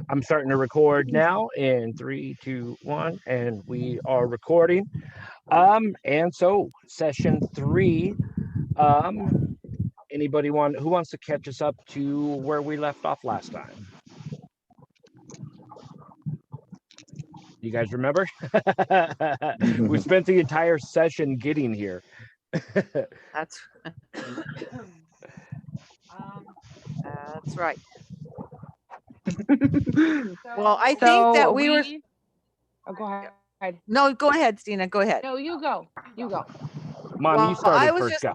I'm starting to record now in three, two, one, and we are recording. And so session three. Um, Anybody want who wants to catch us up to where we left off last time? You guys remember? We spent the entire session getting here. That's that's right. Well, I think that we were. Oh, go ahead. No, go ahead, Stina. Go ahead. No, you go. You go. Mom, Well, you started first. Go.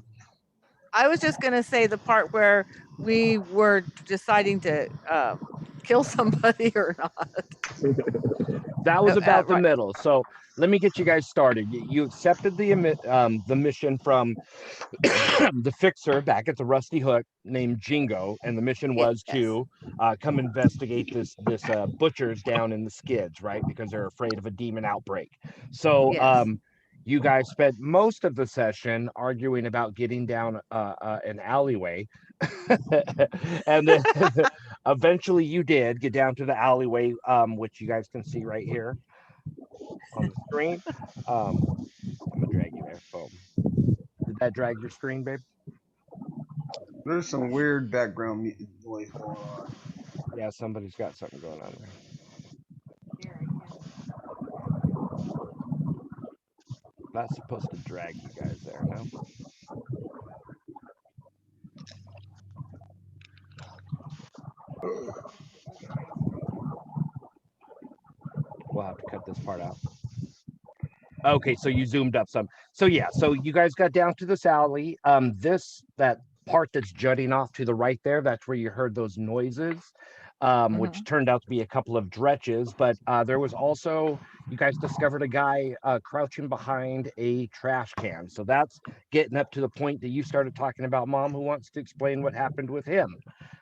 I was just going to say the part where we were deciding to kill somebody or not. That was about the Right. middle. So let me get you guys started. You accepted the mission from the fixer back at the Rusty Hook named Jingo, and the mission was Yes. to come investigate this butchers down in the skids, right? Because they're afraid of a demon outbreak. So Yes. you guys spent most of the session arguing about getting down an alleyway, and then eventually you did get down to the alleyway, which you guys can see right here on the screen. I'm gonna drag you there. Boom. Did that drag your screen, babe? There's some weird background noise going on. Yeah, somebody's got something going on there. Not supposed to drag you guys there, no? We'll have to cut this part out. Okay, so you zoomed up some. So yeah, so you guys got down to this alley. That part that's jutting off to the right there, that's where you heard those noises, which turned out to be a couple of dretches. But there was also, you guys discovered a guy crouching behind a trash can. So that's getting up to the point that you started talking about, Mom, who wants to explain what happened with him,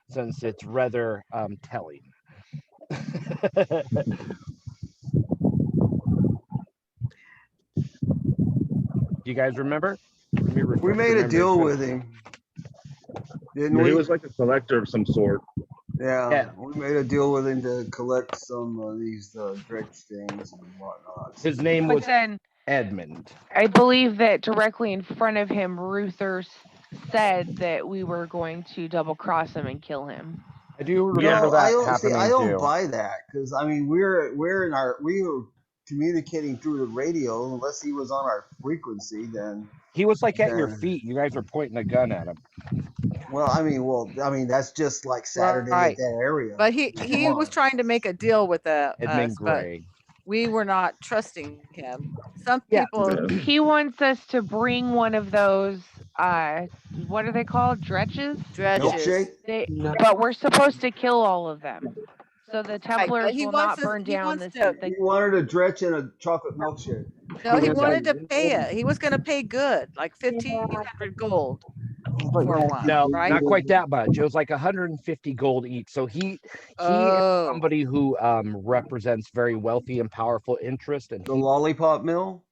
since it's rather telling. Do you guys remember? We made a deal with him, didn't we? He was like a collector of some sort. Yeah, we made a deal with him to collect some of these dredge things and whatnot. His name But was then Edmund. I believe that directly in front of him, Ruther said that we were going to double cross him and kill him. I do remember No, that I don't happening see. I don't too. buy that because I mean we were communicating through the radio. Unless he was on our frequency, then He was like at your feet. You guys were pointing a gun at him. well, I mean that's just like Saturday Right. at that area. But he was trying to make a deal with Edmund us, but Gray. we were not trusting him. Some Yeah. people. He wants us to bring one of those what are they called? Dredges? Dredges. Milkshake. But we're supposed to kill all of them. So the Right, but Templars he will wants not us. burn He down wants this. to. He wanted a dredge and a chocolate milkshake. No, he was wanted to pay it. He was going to pay good, like 1,500 gold for one. No, Right? not quite that much. It was like 150 gold each. So he is Oh. somebody who represents very wealthy and powerful interest, and The lollipop mill.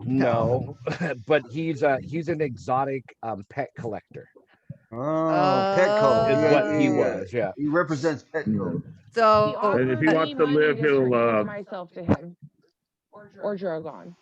no, but he's an exotic pet collector. Oh, Petco Is what he was. Yeah. He represents Petco. So And if he wants to live, he'll myself to him. Or Drogon,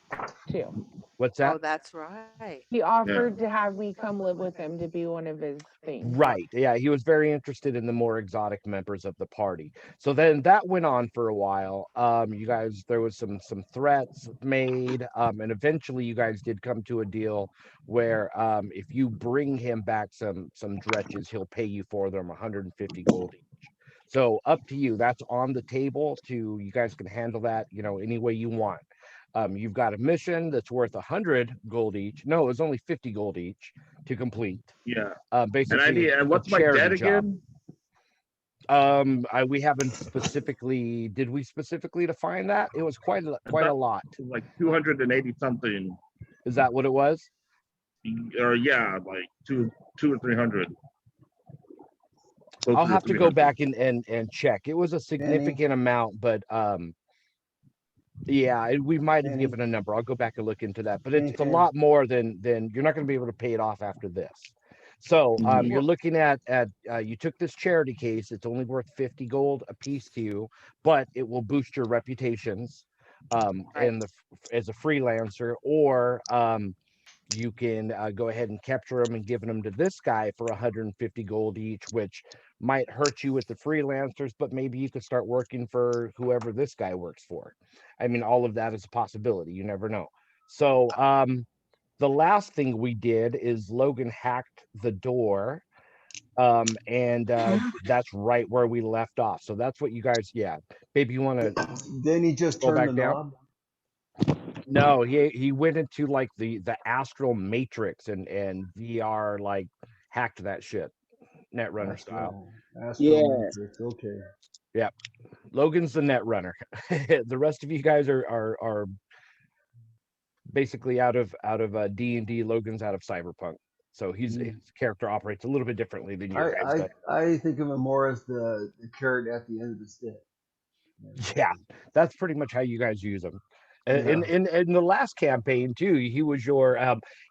too. What's that? Oh, that's right. He offered to have me come live with him to be one of his things. Right. Yeah, he was very interested in the more exotic members of the party. So then that went on for a while. You guys, there was some threats made, and eventually you guys did come to a deal where if you bring him back some dretches, he'll pay you for them 150 gold each. So up to you. That's on the table. You guys can handle that, any way you want. You've got a mission that's worth 100 gold each. No, it was only 50 gold each to complete. Yeah. Basically, and what's my debt again? We haven't specifically. Did we specifically define that? It was quite a lot. Like 280 something. Is that what it was? Or yeah, like two or 300. I'll have to go back and check. It was a significant amount, but yeah, we might have given a number. I'll go back and look into that. But it's a lot more than you're not going to be able to pay it off after this. So Mhm. you're looking at you took this charity case. It's only worth 50 gold a piece to you, but it will boost your reputations Right. as a freelancer, or you can go ahead and capture them and give them to this guy for 150 gold each, which might hurt you with the freelancers, but maybe you could start working for whoever this guy works for. I mean, all of that is a possibility. You never know. So the last thing we did is Logan hacked the door, and that's right where we left off. So that's what you guys, yeah. Maybe you want to Then he just go turned back the down. knob. No, he went into like the astral matrix and VR, like hacked that shit, Netrunner style. Yeah. Matrix. Okay. Logan's the Netrunner. The rest of you guys are basically out of D&D. Logan's out of Cyberpunk, so his character operates a little bit differently than your guys. I think of him more as the carrot at the end of the stick. Yeah, that's pretty much how you guys use him. Yeah. In the last campaign too, he was your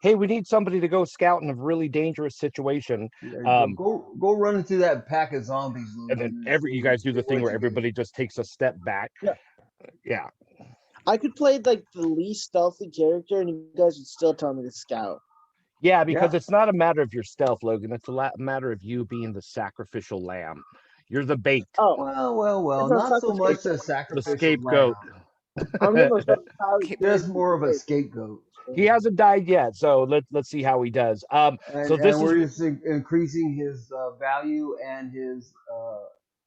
hey, we need somebody to go scout in a really dangerous situation. Yeah, go run into that pack of zombies, And Logan, then you guys do the see thing what where you get. everybody just takes a step back. Yeah. Yeah. I could play like the least stealthy character, and you guys would still tell me to scout. Yeah, because Yeah. it's not a matter of your stealth, Logan. It's a matter of you being the sacrificial lamb. You're the bait, Oh, Well. It's a Not so much sacrifice. the the sacrificial scapegoat. lamb. I'm gonna start Just more of a scapegoat. He hasn't died yet, so let's see how he does. And, So this and we're is just increasing his value and his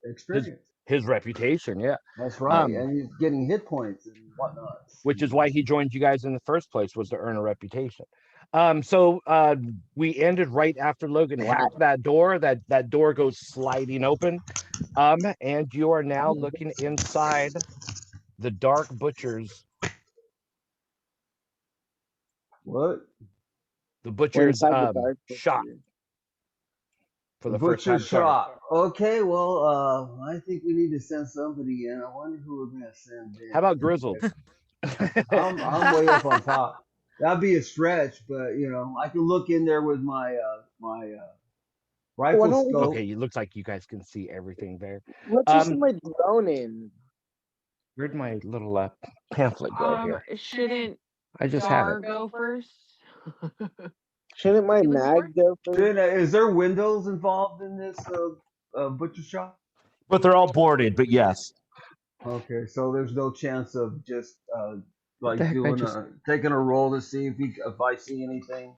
experience. his reputation, yeah. That's right. um, And he's getting hit points and whatnot. Which is why he joined you guys in the first place, was to earn a reputation. So we ended right after Logan hacked that door. That door goes sliding open, and you are now looking inside the Dark Butcher's. What? The We're butcher's inside the dark shop butcher. for the first time. Butcher shop. Okay, well, I think we need to send somebody in. I wonder who we're gonna send in. How about Grizzled? I'm way up on top. That'd be a stretch, but I can look in there with my rifle don't- scope. Okay, it looks like you guys can see everything there. Let's just send my drone in. Where'd my little pamphlet go here? Shouldn't I just had Dar it. go first? Shouldn't my He was mag go first? Is there windows involved in this butcher shop? But they're all boarded, but yes. Okay, so there's no chance of just like the heck, taking a roll to see if I see anything.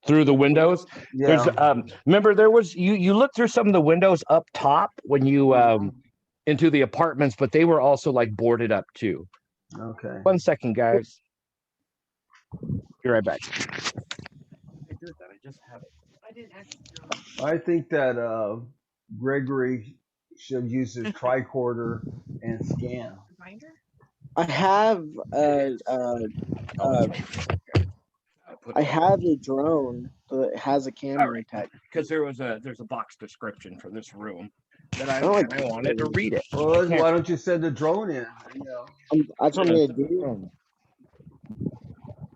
Through the windows. Yeah. There's remember there was you looked through some of the windows up top when you into the apartments, but they were also like boarded up too. Okay. 1 second, guys. Be right back. I just have it. I didn't actually. I think that Gregory should use his tricorder and scan. I have I have a drone that has a camera attached. Because there's a box description for this room that I Oh, wanted to read it. Well, I can't. why don't you send a drone in? That's what I'm gonna do.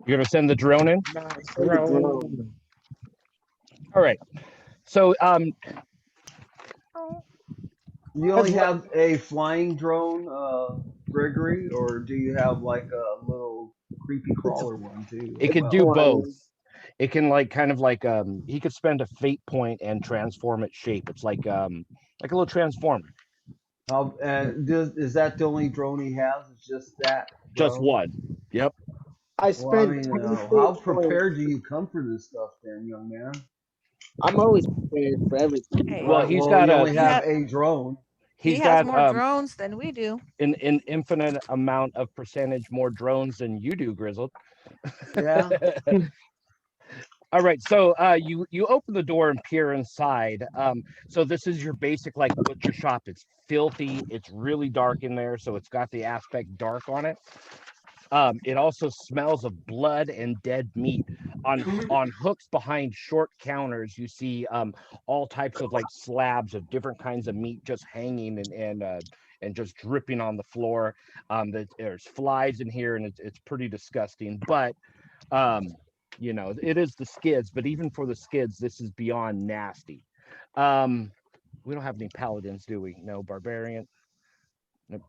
You're gonna send the drone in? Send the drone. All right. So You only have a flying drone, Gregory, or do you have like a little creepy crawler one too? it could do both. It can like kind of like he could spend a fate point and transform its shape. It's like a little transformer. And is that the only drone he has? It's just that. Just drone? one. Yep. I Well, spent 10 how fate points. prepared do you come for this stuff, then, young man? I'm always prepared for everything. Hey, Well, he's got you a- only have a drone. he He's has got more drones than we do. an infinite amount of percentage more drones than you do, Grizzled. Yeah. All right, so you open the door and peer inside. So this is your basic like butcher shop. It's filthy. It's really dark in there, so it's got the aspect dark on it. It also smells of blood and dead meat. On hooks behind short counters, you see all types of like slabs of different kinds of meat just hanging and just dripping on the floor. There's flies in here, and it's pretty disgusting. But You know, it is the skids, but even for the skids, this is beyond nasty. We don't have any paladins, do we? No barbarian. Nope.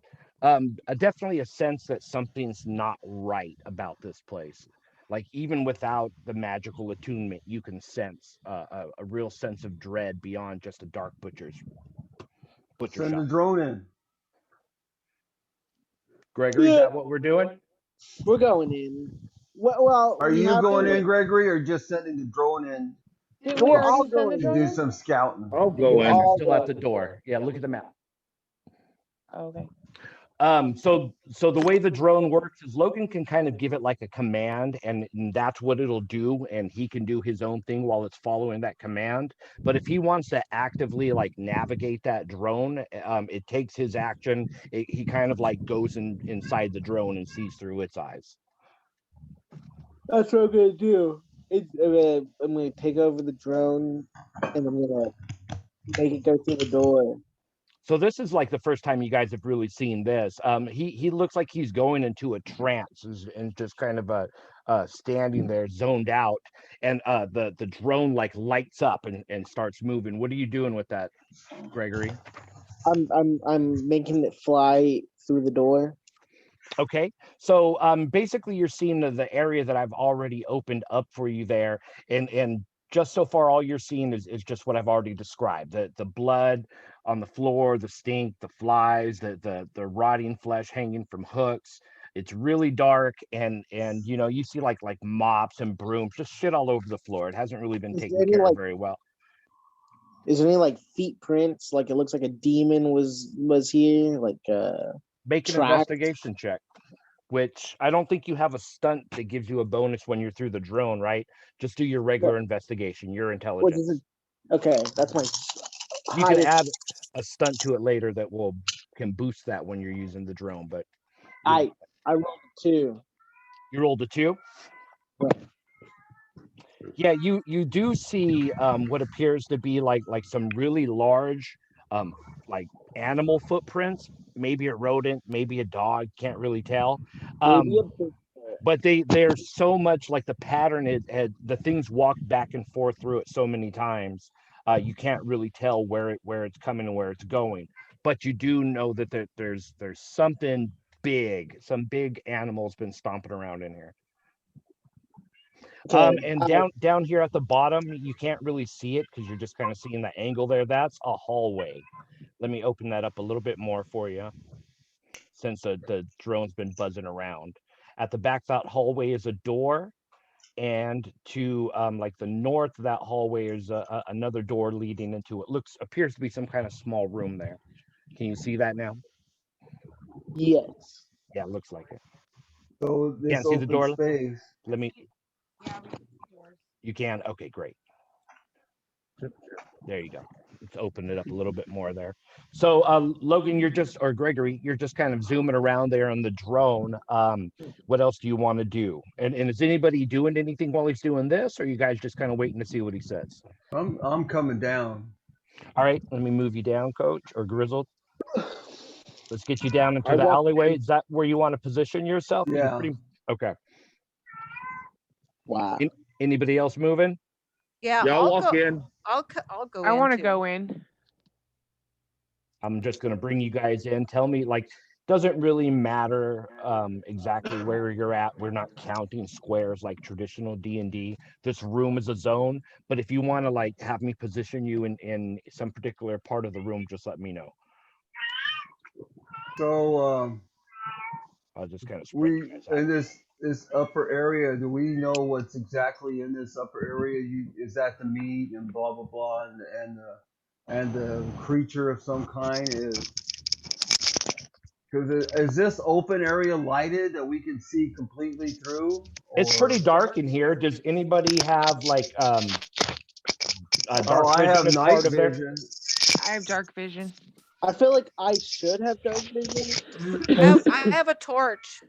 Definitely a sense that something's not right about this place. Like even without the magical attunement, you can sense a real sense of dread beyond just a dark butcher Send the shop. drone in. Gregory, is Yeah. that what we're doing? We're going in. Well, Are we you have going to- in, Gregory, or just sending the drone in Did We're we all already send the going to do drone? some scouting? I'll You go guys in. are all still at the going. door. Yeah, look at the map. Okay. So the way the drone works is Logan can kind of give it like a command, and that's what it'll do, and he can do his own thing while it's following that command. But if he wants to actively like navigate that drone, it takes his action. He kind of like goes inside the drone and sees through its eyes. That's what I'm gonna do. I'm gonna take over the drone, and I'm gonna make it go through the door. So this is like the first time you guys have really seen this. He looks like he's going into a trance and just kind of standing there zoned out, and the drone like lights up and starts moving. What are you doing with that, Gregory? I'm making it fly through the door. Okay, so basically you're seeing the area that I've already opened up for you there, and just so far all you're seeing is just what I've already described: the blood on the floor, the stink, the flies, the rotting flesh hanging from hooks. It's really dark, and you know, you see like mops and brooms, just shit all over the floor. It hasn't really been Is taken there any, care of like- very well. Is there any like feet prints? Like it looks like a demon was here. Like Make an Track. investigation check, which I don't think you have a stunt that gives you a bonus when you're through the drone, right? Just do your regular investigation, your what intelligence. is it? Okay, that's my. You can highest- add a stunt to it later that can boost that when you're using the drone, but I rolled a 2. you rolled a 2. Right. Yeah, you do see what appears to be like some really large like animal footprints, maybe a rodent, maybe a dog, can't really tell. Maybe But they're so much like the pattern the things walk back and forth through it so many times, you can't really tell where it's coming and where it's going. But you do know that there's something big, some big animal's been stomping around in here. And down here at the bottom, you can't really see it because you're just kind of seeing the angle there. That's a hallway. Let me open that up a little bit more for you, since the drone's been buzzing around. At the back of that hallway is a door, and to like the north of that hallway is another door leading into it. Appears to be some kind of small room there. Can you see that now? yes. Yeah, it looks like it. So this Can't see the open door? space. Let me. You can. Okay, great. There you go. Let's open it up a little bit more there. So Logan, or Gregory, you're just kind of zooming around there on the drone. What else do you want to do? And is anybody doing anything while he's doing this, or are you guys just kind of waiting to see what he says? I'm coming down. All right, let me move you down, Coach or Grizzled. Let's get you down into I the walk alleyway. Is that where you want to position yourself? Are you Yeah. Okay. Wow. Anybody else moving? Yeah, Yeah, I'll walk in. I'll go. I want to too. go in. I'm just going to bring you guys in. Tell me, like, doesn't really matter exactly where you're at. We're not counting squares like traditional D&D. This room is a zone, but if you want to like have me position you in some particular part of the room, just let me know. So I'll just kind of spread you we guys out. in this upper area. Do we know what's exactly in this upper area? Is that the meat and blah blah blah and the creature of some kind is? Because is this open area lighted that we can see completely through? It's or- pretty dark in here. Does anybody have like dark Oh, I vision have as night part of their? vision. I have dark vision. I feel like I should have dark vision. I have a torch.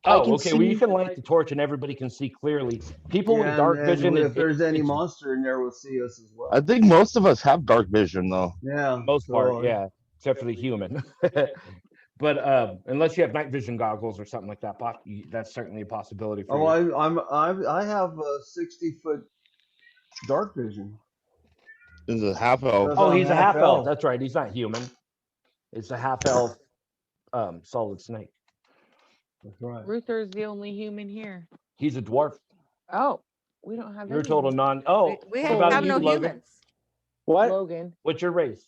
I Oh, can okay. Well, you see- can light the torch and everybody can see clearly. People with Yeah, dark and vision, if there's any it's monster in there, will see us as well. I think most of us have dark vision though. Yeah, most part, so, yeah, except for the human. But unless you have night vision goggles or something like that, that's certainly a possibility for Oh, you. I have a 60-foot dark vision. Is a half elf. That's Oh, a he's a half elf. elf. That's right. He's not human. It's a half elf solid snake. That's right. Ruther's the only human here. He's a dwarf. Oh, we don't have You're a any total non. Oh, We what have, about have you, no Logan? humans. What? Logan. What's your race?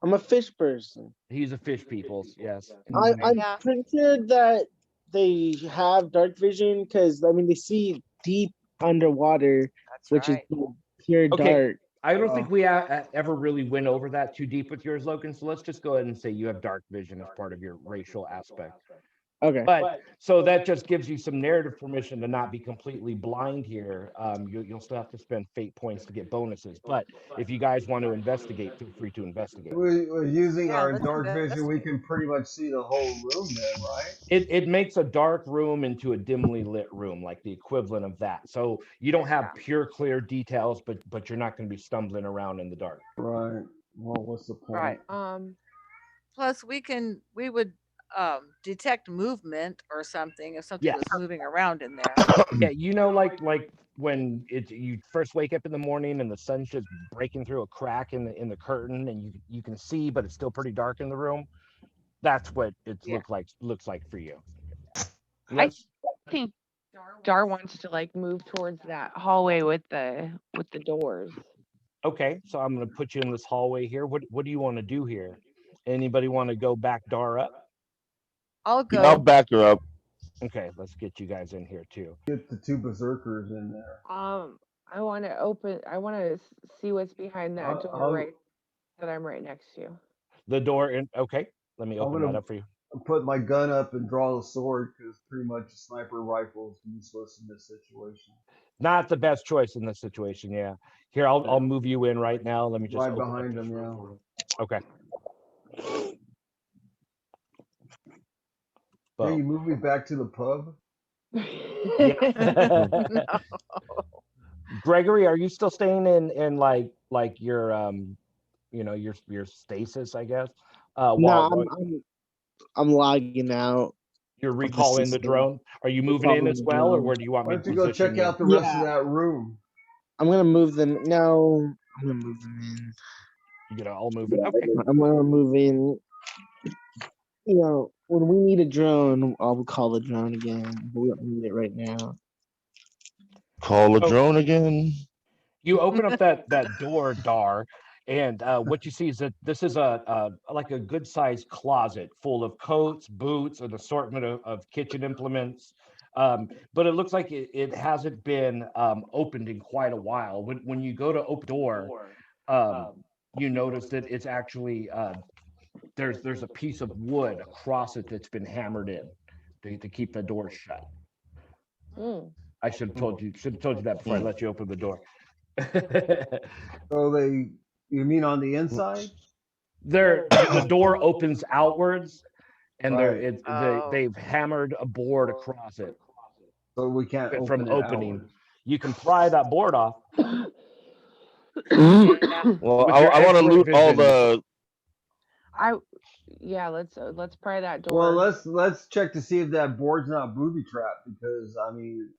I'm a fish person. He's a fish peoples. Yes. I'm Yeah. pretty sure that they have dark vision because I mean they see deep underwater, That's which right. is pure Okay. dark. I don't think we ever really went over that too deep with yours, Logan. So let's just go ahead and say you have dark vision as part of your racial aspect. Okay. But so that just gives you some narrative permission to not be completely blind here. You'll still have to spend fate points to get bonuses. But if you guys want to investigate, feel free to investigate. We're using Yeah, our let's dark vision. We investigate. can pretty much see the whole room then, right? It makes a dark room into a dimly lit room, like the equivalent of that. So you don't have pure clear details, but you're not going to be stumbling around in the dark. Right. Well, what's the point? Right. Plus, we would detect movement or something if something Yes. was moving around in there. Yeah, like when you first wake up in the morning and the sun's just breaking through a crack in the curtain and you can see, but it's still pretty dark in the room. That's what it Yeah. looks like for you. I think Dar wants to like move towards that hallway with the doors. Okay, so I'm gonna put you in this hallway here. What do you want to do here? Anybody want to go back Dar up? I'll go. I'll back her up. Okay, let's get you guys in here too. Get the two berserkers in there. I want to see what's behind that door right that I'm right next to. The door in. Okay, let me open that up for you. Put my gun up and draw the sword because pretty much a sniper rifle is useless in this situation. Not the best choice in this situation. Yeah. Here, I'll move you in right now. Let me just Right open up behind this him, room yeah. for you. Okay. Hey, you Boom. move me back to the pub? Yeah. Gregory, are you still staying in like your your stasis, I guess? No, I'm logging out. You're recalling the drone. Are you moving in as well, or where do you want Why me don't to you go position check out the rest of that room? I'm gonna move them. No, I'm gonna move them in. You know, I'll move it. Okay. I'm gonna move in. You know, when we need a drone, I'll call the drone again. But we don't need it right now. Call a Oh. drone again. You open up that door, Dar, and what you see is that this is like a good sized closet full of coats, boots, an assortment of kitchen implements. But it looks like it hasn't been opened in quite a while. When you go to open the door, you notice that it's actually there's a piece of wood across it that's been hammered in to keep the door shut. I should have told you that before I let you open the door. So you mean on the inside? The door opens outwards, and Right. they've hammered a board across it So we can't open from it opening. outward. You can pry that board off. Well, With I your want to X-ray loot all vision. the. Let's pry that door. Well, let's check to see if that board's not booby trapped because I mean,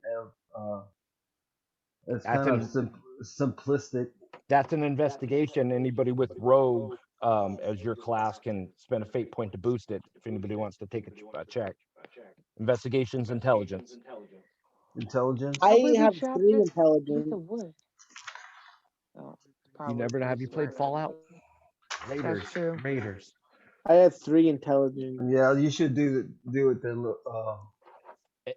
it's That's kind of simplistic. That's an investigation. Anybody with rogue as your class can spend a fate point to boost it. If anybody wants to take a check, investigations, intelligence. Intelligence. I booby have trapped 3 it with intelligence. the wood. Oh, You probably never know. Have you played smart. Fallout? That's true. Raiders. I have 3 intelligence. Yeah, you should do it then.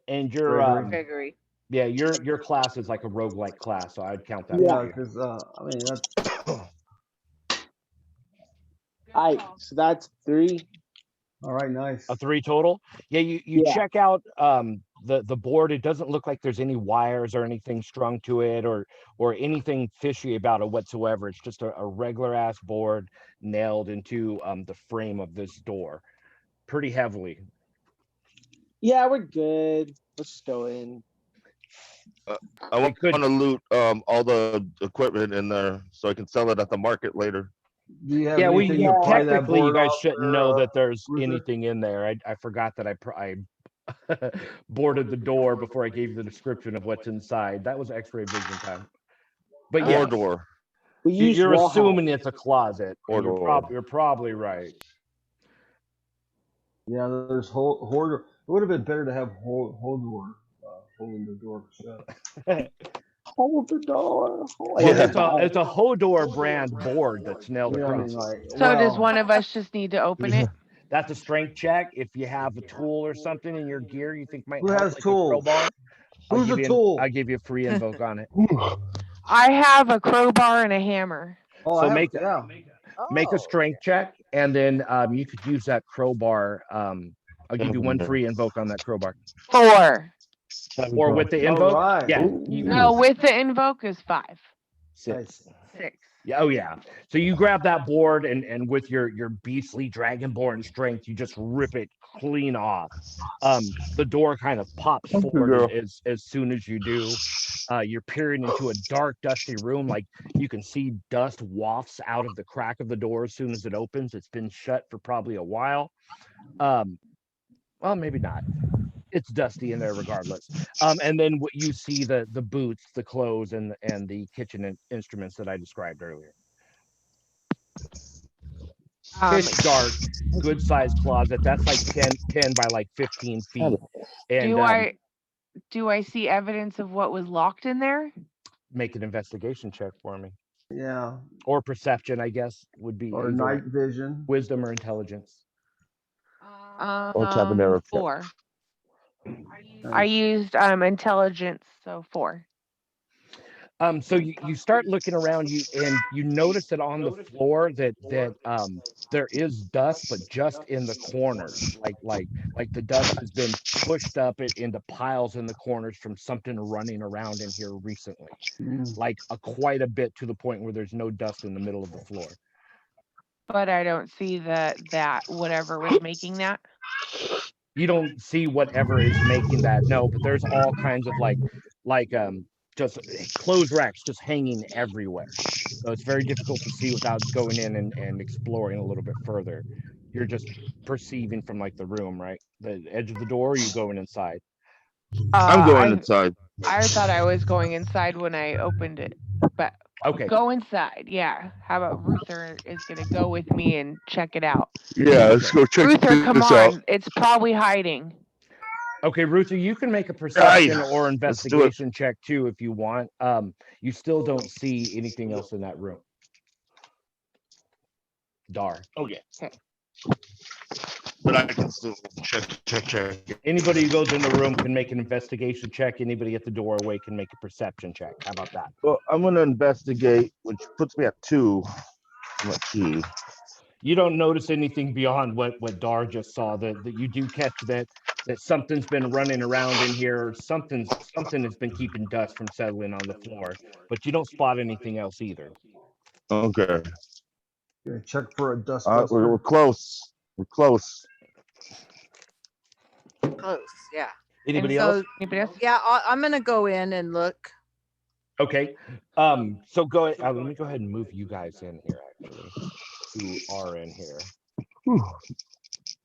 And your Gregory. Gregory. yeah, your class is like a roguelike class, so I'd count that. Yeah, for you. because I mean that's So that's 3. all right. Nice. A 3 total. Yeah, you Yeah. check out the board. It doesn't look like there's any wires or anything strung to it or anything fishy about it whatsoever. It's just a regular ass board nailed into the frame of this door pretty heavily. Yeah, we're good. Let's just go in. I want to loot all the equipment in there so I can sell it at the market later. Do you have Yeah, anything to pry that technically, you board guys off shouldn't there, know that there's Ruther? anything in there. I forgot that I boarded the door before I gave you the description of what's inside. That was X-ray vision time. But Oh. yeah, Or door. We use you're wall assuming hack. it's a closet. Or And door. you're probably right. Yeah, there's Hodor. It would have been better to have Hodor holding the door shut. Hold the door. Well, Yeah. it's a Hodor brand board that's nailed Yeah, I across. mean, like, So does well, one of us just need to open it? That's a strength check. If you have a tool or something in your gear you think might Who help, has like tools? a crowbar, Who's a tool? I'll give you a free invoke on it. I have a crowbar and a hammer. Oh, So I have, make yeah. make a Oh, strength check, and then you could use that crowbar. I'll give you one free invoke on that crowbar, 4. or with the All invoke. right. Yeah, No, with the invoke is 5. six. 6. Yeah, oh yeah. So you grab that board and with your beastly dragonborn strength, you just rip it clean off. The door kind of pops Thank you, forward girl. as soon as you do. You're peering into a dark, dusty room. Like you can see dust wafts out of the crack of the door as soon as it opens. It's been shut for probably a while. Well, maybe not. It's dusty in there regardless. And then what you see the boots, the clothes, and the kitchen instruments that I described earlier. Pitch dark, good sized closet. That's like 10 by like 15 feet. And Do I see evidence of what was locked in there? make an investigation check for me, Yeah. or perception, I guess would be Or either night vision. wisdom or intelligence. Habanero check. 4. I used intelligence, so 4. So you start looking around you and you notice that on the floor that there is dust, but just in the corners, like the dust has been pushed up into piles in the corners from something running around in here recently, like quite a bit, to the point where there's no dust in the middle of the floor. But I don't see that whatever was making that. You don't see whatever is making that, no, but there's all kinds of like just clothes racks just hanging everywhere. So it's very difficult to see without going in and exploring a little bit further. You're just perceiving from like the room, right? The edge of the door, or you going inside? I'm going inside. I thought I was going inside when I opened it, but Okay. go inside. Yeah. How about Ruther is gonna go with me and check it out? Yeah, let's go check Ruther, come this out. on. It's probably hiding. Okay, Ruther, you can make a perception Right. or Let's do it. investigation check too if you want. You still don't see anything else in that room. Dar. Okay. Okay. But I can still check. Anybody who goes in the room can make an investigation check. Anybody at the doorway can make a perception check. How about that? Well, I'm gonna investigate, which puts me at 2. Let's see. You don't notice anything beyond what Dar just saw. That you do catch that something's been running around in here. Something has been keeping dust from settling on the floor, but you don't spot anything else either. Okay. Yeah, check for a dust We're buster. close. We're close. close. Yeah. Anybody And else? so, Anybody else? yeah, I'm gonna go in and look. Okay. So go ahead. Let me go ahead and move you guys in here, actually, who are in here. Whew.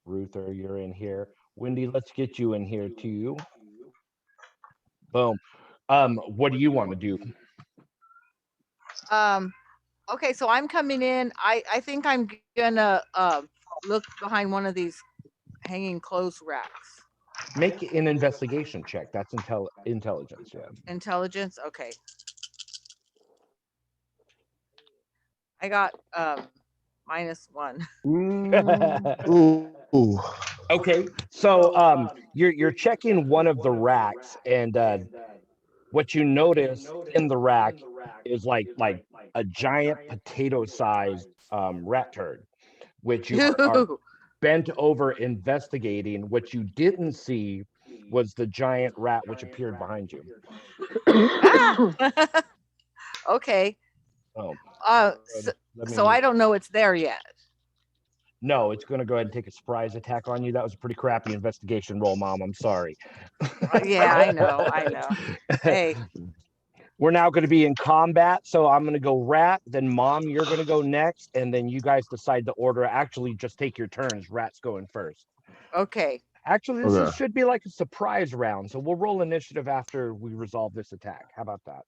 Ruther, you're in here. Wendy, let's get you in here too. Boom. What do you want to do? Okay, so I'm coming in. I think I'm gonna look behind one of these hanging clothes racks. Make an investigation check. That's intelligence. Yeah. Intelligence. Okay. I got -1. Ooh. Okay, so you're checking one of the racks, and what you notice in the rack is like a giant potato-sized rat turd, which you are bent over investigating. What you didn't see was the giant rat which appeared behind you. Ah! Okay. Oh, So I don't know it's there yet. No, it's going to go ahead and take a surprise attack on you. That was a pretty crappy investigation roll, Mom. I'm sorry. Yeah, I know. Hey, We're now going to be in combat. So I'm going to go Rat, then Mom, you're going to go next, and then you guys decide the order. Actually, just take your turns. Rat's going first. Okay. Actually, this Okay. should be like a surprise round. So we'll roll initiative after we resolve this attack. How about that?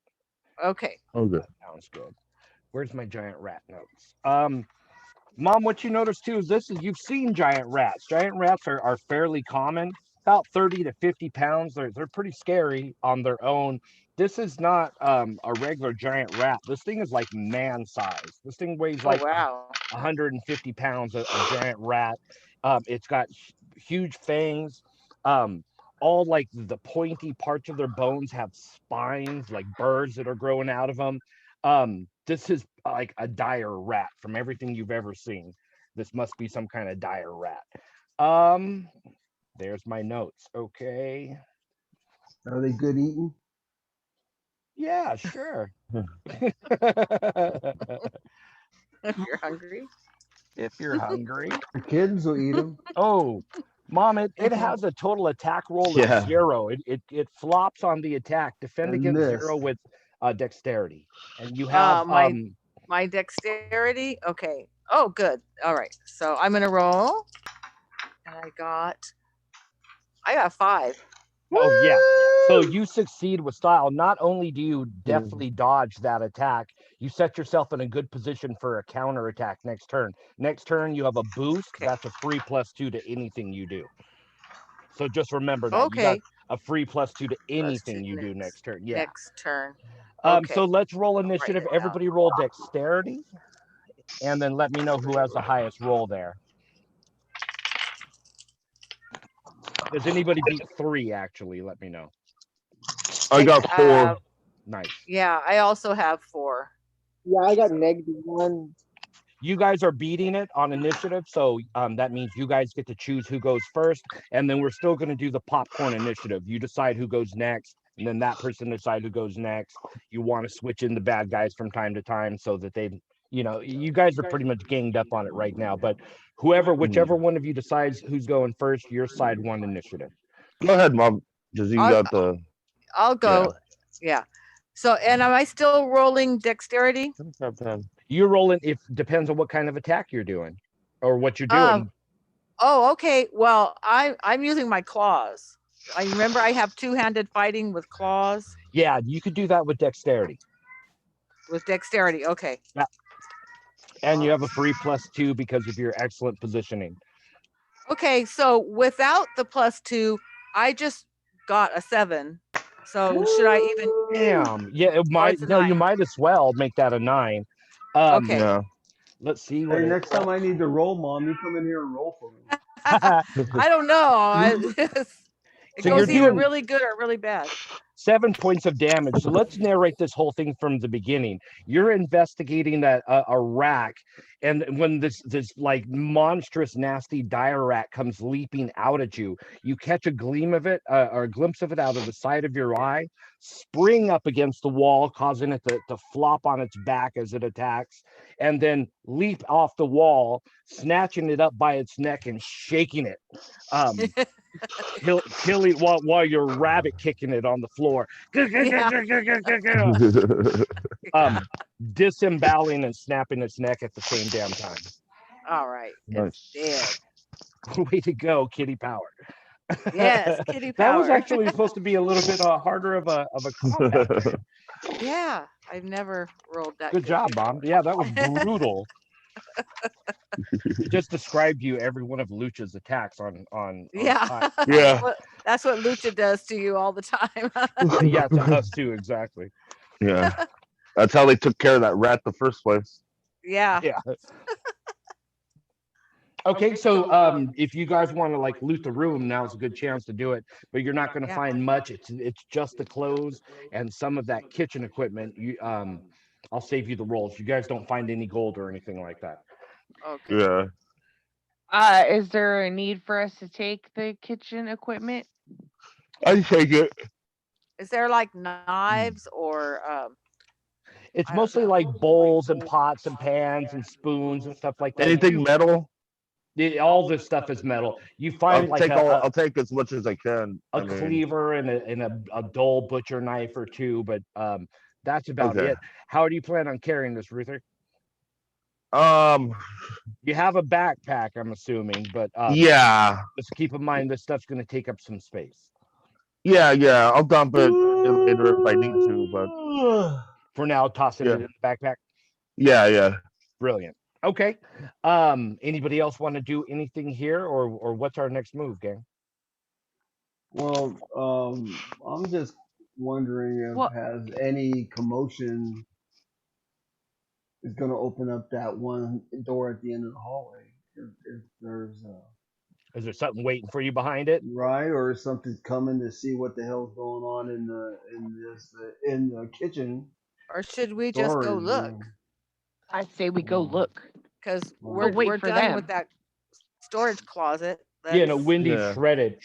Okay. Okay. Sounds good. Where's my giant rat notes? Mom, what you notice too is you've seen giant rats. Giant rats are fairly common, about 30 to 50 pounds. They're pretty scary on their own. This is not a regular giant rat. This thing is like man size. This thing weighs Oh, like wow. 150 pounds, a giant rat. It's got huge fangs. All like the pointy parts of their bones have spines, like birds that are growing out of them. This is like a dire rat from everything you've ever seen. This must be some kind of dire rat. There's my notes. Okay. Are they good eating? Yeah, sure. If you're hungry. If you're hungry. The kids will eat them. Oh, Mom, it has a total attack roll Yeah. of 0. It flops on the attack. Defend And against miss. 0 with dexterity. And you have My dexterity. Okay. Oh, good. All right. So I'm gonna roll. And I got 5. oh yeah. So you succeed with style. Not only do you definitely dodge that attack, you set yourself in a good position for a counter attack next turn. Next turn you have a boost. Okay. That's a free +2 to anything you do. So just remember that. You Okay. got a free +2 to anything +2 you do next turn. Yeah. Next turn. So Okay. let's roll initiative. it down. Everybody roll dexterity, and then let me know who has the highest roll there. Does anybody beat 3? Actually, let me know. I got 4. Nice. Yeah, I also have 4. Yeah, I got -1. You guys are beating it on initiative, so that means you guys get to choose who goes first, and then we're still going to do the popcorn initiative. You decide who goes next, and then that person decide who goes next. You want to switch in the bad guys from time to time so that they, you guys are pretty much ganged up on it right now. But whichever one of you decides who's going first, your side won initiative. Go ahead, Mom. Because you I'll- got the. I'll go. Yeah. So, and am I still rolling dexterity? You're rolling. If depends on what kind of attack you're doing, or what you're doing. Oh, okay. Well, I'm using my claws. I remember I have two-handed fighting with claws. Yeah, you could do that with dexterity. With dexterity, okay. And you have a free +2 because of your excellent positioning. Okay, so without the +2, I just got a 7. So should I even? Damn. Yeah, it might. it's a No, you 9. might as well make that a 9. Okay. Yeah. Let's see. Hey, next time I need to roll, Mom, you come in here and roll for me. I don't know. It So goes you're either doing- really good or really bad. 7 points of damage. So let's narrate this whole thing from the beginning. You're investigating a rack, and when this like monstrous, nasty dire rat comes leaping out at you, you catch a gleam of it, or a glimpse of it out of the side of your eye, spring up against the wall, causing it to flop on its back as it attacks, and then leap off the wall, snatching it up by its neck and shaking it. Killing while you're rabbit kicking it on the floor. Disemboweling and snapping its neck at the same damn time. All right. Nice. It's Way to go, Kitty Power. dead. Yes, kitty That power. was actually supposed to be a little bit harder of a combat. Yeah, I've never rolled that. Good job, Mom. Yeah, that was brutal. Just described you every one of Lucha's attacks on Yeah. Yeah. That's what Lucha does to you all the time. yeah, to us too, exactly. Yeah. That's how they took care of that rat the first place. Yeah. Yeah. Okay, so if you guys want to like loot the room, now's a good chance to do it. But you're not going to Yeah. find much. It's just the clothes and some of that kitchen equipment. I'll save you the rolls. You guys don't find any gold or anything like that. Okay. Yeah. Is there a need for us to take the kitchen equipment? I take it. Is there like knives or It's I don't mostly know. like bowls and pots and pans and spoons and stuff like that. Anything metal? All this stuff is metal. You I'll find like I'll take as much as I can. a I mean, cleaver and a dull butcher knife or two, but That's about Okay. it. How do you plan on carrying this, Ruther? Um, You have a backpack, I'm assuming, but yeah, just keep in mind this stuff's going to take up some space. yeah. I'll dump it later if I need to, but For now, tossing Yeah. it in the backpack. yeah. Brilliant. Okay. Anybody else want to do anything here, or what's our next move, gang? Well, I'm just wondering if Well- has any commotion is going to open up that one door at the end of the hallway. If there's Is there something waiting for you behind it? right, or is something coming to see what the hell's going on in the kitchen. Or should we just go storage look? room. I say we go look. Because Well, we're, wait we're for done with them. that storage closet. Yeah, no, That's- Wendy Yeah. shredded.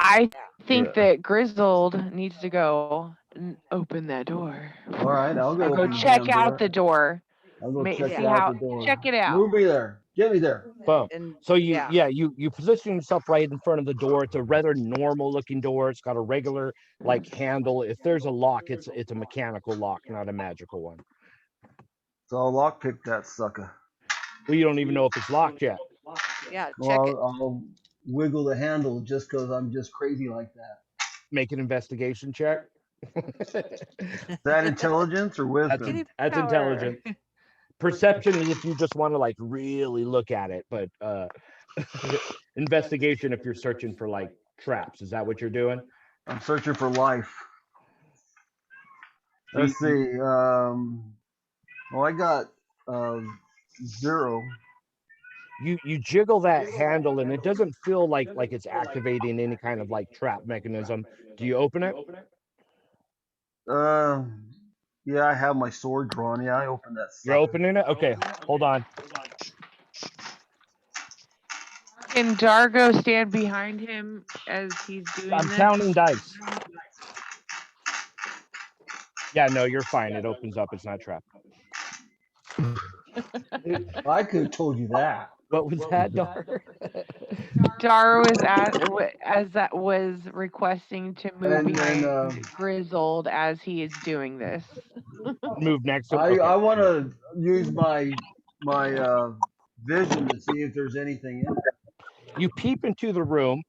I think Yeah. that Grizzled needs to go and open that door. All right, I'll go. Or go open the check damn out door. the door. I'll go Ma- check see out how- the door. check it out. Move me there. Get me there. Boom. And So you, yeah. you position yourself right in front of the door. It's a rather normal looking door. It's got a regular like handle. If there's a lock, it's a mechanical lock, not a magical one. So I'll lockpick that sucker. Well, you don't even know if it's locked yet. Yeah, check Well, it. I'll wiggle the handle just because I'm just crazy like that. Make an investigation check. Is that intelligence or wisdom? Kitty That's power. intelligent. Perception is if you just want to like really look at it, but investigation if you're searching for like traps. Is that what you're doing? I'm searching for life. Let's see. Well, I got 0. You jiggle that handle and it doesn't feel like it's activating any kind of like trap mechanism. Do you open it? Yeah, I have my sword drawn. Yeah, I opened that. You're sucker. opening it? Okay, hold on. Can Dargo stand behind him as he's doing I'm this? counting dice. Yeah, no, you're fine. It opens up. It's not trapped. I could have told you that. What was that, Dar? Daro was as that was requesting to move And behind then Grizzled as he is doing this. Move next to I okay. want to use my vision to see if there's anything in it. You peep into the room.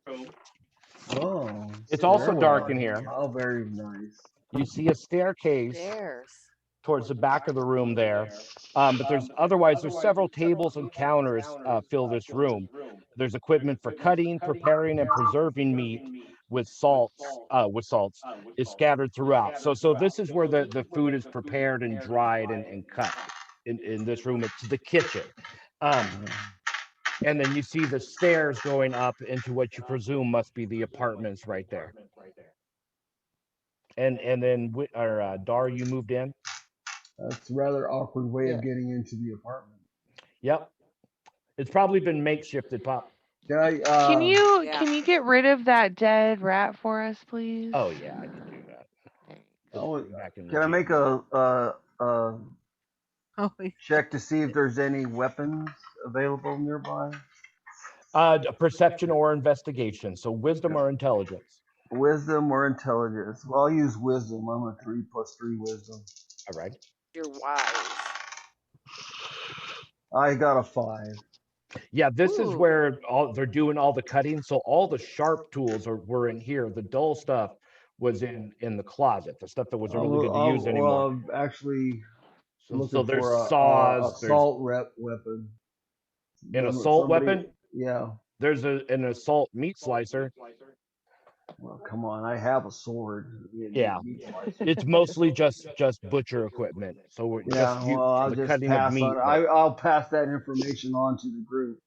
Oh, It's also stairwell. dark in here. Oh, very nice. You see a staircase There's. towards the back of the room there. But there's several tables and counters fill this room. There's equipment for cutting, preparing, and preserving meat with salts is scattered throughout. So this is where the food is prepared and dried and cut in this room. It's the kitchen. And then you see the stairs going up into what you presume must be the apartments right there. And then Dar, you moved in? That's a rather awkward way Yeah. of getting into the apartment. Yep. It's probably been makeshifted, Pop. Can I? Can you yeah. can you get rid of that dead rat for us, please? Oh yeah, I can do that. Oh, Back in the Can I make a Oh, check to see if there's any weapons available nearby? perception or investigation. So wisdom or intelligence. Wisdom or intelligence? Well, I'll use wisdom. I'm a 3 + 3 wisdom. All right. you're wise. I got a 5. Yeah, this is Ooh. where they're doing all the cutting. So all the sharp tools were in here. The dull stuff was in the closet. The stuff that wasn't really good to use anymore. I'm actually So looking there's for saws. There's assault weapon. an assault Somebody- weapon. Yeah. There's an assault meat slicer. Well, come on. I have a sword. Yeah. It's mostly just butcher equipment. So we're Yeah. just Well, I'll the just cutting of pass meat. on. but I'll pass that information on to the group.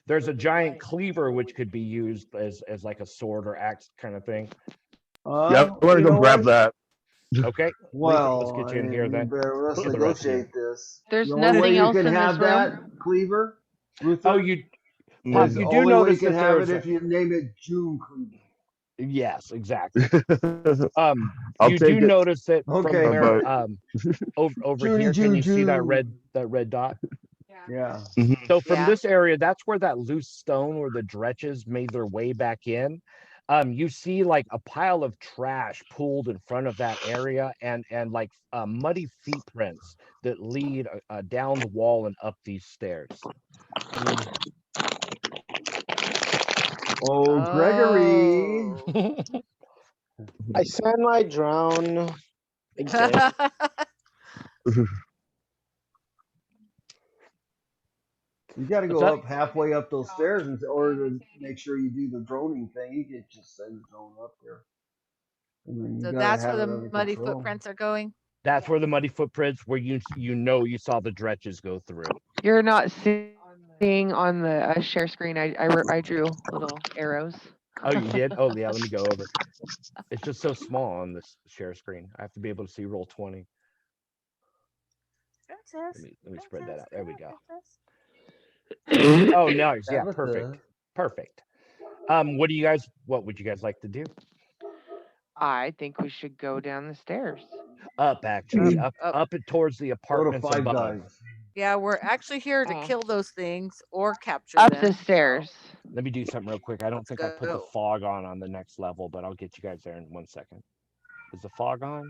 There's a giant cleaver which could be used as like a sword or axe kind of thing. Yeah, I want to you go know grab what? that. Okay. Well, let's get you in here I mean, then. Let's For the rest of you. negotiate this. There's The only way nothing you else can in this have that room? cleaver, Luther, Oh, you Mm. is you the do only way notice you can that have there's it a- if you name it June Cleaver. yes, exactly. I'll You take do it. notice that Okay. from where But- over Judy, here, can you see that Juju. red dot? Yeah. So from Yeah. this area, that's where that loose stone where the dretches made their way back in. You see like a pile of trash pulled in front of that area, and like muddy feet prints that lead down the wall and up these stairs. Oh, Gregory. Oh. I send my drone. Exist. You got to What's go that? up halfway up those stairs in order to make sure you do the droning thing. You can just send the drone up there. I mean, you So got to that's have where it the under muddy control. footprints are going. That's where the muddy footprints, where you know you saw the dredges go through. You're not seeing on the share screen. I drew little arrows. Oh, you did? Oh, yeah. Let me go over. It's just so small on this share screen. I have to be able to see roll 20. Princess, Let me spread that out. There we go. princess. Oh, nice. Yeah, Tabitha. perfect. Perfect. What would you guys like to do? I think we should go down the stairs. Up, actually, up Up. and towards the Go to apartments Five above. Guys. Yeah, we're actually here to Oh. kill those things or capture Up them. the stairs. Let me do something real quick. I don't think I put the Go. fog on the next level, but I'll get you guys there in 1 second. Is the fog on?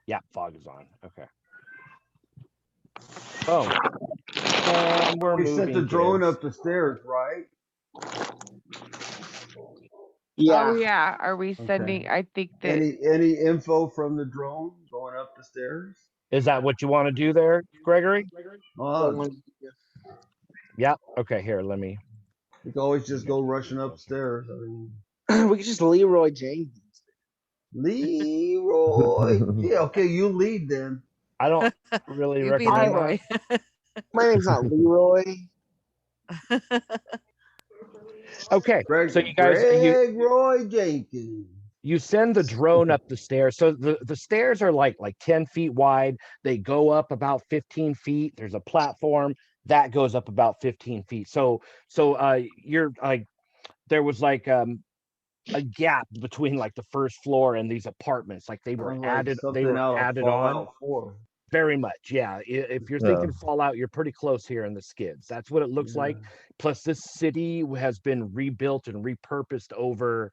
Yeah, fog is on. Okay. Oh. And we're We moving. sent the drone kids. up the stairs, right? Yeah. Oh yeah. Are we sending? I think that Any info from the drone going up the stairs? Is that what you want to do there, Gregory? Yeah. Okay, here, let me. You can always just go rushing upstairs. I mean, We could just Leroy Jenkins. Leroy. Yeah, okay, you lead then. I don't really You be recommend Leroy. that. My name's not Leroy. Okay, Greg, so you guys, Roy Jenkins. you send the drone up the stairs. So the stairs are like 10 feet wide. They go up about 15 feet. There's a platform that goes up about 15 feet. So you're like, there was like a gap between like the first floor and these apartments. Like they were Sounds like added, something out of added on. Fallout 4. Very much, yeah. If you're thinking Fallout, you're pretty close here in the skids. That's what it looks like. Plus, this city has been rebuilt and repurposed over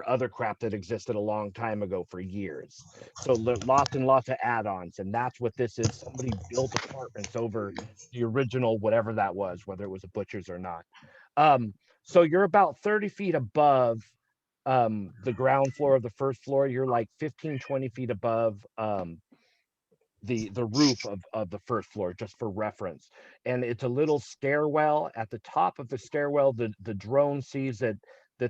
other crap that existed a long time ago for years. So lots and lots of add-ons, and that's what this is. Somebody built apartments over the original, whatever that was, whether it was a butcher's or not. So you're about 30 feet above the ground floor of the first floor. You're like 15, 20 feet above the roof of the first floor, just for reference. And it's a little stairwell. At the top of the stairwell, the drone sees that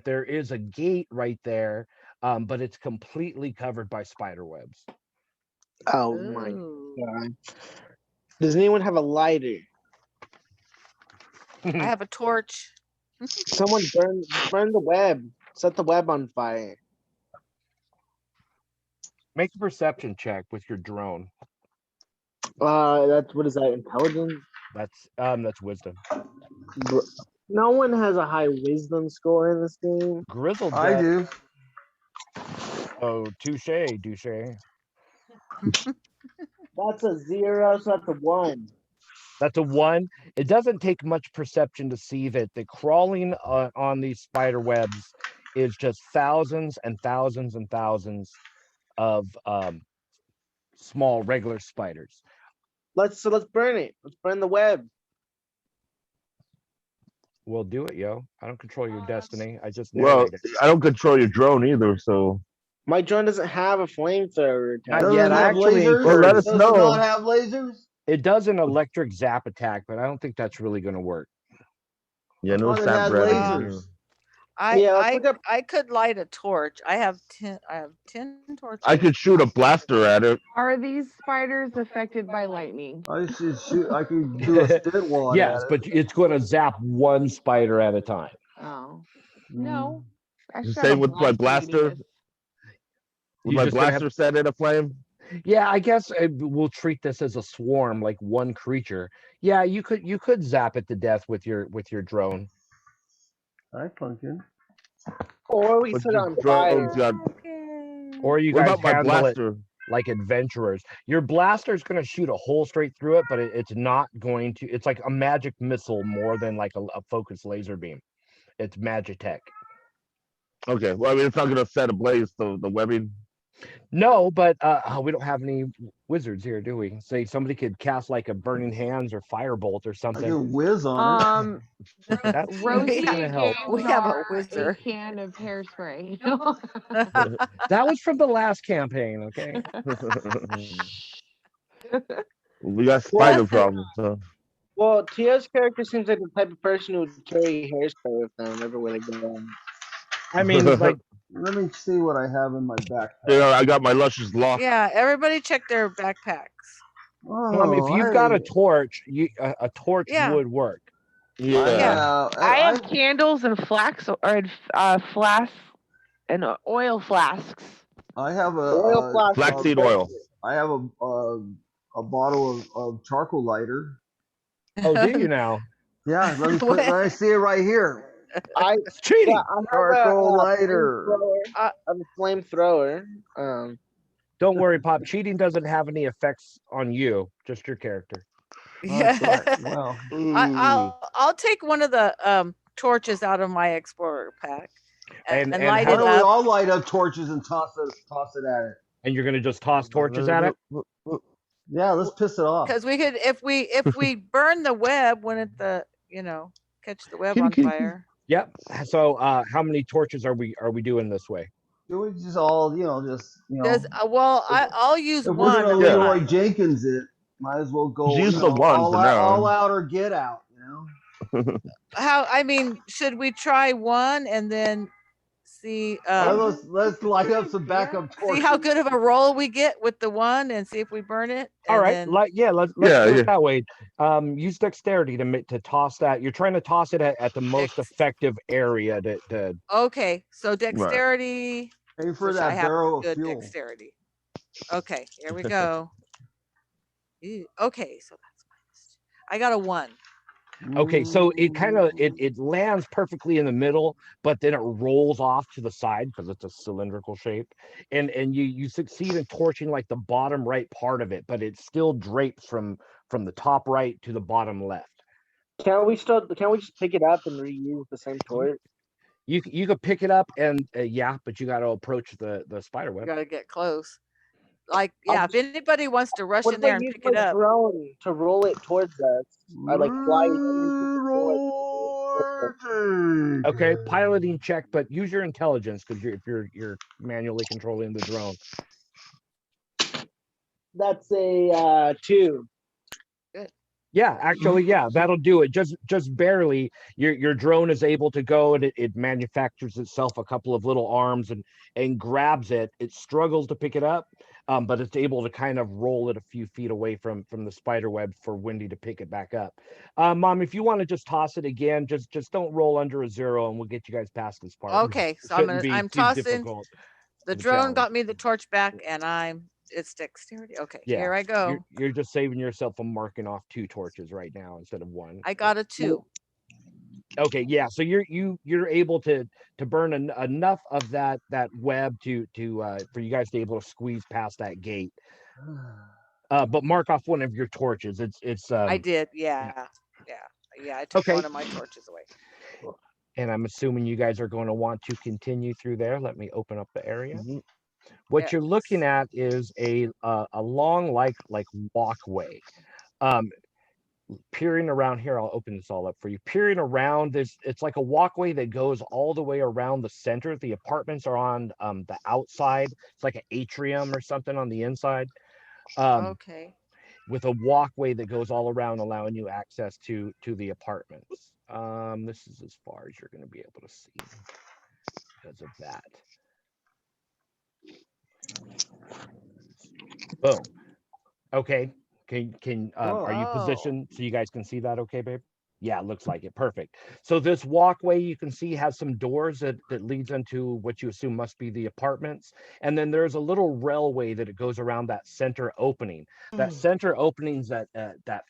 there is a gate right there, but it's completely covered by spider webs. Oh my Ooh. god. Does anyone have a lighter? I have a torch. Someone burn the web. Set the web on fire. Make a perception check with your drone. That's what is that? Intelligence? That's wisdom. No one has a high wisdom score in this game. Grizzle I does. do. Oh, douche. That's a 0, so that's a 1. That's a 1. It doesn't take much perception to see that the crawling on these spider webs is just thousands and thousands and thousands of small regular spiders. Let's burn it. Let's burn the web. We'll do it, yo. I don't control your destiny. I just Well, narrate it. I don't control your drone either, so My drone doesn't have a flamethrower. Not Doesn't yet. it I have actually lasers? Well, let us Does it know. not have lasers? It does an electric zap attack, but I don't think that's really going to work. yeah, no thought it had snap lasers. Yeah, let's look up- I could light a torch. I have 10 torches. I could shoot a blaster at it. Are these spiders affected by lightning? I should shoot. I could do a stint wad Yes, at but it's going to zap one spider at a time. Oh it. no. I The should have same a with my blasting blaster. radius. With You my just gonna have- blaster set in a flame. Yeah, I guess we'll treat this as a swarm, like one creature. Yeah, you could zap it to death with your drone. Hi, Pumpkin. Or we But set it your on drone's fire. got- Or you What guys about my handle it blaster? like adventurers. Your blaster's going to shoot a hole straight through it, but it's not going to. It's like a magic missile more than like a focused laser beam. It's Magitech. Okay. Well, I mean, it's not gonna set ablaze the webbing. No, but we don't have any wizards here, do we? Say somebody could cast like a burning hands or firebolt or I something. can whiz on it. That's Rosie gonna help. gave We have a Nar wizard. can of hairspray. That was from the last campaign, okay? We got Well, spider problems. So. well, Tia's character seems like the type of person who would carry hairspray with them everywhere they go. I mean, like, Let me see what I have in my backpack. Yeah, I got my luscious lock. Yeah, everybody check their backpacks. Mom, if you've got a torch, a torch Yeah. would work. Yeah. I have candles and flasks and oil flasks. I have Oil flask. Flaxseed oil. I have a bottle of charcoal lighter. Oh, do you now? Yeah, let me put. I see it right here. It's cheating. Yeah, I have Charcoal a lighter. I have a flamethrower. Don't worry, Pop. Cheating doesn't have any effects on you, just your character. That's Yeah. right. Well, I'll take one of the torches out of my explorer pack and And light why it don't we up. all light up torches and toss it at it? And you're gonna just toss torches at it? Yeah, let's piss it off. Because we could, if we burn the web, wouldn't catch the web on fire? Yep. So how many torches are we doing this way? Do we just all, Does I'll use if we're one. gonna at a Leroy time. Jenkins it, might as well go Use the one all for out, now. all out or get out, Should we try one and then see let's light up some backup torches. see how good of a roll we get with the one and see if we burn it? All and right, then- let's do it that way. Use dexterity to toss that. You're trying to toss it at the most effective area to Okay, so dexterity. Pay for which I that have barrel of good fuel. dexterity. Okay, here we go. Ew, okay, so that's minus 2. I got a 1. Okay, so it lands perfectly in the middle, but then it rolls off to the side because it's a cylindrical shape, and you succeed in torching like the bottom right part of it, but it still drapes from the top right to the bottom left. Can't we just pick it up and reuse the same torch? You could pick it up and but you got to approach the spider You web. gotta get close. Like, if anybody wants to rush What in if there I and use pick my it up, drone to roll it towards us? I like fly it. Okay, piloting check, but use your intelligence because if you're manually controlling the drone. That's a 2. Yeah, actually, that'll do it. Just barely. Your drone is able to go, and it manufactures itself a couple of little arms and grabs it. It struggles to pick it up, but it's able to kind of roll it a few feet away from the spider web for Wendy to pick it back up. Mom, if you want to just toss it again, just don't roll under a 0, and we'll get you guys past this part. okay. It So shouldn't be I'm too tossing. difficult The of a drone challenge. got me the torch back, and it's dexterity. Okay, Yeah, here I go. You're just saving yourself from marking off 2 torches right now instead of 1. I got a 2. Okay, yeah. So you're able to burn enough of that web to for you guys to be able to squeeze past that gate. But mark off one of your torches. It's I did. Yeah. I took Okay. one of my torches away. And I'm assuming you guys are going to want to continue through there. Let me open up the area. Mhm. What you're looking at is a long like walkway. Peering around here, I'll open this all up for you. Peering around, it's like a walkway that goes all the way around the center. The apartments are on the outside. It's like an atrium or something on the inside. Okay. With a walkway that goes all around, allowing you access to the apartments. This is as far as you're going to be able to see because of that. Boom. Okay. Can are you positioned so you guys can see that? Okay, babe. Yeah, it looks like it. Perfect. So this walkway you can see has some doors that leads into what you assume must be the apartments. And then there's a little railway that it goes around that center opening. That center opening's that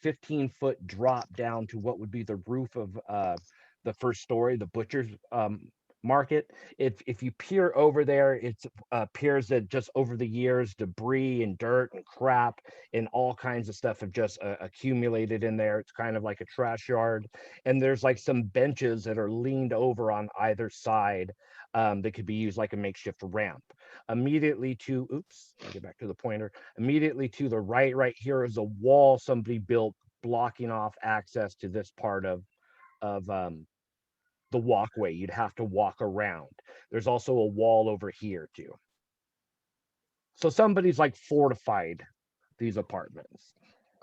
15-foot drop down to what would be the roof of the first story, the butcher's market. If you peer over there, it appears that just over the years, debris and dirt and crap and all kinds of stuff have just accumulated in there. It's kind of like a trash yard, and there's like some benches that are leaned over on either side that could be used like a makeshift ramp. Immediately to, oops, I'll get back to the pointer. Immediately to the right here is a wall somebody built blocking off access to this part of the walkway. You'd have to walk around. There's also a wall over here too. So somebody's like fortified these apartments.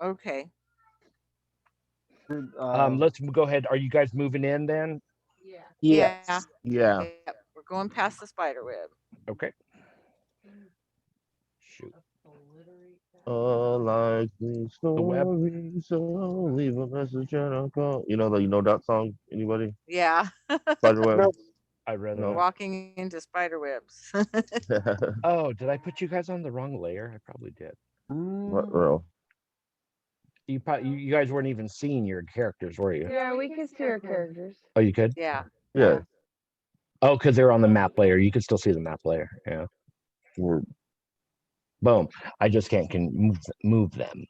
Okay. Let's go ahead. Are you guys moving in then? Yes. Yeah. Yep. We're going past the spider web. Okay. Shoot. Likely web. story, so leave a message and I'll call. You know that song? Anybody? Yeah. Spiderweb. No. I read No. that. Walking into spider webs. Oh, did I put you guys on the wrong layer? I probably did. What row? You guys weren't even seeing your characters, were you? Yeah, we could see our characters. Oh, you could? Yeah. Yeah. Oh, because they're on the map layer. You could still see the map layer. Yeah. We're Boom. I just can't move them.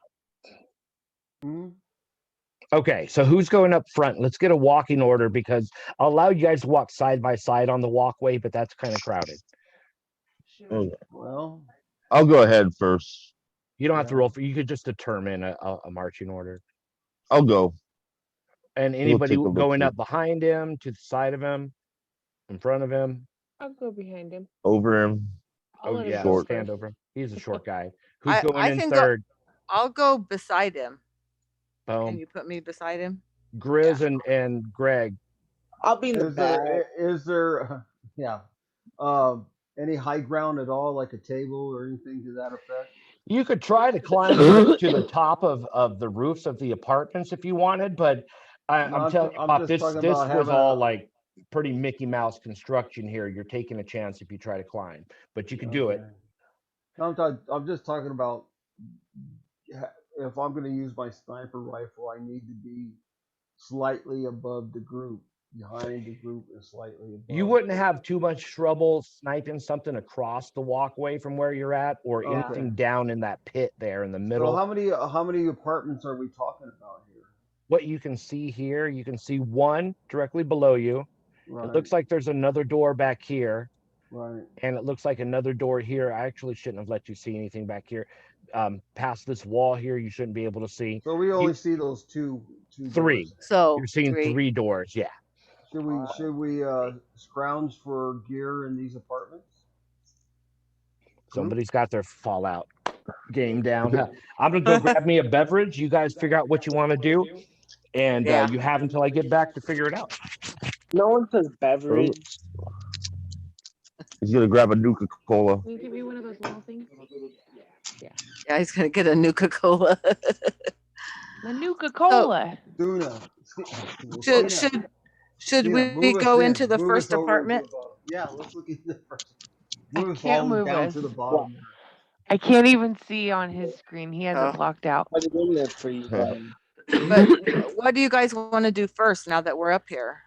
Hmm? Okay, so who's going up front? Let's get a walking order because I'll allow you guys to walk side by side on the walkway, but that's kind of crowded. okay. Well, I'll go ahead first. You don't have to roll for. You could just determine a marching order. I'll go. And anybody take a look going here. up behind him, to the side of him, in front of him. I'll go behind him. Over him. I'll Oh let him yeah, go short. stand first. over him. He's a short guy. Who's I going in can go- third? I'll go beside him. Can Boom. you put me beside him? Grizz and Greg. I'll be in the back. is there yeah, any high ground at all, like a table or anything to that effect? You could try to climb to the top of the roofs of the apartments if you wanted, but No, I'm telling you, I'm Bob, just this talking this about was having all a- like pretty Mickey Mouse construction here. You're taking a chance if you try to climb, but you can do it. Okay. No, I'm just talking about if I'm going to use my sniper rifle, I need to be slightly above the group, behind the group, and slightly above. You wouldn't have too much trouble sniping something across the walkway from where you're at, or Okay. anything down in that pit there in the So middle. how many apartments are we talking about here? What you can see here, you can see one directly below you. Right. It looks like there's another door back here. right. And it looks like another door here. I actually shouldn't have let you see anything back here. Past this wall here, you shouldn't be able to see. So we only see those two. Three. doors. So You're seeing three doors. Yeah. Should we scrounge for gear in these apartments? Somebody's got their Fallout game down. I'm gonna go grab me a beverage. You guys figure out what you want to do, and Yeah. you have until I get back to figure it out. No one says beverage. He's gonna grab a Nuka-Cola. Can you give me one of those little things? yeah, he's gonna get a Nuka-Cola. The Nuka-Cola. Tuna. Should Tina, we move us go in. into the Move first us over to apartment? the bottom. Yeah, let's look at the first. I Move us can't all move down us. to the bottom. I can't even see on his screen. He has Oh. it blocked out. I did that for you guys. But what do you guys want to do first now that we're up here?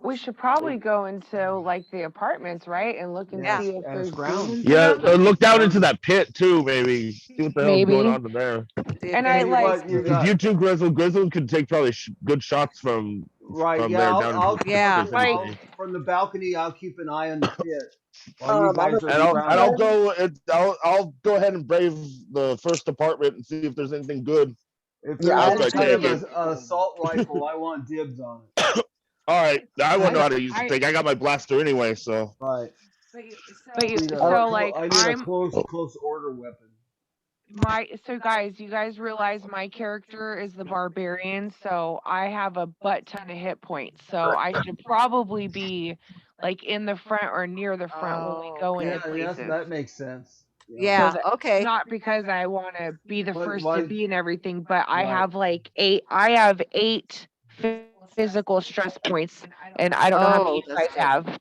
We should probably go into like the apartments, right? And look and Yeah, see if and there's scrounge. demons Yeah, in them. look down into that pit too, maybe. See what the hell's Maybe. going on in there. See if And I any- like- You Because got- you two, Grizzle could take probably good shots from Right, from yeah, there I'll, down I'll, into Yeah. the Right. city. from the balcony, I'll keep an eye on the pit. While you I'm guys a- are And I'll scrounging. go. I'll go ahead and brave the first apartment and see if there's anything good. If Yeah, there's I'll any just kind of take it. a assault rifle, I want dibs on it. All right, I wouldn't know how to use the I- thing. I got my blaster anyway, so Right. But you, I need a so clo- like I need a I'm close order weapon. so guys, you guys realize my character is the barbarian, so I have a butt ton of hit points. So I should probably be like in the front or near the front when we go okay. into Yeah, places. that makes sense. Yeah, So okay. Not because I want to be the Why- first why- to be and everything, but I Right. have like eight physical stress points, and I don't know how many you that's guys have.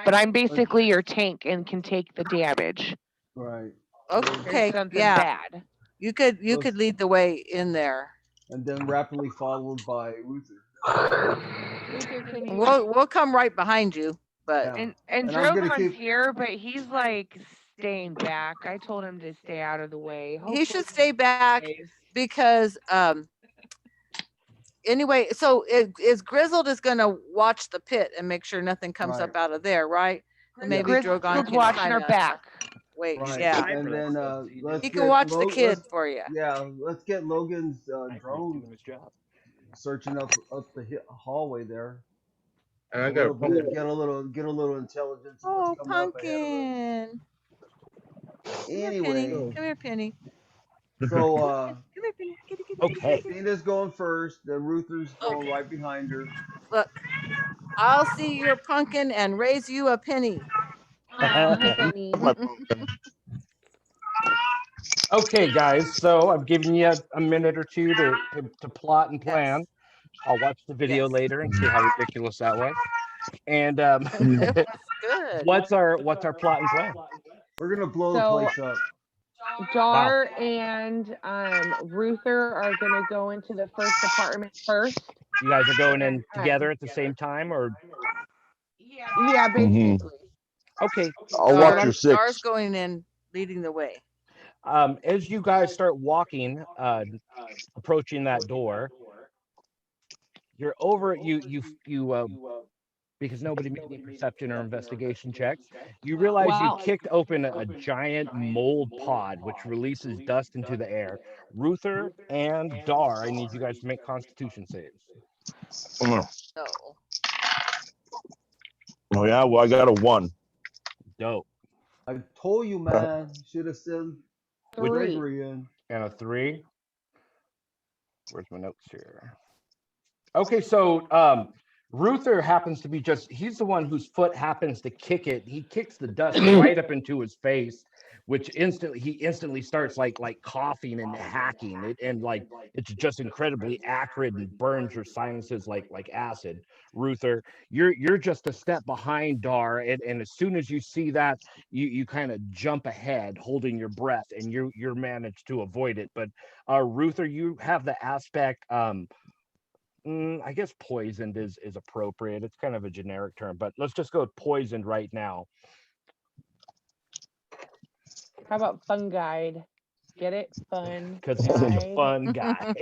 But I'm basically your tank and can take the damage. Right. if Okay, there's something yeah. bad. You could Let's- lead the way in there. And then rapidly followed by Ruther. Luther, can you- We'll come right behind you. but Yeah. And And I'm gonna Drogon's keep- here, but he's like staying back. I told him to stay out of the way. he should Hopefully stay back stays. because anyway, so is Grizzled is gonna watch the pit and make sure nothing comes up out of there, right? And maybe Grizzled's Drogon can watching kind our of back. wait. Right. Yeah, And then let's he get can watch the Lo- kid let's- for you. Yeah, let's get Logan's drone Doing his job. searching up the hallway there. And I got a pumpkin. Get a little intelligence. of Oh, what's coming up ahead of pumpkin! us. Come here, Anyway, Penny. Come here, Penny. so Come here, Penny. Kitty, kitty, kitty, Okay. kitty. Tina's going first. Then Ruther's going Okay. right behind her. Look, I'll see your pumpkin and raise you a penny. My pumpkin. Okay, guys. So I'm giving you a minute or two to plot and plan. I'll watch the video Yes. later and see how ridiculous that was. And It was good. what's our plot and plan? We're gonna blow So- the place up. Dar and Ruther are gonna go into the first apartment first. You guys are going in together at the same time, or Yeah, basically. okay? I'll watch your Star's six. going in, leading the way. As you guys start walking, approaching that door, you're over. You because nobody made any perception or investigation checks. You realize Wow. you kicked open a giant mold pod, which releases dust into the air. Ruther and Dar, I need you guys to make Constitution saves. No. Oh yeah, well I got a 1. Dope. I told you, man. Should have sent Three. Gregory in. And a 3. Where's my notes here? Okay, so Ruther happens to be he's the one whose foot happens to kick it. He kicks the dust right up into his face, which he instantly starts like coughing and hacking it, and like it's just incredibly acrid and burns your sinuses like acid. Ruther, you're just a step behind Dar, and as soon as you see that, you kind of jump ahead, holding your breath, and you're managed to avoid it. But Ruther, you have the aspect. I guess poisoned is appropriate. It's kind of a generic term, but let's just go with poisoned right now. How about fungi? Get it? Fun. Because he's such a guy. fun guy.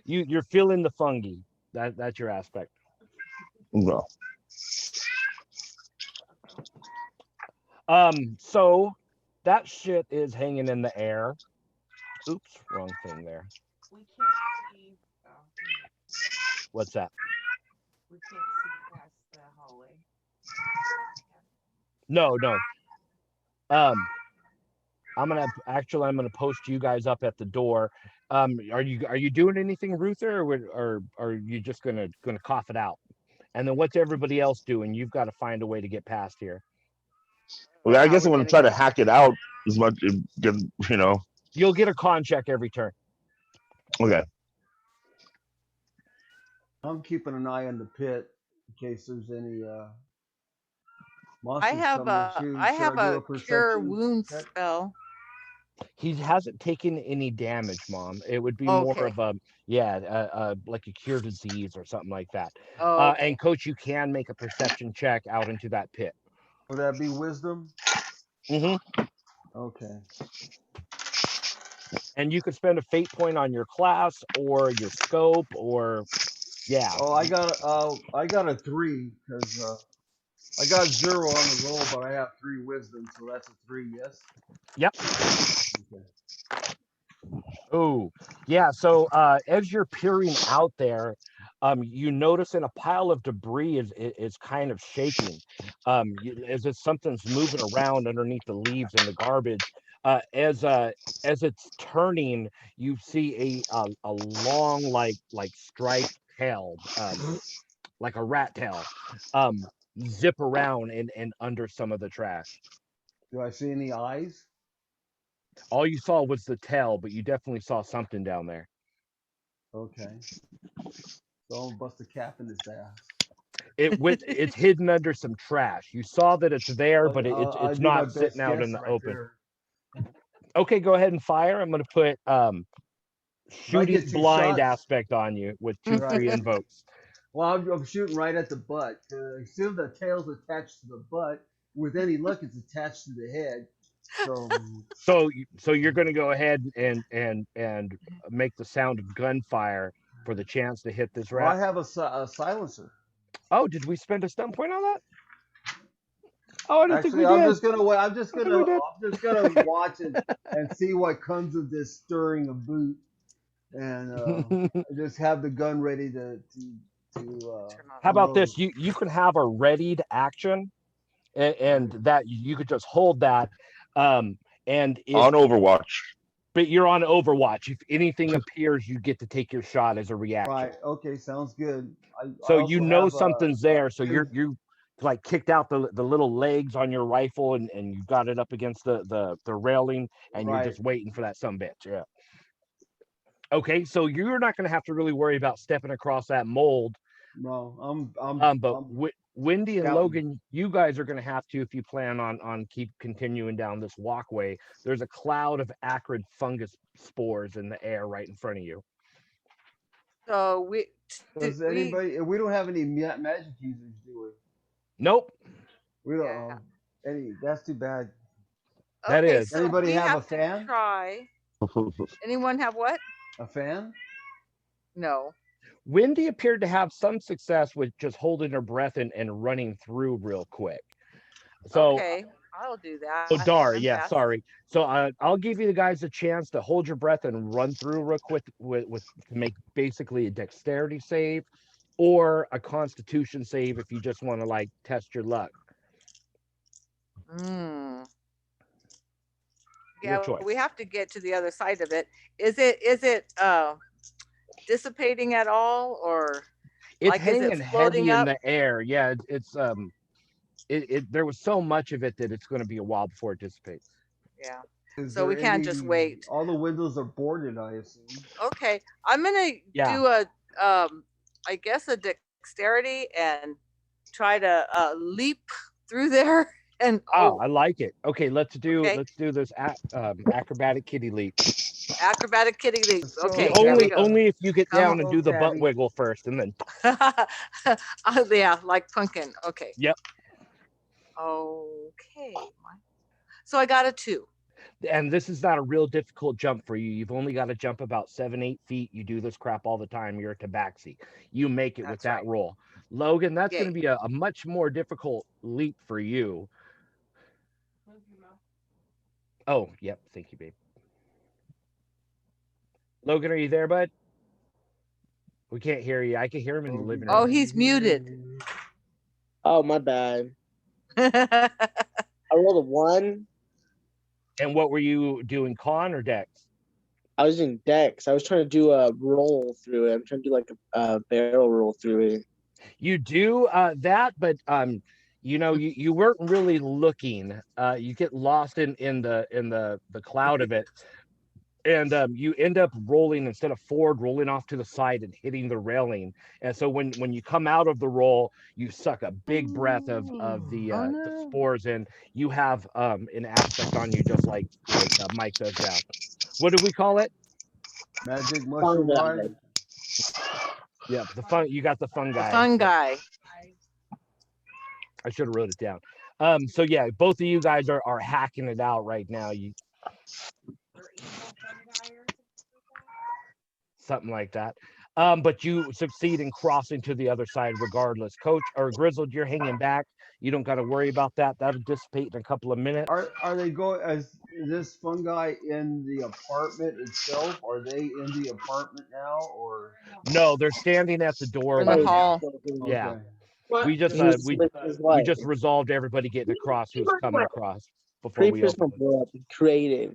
You're feeling the fungi. That's your aspect. No. So that shit is hanging in the air. Oops, wrong thing there. We can't see. What's that? We can't see past the hallway. No. I'm gonna post you guys up at the door. Are you doing anything, Ruther, or are you just gonna cough it out? And then what's everybody else doing? You've got to find a way to get past here. Well, I How guess we're I'm gonna gonna try get- to hack it out as much, you know. You'll get a con check every turn. Okay. I'm keeping an eye on the pit in case there's any monsters I have coming a to. I Should have do a cure perception wound check? spell. He hasn't taken any damage, Mom. It would be more Okay. of like a cure disease or something like that. Oh, okay. And Coach, you can make a perception check out into that pit. Would that be wisdom? Mm-hmm. Okay. And you could spend a fate point on your class or your scope, or yeah. Oh, I got a 3 because I got 0 on the roll, but I have 3 wisdom, so that's a 3. Yes. Yep. Okay. Oh, yeah. So as you're peering out there, you notice in a pile of debris is kind of shaking, as if something's moving around underneath the leaves and the garbage. As it's turning, you see a long like striped tail, like a rat tail, zip around and under some of the trash. Do I see any eyes? All you saw was the tail, but you definitely saw something down there. Okay. So I'll bust a cap in his ass. It's hidden under some trash. You saw that it's there, but I'll it's do my not best sitting out in guess the right open. there. Okay, go ahead and fire. I'm gonna put shooting get 2 blind shots? aspect on you with 2 Right. free invokes. Well, I'm shooting right at the butt. I assume the tail's attached to the butt. With any luck, it's attached to the head. So So you're going to go ahead and make the sound of gunfire for the chance to hit this well, I rat. have a silencer. Oh, did we spend a stun point on that? Oh, I don't think we Actually, I'm did. just gonna wait. I'm just I think gonna we did. I'm just gonna watch it and see what comes of this stirring of boot, and just have the gun ready to Turn on. How about unload. this? You can have a readied action, and that you could just hold that. And if On Overwatch. but you're on Overwatch, if anything appears, you get to take your shot as a reaction. Right. Okay. Sounds good. I So you also know have something's there. So you like kicked out the little legs on your rifle and you got it up against the railing and you're right. just waiting for that sumbitch. Yeah. Okay, so you're not going to have to really worry about stepping across that mold. No, But Wendy and scouting. Logan, you guys are going to have to if you plan on keep continuing down this walkway. There's a cloud of acrid fungus spores in the air right in front of you. So we Does anybody? We don't have any magic users, do Nope. we? We don't. Yeah. Any? That's too bad. That okay, is. so Anybody we have a to fan? Try. Anyone have what? A fan? No. Wendy appeared to have some success with just holding her breath and running through real quick. So, Okay, I'll do that. oh, Dar, I'm yeah, fast. sorry. So I'll give you guys a chance to hold your breath and run through real quick with to make basically a dexterity save or a constitution save if you just want to like test your luck. Mm. Your Yeah, choice. we have to get to the other side of it. Is it dissipating at all, or It's like, is it hanging floating heavy in up? the air. Yeah, it's there was so much of it that it's going to be a while before it dissipates. Yeah. Is So we there can't just wait. All the windows are boarded, I assume. Okay, I'm gonna Yeah. do a I guess a dexterity and try to leap through there and Oh, I like it. Okay, let's do Okay. this acrobatic kitty leap. acrobatic kitty leap. Let's go. Okay, Yeah, here we Only go. only if you get Come down and on, do the butt Tabby. wiggle first, and then Yeah, like pumpkin. Okay. Yep. Okay. So I got a 2. and this is not a real difficult jump for you. You've only got to jump about 7-8 feet. You do this crap all the time. You're a tabaxi. You make it with That's that right. roll. Logan, that's Yay. going to be a much more difficult leap for you. Oh, yep. Thank you, babe. Logan, are you there, bud? We can't hear you. I can hear him in the living room. Oh, he's muted. Oh, my bad. I I rolled a 1. And what were you doing, con or dex? I was in Dex. I was trying to do a roll through it. I'm trying to do like a barrel roll through it. You do that, but you weren't really looking. You get lost in the cloud of it, and you end up rolling instead of forward, rolling off to the side and hitting the railing. And so when you come out of the roll, you suck a big breath of the no. spores, and you have an aspect on you just like Mike does now. What do we call it? Magic mushroom Fungi. water. Yeah, the fun. You got the fungi. Fungi. I should have wrote it down. So yeah, both of you guys are hacking it out right now. Something like that. But you succeed in crossing to the other side regardless. Coach or Grizzled, you're hanging back. You don't got to worry about that. That'll dissipate in a couple of minutes. Are they going as this fungi in the apartment itself? Are they in the apartment now, or No, they're standing at the door. In the right now. hall. Yeah. Okay. We just He's we with his we wife. just resolved everybody getting across who's coming across before we Creepers open. from blow up. Creative.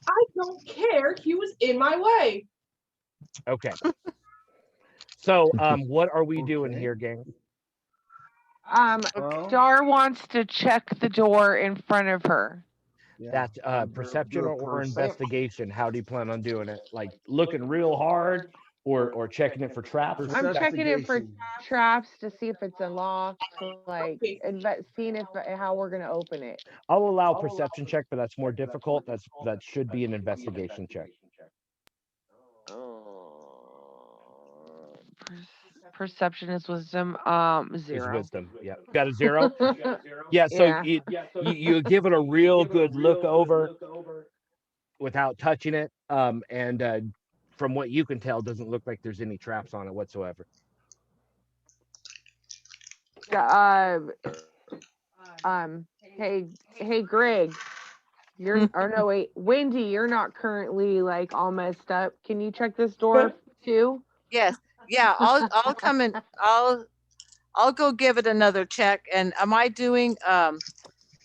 I don't care. He was in my way. Okay. So what are we doing Okay. here, gang? Well, Dar wants to check the door in front of her. yeah. That's perception Do a or percep- investigation. How do you plan on doing it? Like looking real hard or checking it for traps? I'm checking it for Perceptigation. traps to see if it's unlocked, like seeing if how we're gonna open it. I'll allow perception check, but that's more difficult. That should be an investigation check. perception is wisdom. Is 0. wisdom. Yeah. Got a 0? Yeah, so Yeah. you give it a real good look over without touching it. And from what you can tell, doesn't look like there's any traps on it whatsoever. Hey, Greg. Or no, wait, Wendy, you're not currently like all messed up. Can you check this door too? Yes. Yeah. I'll come in. I'll go give it another check. And am I doing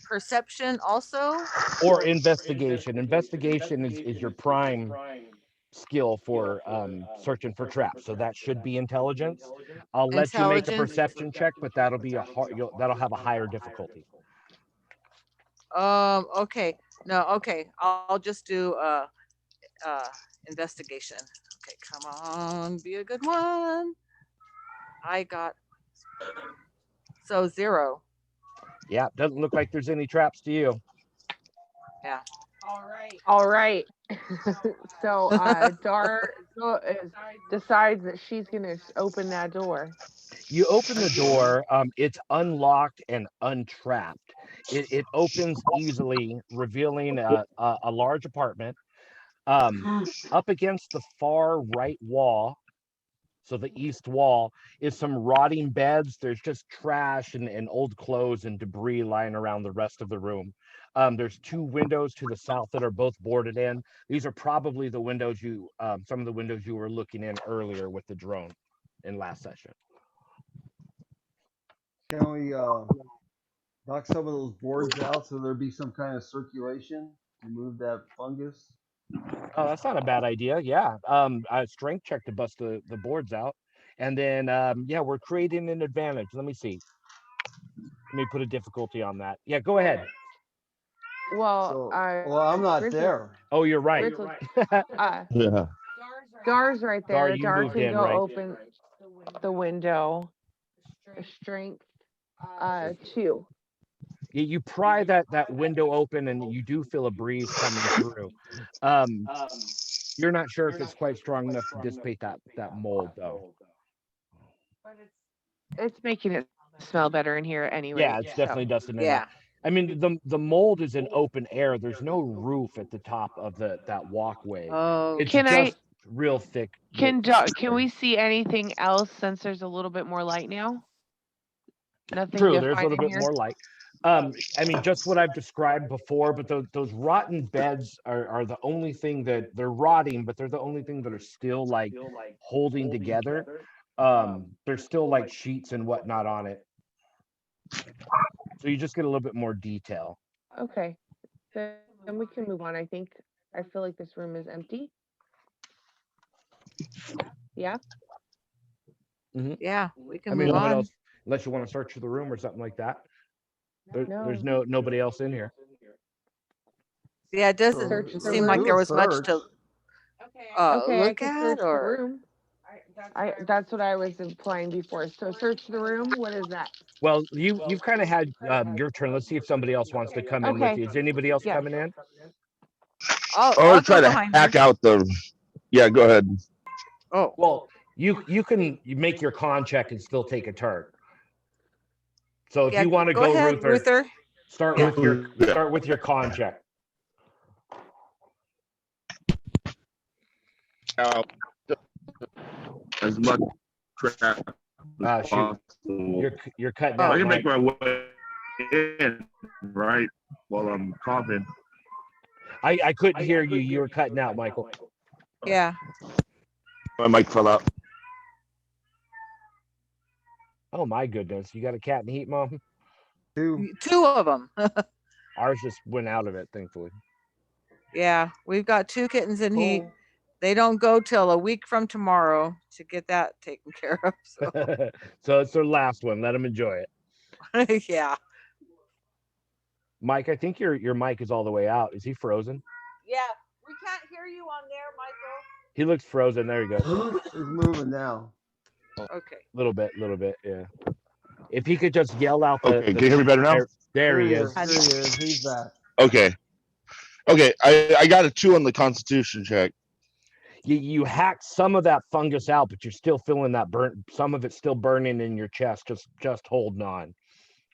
perception also? Or investigation. Investigation is your prime skill for searching for traps. So that should be intelligence. I'll let you make a Intelligence. perception check, but that'll be that'll have a higher difficulty. Okay. No, okay. I'll just do investigation. Okay, come on, be a good one. I got 0. Yeah, doesn't look like there's any traps to you. All right. So Dar decides that she's gonna open that door. You open the door, it's unlocked and untrapped. It opens easily, revealing a large apartment. Up against the far right wall, so the east wall, is some rotting beds. There's just trash and old clothes and debris lying around the rest of the room. There's 2 windows to the south that are both boarded in. These are probably the windows some of the windows you were looking in earlier with the drone in last session. Can we knock some of those boards out so there be some kind of circulation to move that fungus? Oh, that's not a bad idea. Yeah. A strength check to bust the boards out. And then, yeah, we're creating an advantage. Let me see. Let me put a difficulty on that. Yeah, go ahead. Well, Well, I'm not Riz- there. Oh, you're right. Yeah. Dar's right Dar, there. you Dar moved can in, go right? open the window. Strength 2. You pry that window open and you do feel a breeze coming through. You're not sure if it's quite strong enough to dissipate that mold, though. It's making it smell better in here anyway. Yeah, it's definitely dusting in. Yeah. I mean, the mold is in open air. There's no roof at the top of that walkway. Oh, It's Can I- just real thick. Can we see anything else since there's a little bit more light now? Nothing. True, to there's a find little in bit here? more light. I mean, just what I've described before, but those rotten beds are the only thing that they're rotting, but they're the only thing that are still like holding together. There's still like sheets and whatnot on it. So you just get a little bit more detail. Okay. Then we can move on. I feel like this room is empty. Yeah. yeah. We can I mean, move what on. else? Unless you want to search the room or something like that. There's No. nobody else in here. Yeah, it doesn't Search the seem like room. there was much to Okay, I look can at, search the or room. That's what I was implying before. So search the room. What is that? Well, you've kind of had your turn. Let's see if somebody else wants to come in with Okay. you. Is anybody else Yeah. coming in? I'll try go to behind hack her. out the. Yeah, go ahead. Oh, Well, you make your con check and still take a turn. So if yeah, you want to go go, ahead, Ruther, Ruther. start Yeah. with your con check. Out as much crap as Shoot. possible. You're cutting Oh. out. I can Mike. make my way in, right, while I'm coughing. I couldn't hear you. You were cutting out, Michael. Yeah. My mic fell out. Oh my goodness, you got a cat in the heat, Mom? 2. 2 of them. Ours just went out of it, thankfully. Yeah, we've got 2 kittens in heat. Cool. They don't go till a week from tomorrow to get that taken care of. So So it's their last one. Let them enjoy it. yeah. Mike, I think your mic is all the way out. Is he frozen? Yeah, we can't hear you on there, Michael. He looks frozen. There you go. It's moving now. Okay. Little bit, yeah. If he could just yell out the. Okay, can you hear me better now? There he is. Here he is. He's back. Okay. I got a 2 on the Constitution check. you hack some of that fungus out, but you're still feeling that burn. Some of it's still burning in your chest, just holding on.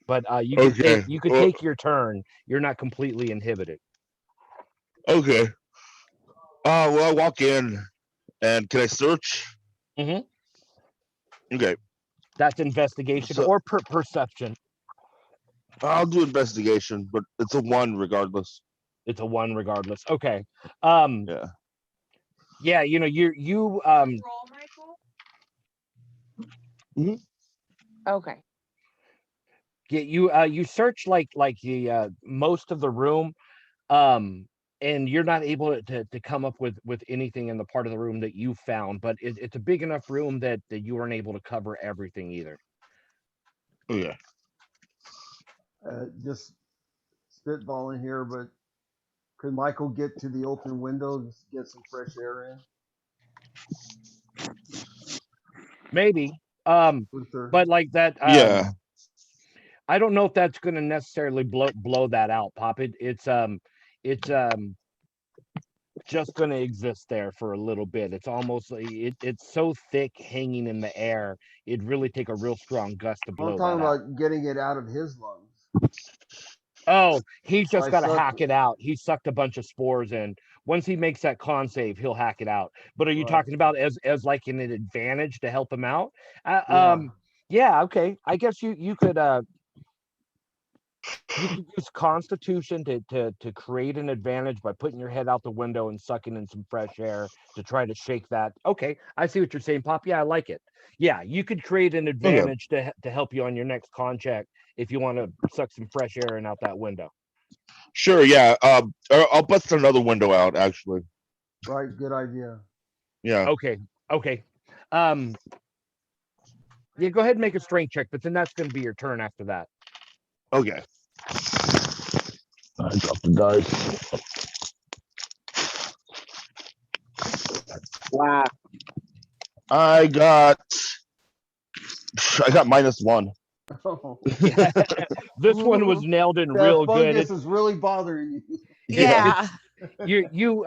But you could Okay. Well, take your turn. You're not completely inhibited. okay. Well, I walk in, and can I search? Mhm. Okay. That's investigation So- or perception. I'll do investigation, but it's a 1 regardless. It's a 1 regardless. Okay. Yeah. Yeah, you know, you Roll, Michael. Okay. you search like the most of the room, and you're not able to come up with anything in the part of the room that you found, but it's a big enough room that you weren't able to cover everything either. Okay. Just spitballing here, but could Michael get to the open window to get some fresh air in? Maybe. Luther? But like that, Yeah. I don't know if that's going to necessarily blow that out, Pop. It's just going to exist there for a little bit. It's almost like it's so thick hanging in the air. It'd really take a real strong gust to blow I'm that talking out. about getting it out of his lungs. Oh, he's just I got to suck hack it. it out. He sucked a bunch of spores in. Once he makes that con save, he'll hack it out. But are you Right. talking about as like an advantage to help him out? Yeah. Yeah, okay. I guess you could use Constitution to create an advantage by putting your head out the window and sucking in some fresh air to try to shake that. Okay, I see what you're saying, Pop. Yeah, I like it. Yeah, you could create an advantage to help you on your next con check if you want to suck some fresh air in out that window. Sure. Yeah. I'll bust another window out. Actually. Right. Good idea. Yeah. Okay. Yeah, go ahead and make a strength check, but then that's going to be your turn after that. Okay. I dropped the dice. Wow. I got -1. Oh, This one was nailed in that real good. fungus is really bothering you. Yeah. You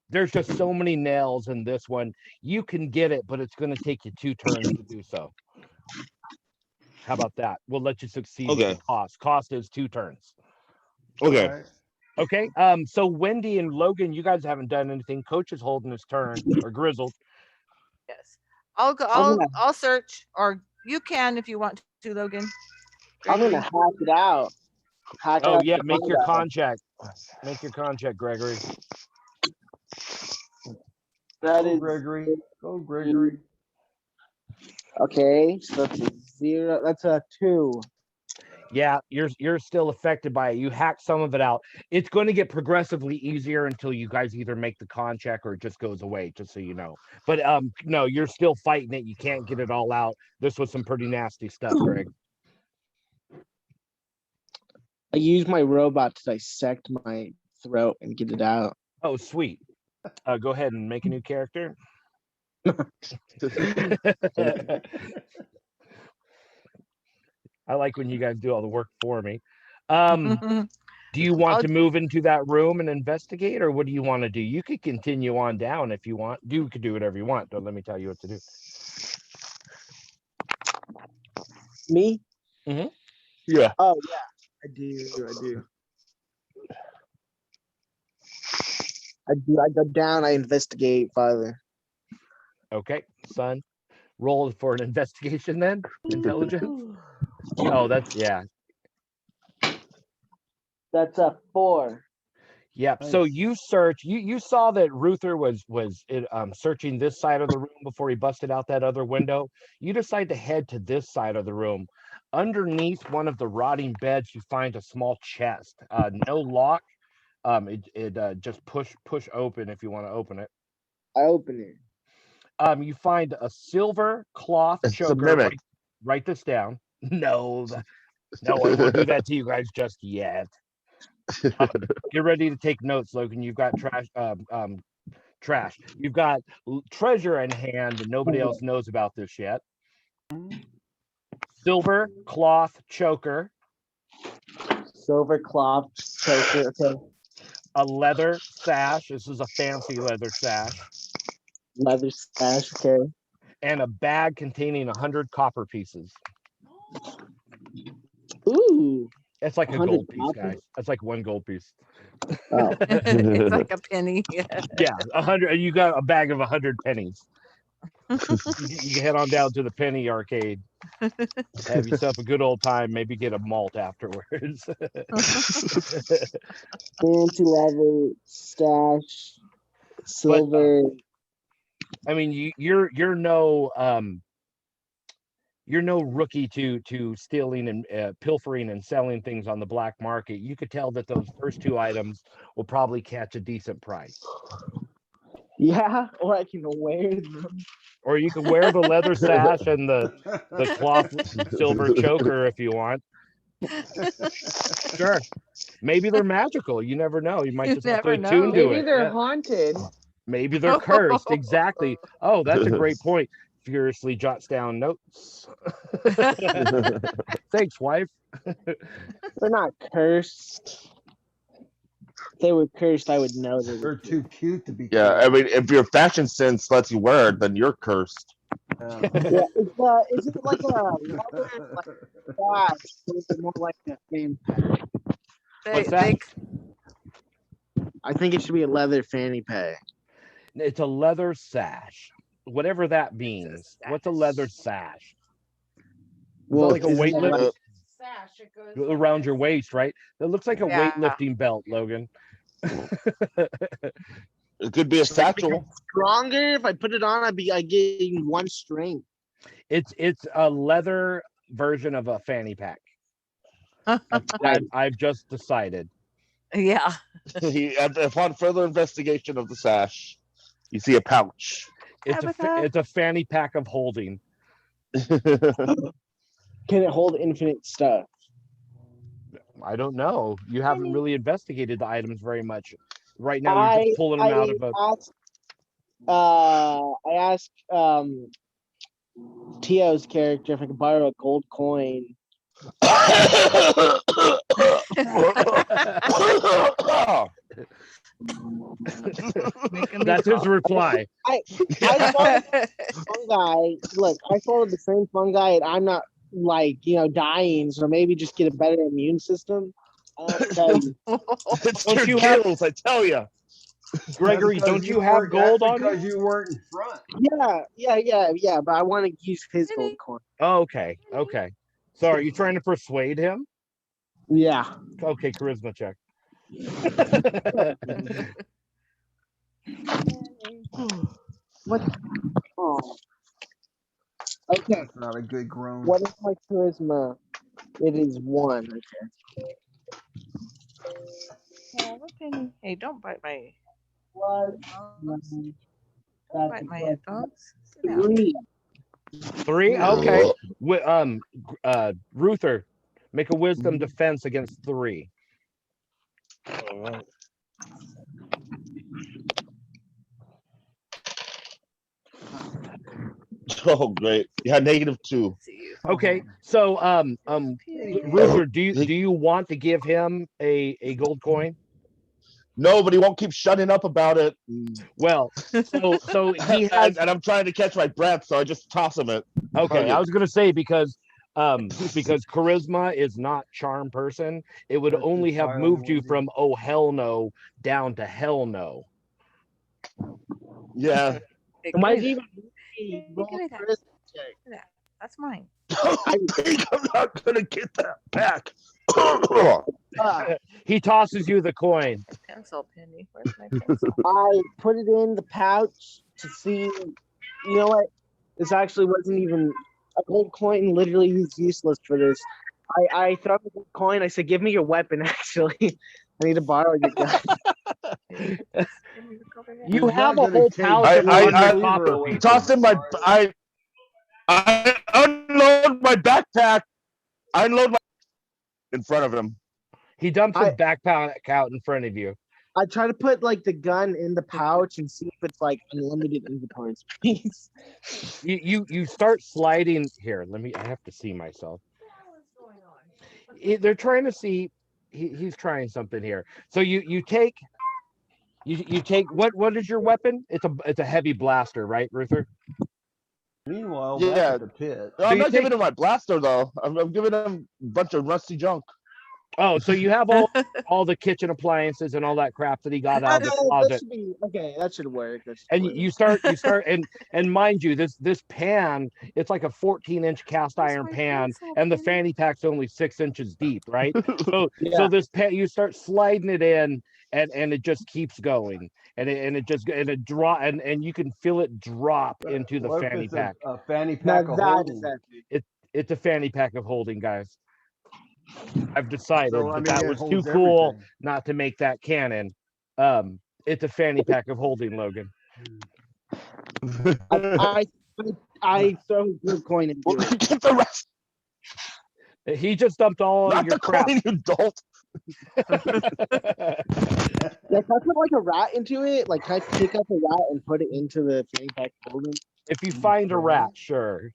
there's just so many nails in this one. You can get it, but it's going to take you 2 turns to do so. How about that? We'll let you succeed with Okay. the cost. Cost is 2 turns. Okay. Right. Okay. So Wendy and Logan, you guys haven't done anything. Coach is holding his turn, or Grizzled. Yes. I'll go. I'll search, or you can if you want to, Logan. I'm gonna Gregory. hack it out. Hack Oh out yeah, the make your window. con check. Make your con check, Gregory. That Go, is Gregory. Go, Gregory. okay. So that's a 0. That's a 2. Yeah, you're still affected by it. You hack some of it out. It's going to get progressively easier until you guys either make the con check or it just goes away, just so you know. But no, you're still fighting it. You can't get it all out. This was some pretty nasty stuff, Greg. I use my robot to dissect my throat and get it out. Oh, sweet. Go ahead and make a new character. I like when you guys do all the work for me. Do you want I'll- to move into that room and investigate, or what do you want to do? You could continue on down if you want. You could do whatever you want. Don't let me tell you what to do. Me? Yeah. Oh yeah, I do. I go down. I investigate farther. Okay, son. Roll for an investigation then. Intelligence. Oh, that's yeah. That's a 4. Yep. So Nice. you search. You saw that Ruther was searching this side of the room before he busted out that other window. You decide to head to this side of the room. Underneath one of the rotting beds, you find a small chest. No lock. It just push open if you want to open it. I open it. You find a silver cloth It's a choker. mimic. Write this down. No, no one will do that to you guys just yet. Get ready to take notes, Logan. You've got trash. Trash. You've got treasure in hand, and nobody else knows about this yet. Silver cloth choker, Silver cloth choker. Okay. a leather sash. This is a fancy leather sash. Leather stash. Okay. and a bag containing 100 copper pieces. Ooh. It's like a 100 gold piece, copper? guys. That's like one gold piece. Oh. It's like a penny. Yeah, 100. You got a bag of 100 pennies. You can head on down to the penny arcade. Have yourself a good old time. Maybe get a malt afterwards. Fancy leather stash. Silver. I mean, you're no rookie to stealing and pilfering and selling things on the black market. You could tell that those first two items will probably catch a decent price. Yeah, or I can wear them. Or you could wear the leather sash and the cloth silver choker if you want. Sure. Maybe they're magical. You never know. You might You just have to never know. attune to Maybe it. they're Yeah. haunted. Maybe they're cursed. Exactly. Oh, that's a great point. Furiously jots down notes. Thanks, wife. They're not cursed. If they were cursed, I would know they They're were. too cute to be. Yeah, I cursed. mean, if your fashion sense lets you wear it, then you're cursed. Yeah. Yeah, is it like a leather like sash? Or is it more like a fanny pack? What's that? I think it should be a leather fanny pack. It's a leather sash. Whatever that means. What's a leather sash? Well, like a isn't that weightlifting like- Sash, it goes around your waist, right? It looks like a Yeah. weightlifting belt, Logan. It could be a satchel. stronger? If I put it on, I gain one strength. It's a leather version of a fanny pack. I've just decided. Yeah. Upon further investigation of the sash, you see a pouch. It's a fanny pack of holding. Can it hold infinite stuff? I don't know. You haven't really investigated the items very much. Right now, you're just pulling them out of a. I asked Tio's character if I could borrow a gold coin. That's his reply. I followed the fungi. Look, I followed the same fungi, and I'm not like dying. So maybe just get a better immune system. It's Don't your you have- gills, I tell you. Gregory, That's don't because you have weren't- gold that's on because you? you weren't in front. Yeah. But I want to use his gold coin. Oh, okay. So are you trying to persuade him? Yeah. Okay, charisma check. What? Oh. Okay. That's not a good groan. What is my charisma? It is 1. Okay. Hey, don't bite my. What? Don't bite my headphones. Sit down. 3. 3? Okay. Ruther, make a wisdom defense against 3. All right. Oh, great. Yeah, -2. Okay, so Ruther, do you want to give him a gold coin? No, but he won't keep shutting up about it. Well, so he has. And I'm trying to catch my breath, so I just toss him it. Okay, I was gonna say because charisma is not charm person, it would That's only have entirely moved you what it from oh hell no down to hell no. Yeah. Hey, Am I give me even Hey, roll give me that. charisma check? that. That's mine. I think I'm not gonna get that back. He tosses you the coin. Pencil, Penny. Where's my pencil? I put it in the pouch to see. You know what? This actually wasn't even a gold coin. Literally, he's useless for this. I throw the gold coin. I said, "Give me your weapon." Actually, I need to borrow your gun. You He's have not a gonna whole take pouch I- of I- 100 I- copper away pieces. Toss in my. I unload my backpack. I unload my in front of him. He dumps his I- backpack out in front of you. I try to put like the gun in the pouch and see if it's like unlimited inventory space. You start sliding here. I have to see myself. They're trying to see. He's trying something here. So you take You take what is your weapon? It's a heavy blaster, right, Ruther? Meanwhile, back Yeah. at the pit. No, I'm you not take- giving him my blaster though. I'm giving him a bunch of rusty junk. Oh, so you have all the kitchen appliances and all that crap that he got out of the That closet. should be okay. That should work. And you start and mind you, this pan, it's like a 14-inch cast iron pan, and the fanny pack's only 6 inches deep, right? So Yeah. this pan, you start sliding it in, and it just keeps going, and it drop, and you can feel it drop into the What if fanny it's pack. a fanny Now pack of that holding? is epic. It's a fanny pack of holding, guys. I've decided So, I that mean, that it was too holds cool everything. not to make that canon. It's a fanny pack of holding, Logan. I throw a coin into Well, it. get the rest. He just dumped all Not of your the crap. coin, you dolt. Like, can I put like a rat into it? Like, can I pick up a rat and put it into the fanny pack holding? If you find a rat, sure.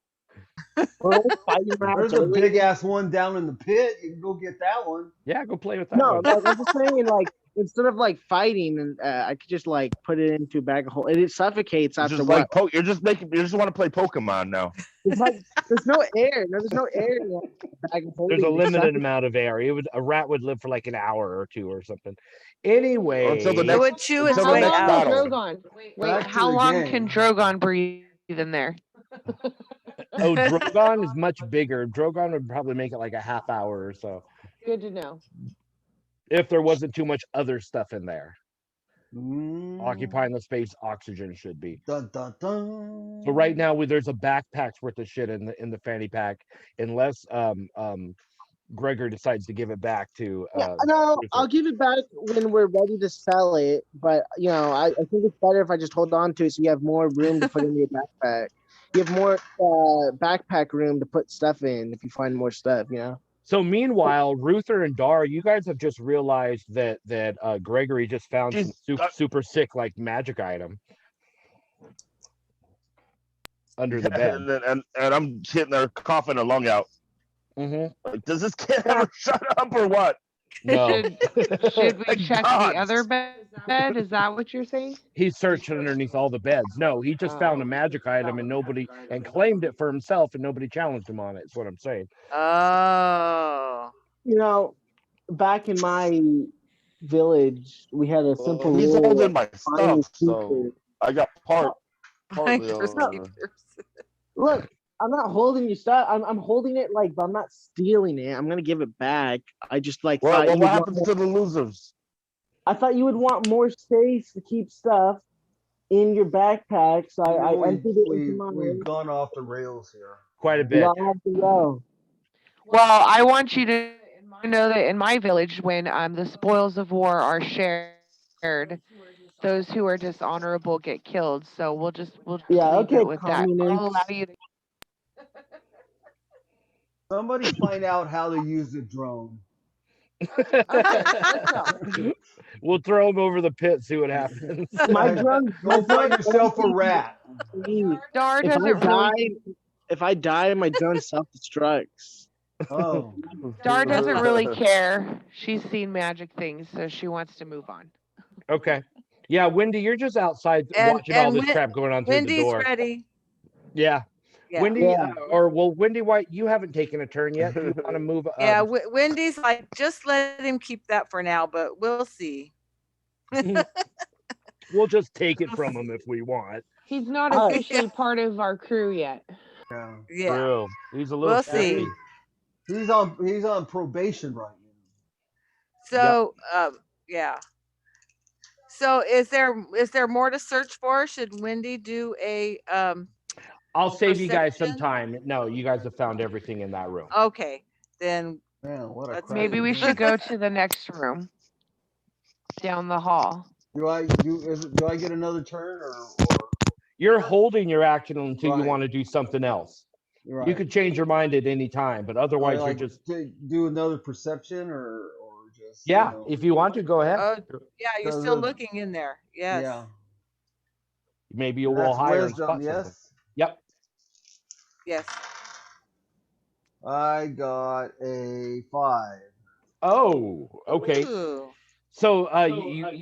Or like fighting rats There's a early? big ass one down in the pit. You can go get that one. Yeah, go play with that No, one. like, I'm just saying, like, instead of like fighting, and I could just like put it into a bag of holding. It suffocates You're after just what? like you just want to play Pokemon now. It's like there's no air. No, there's no air in the bag of holding. There's a It limited suffocates. amount of air. A rat would live for like an hour or two or something. Anyway, Until the It next- would chew its until the way next out. battle. Drogon? Wait, Back to how the long game. can Drogon breathe in there? oh, Drogon is much bigger. Drogon would probably make it like a half hour or so Good to know. if there wasn't too much other stuff in there. Mm. Occupying the space oxygen should be. Dun, dun, dun. So right now, there's a backpack's worth of shit in the fanny pack, unless Gregor decides to give it back to. Yeah, no, Ruther. I'll give it back when we're ready to sell it. But I think it's better if I just hold on to it so you have more room to put in your backpack. You have more backpack room to put stuff in if you find more stuff. So meanwhile, Ruther and Dar, you guys have just realized that Gregory just found some super sick like magic item under the bed. and I'm sitting there coughing a lung out. Mm-hmm. Like, does this kid ever shut up or what? No, Should we Thank check God. the other bed? Is that what you're saying? he's searching underneath all the beds. No, he just found a magic item and claimed it for himself, and nobody challenged him on it. Is what I'm saying. Oh. Back in my village, we had a simple He's rule holding of my finding stuff, so secrets. I got partly Finders on, keepers. Look, I'm not holding your stuff. I'm holding it but I'm not stealing it. I'm gonna give it back. I just Well, thought you what would want happens to the losers? I thought you would want more space to keep stuff in your backpack, so I emptied it into mine. We've gone off the rails here. Quite a You bit. don't have to go. Well, I want you to know that in my village, when the spoils of war are shared, those who are dishonorable get killed. So we'll just Yeah, leave okay, it with that. I'll communists. allow you to. Somebody find out how to use a drone. We'll throw him over the pit, see what happens. My drone. Go find yourself a rat. Dar If I doesn't really. die, my drone self-destructs. Oh. Dar doesn't really care. She's seen magic things, so she wants to move on. Okay. Yeah, Wendy, you're just outside And- watching all and this crap going on through Wendy's the door. ready. Yeah. Yeah. Wendy, Yeah. Wendy White, you haven't taken a turn yet. You want to move? Yeah, Wendy's like, just let him keep that for now, but we'll see. We'll just take it from him if we want. He's not Oh, officially part of our crew yet. Yeah. Yeah. True. He's a little. We'll see. sassy. He's on probation right now. So, yeah. So is there more to search for? Should Wendy do a I'll save you guys some Perception? time. No, you guys have found everything in that room. okay, then Man, what a Let's- crack. Maybe we should go to the next room down the hall. Do I get another turn or You're holding your action until you Right. want to do something else. right. You could change your mind at any time, but otherwise like you're just to do another perception or just yeah. If you want to, go ahead. yeah, you're So still the- looking in there. Yes. yeah. Maybe you will That's hire and wisdom, spot yes. something. Yep. Yes. I got a 5. Oh, okay. Ooh. So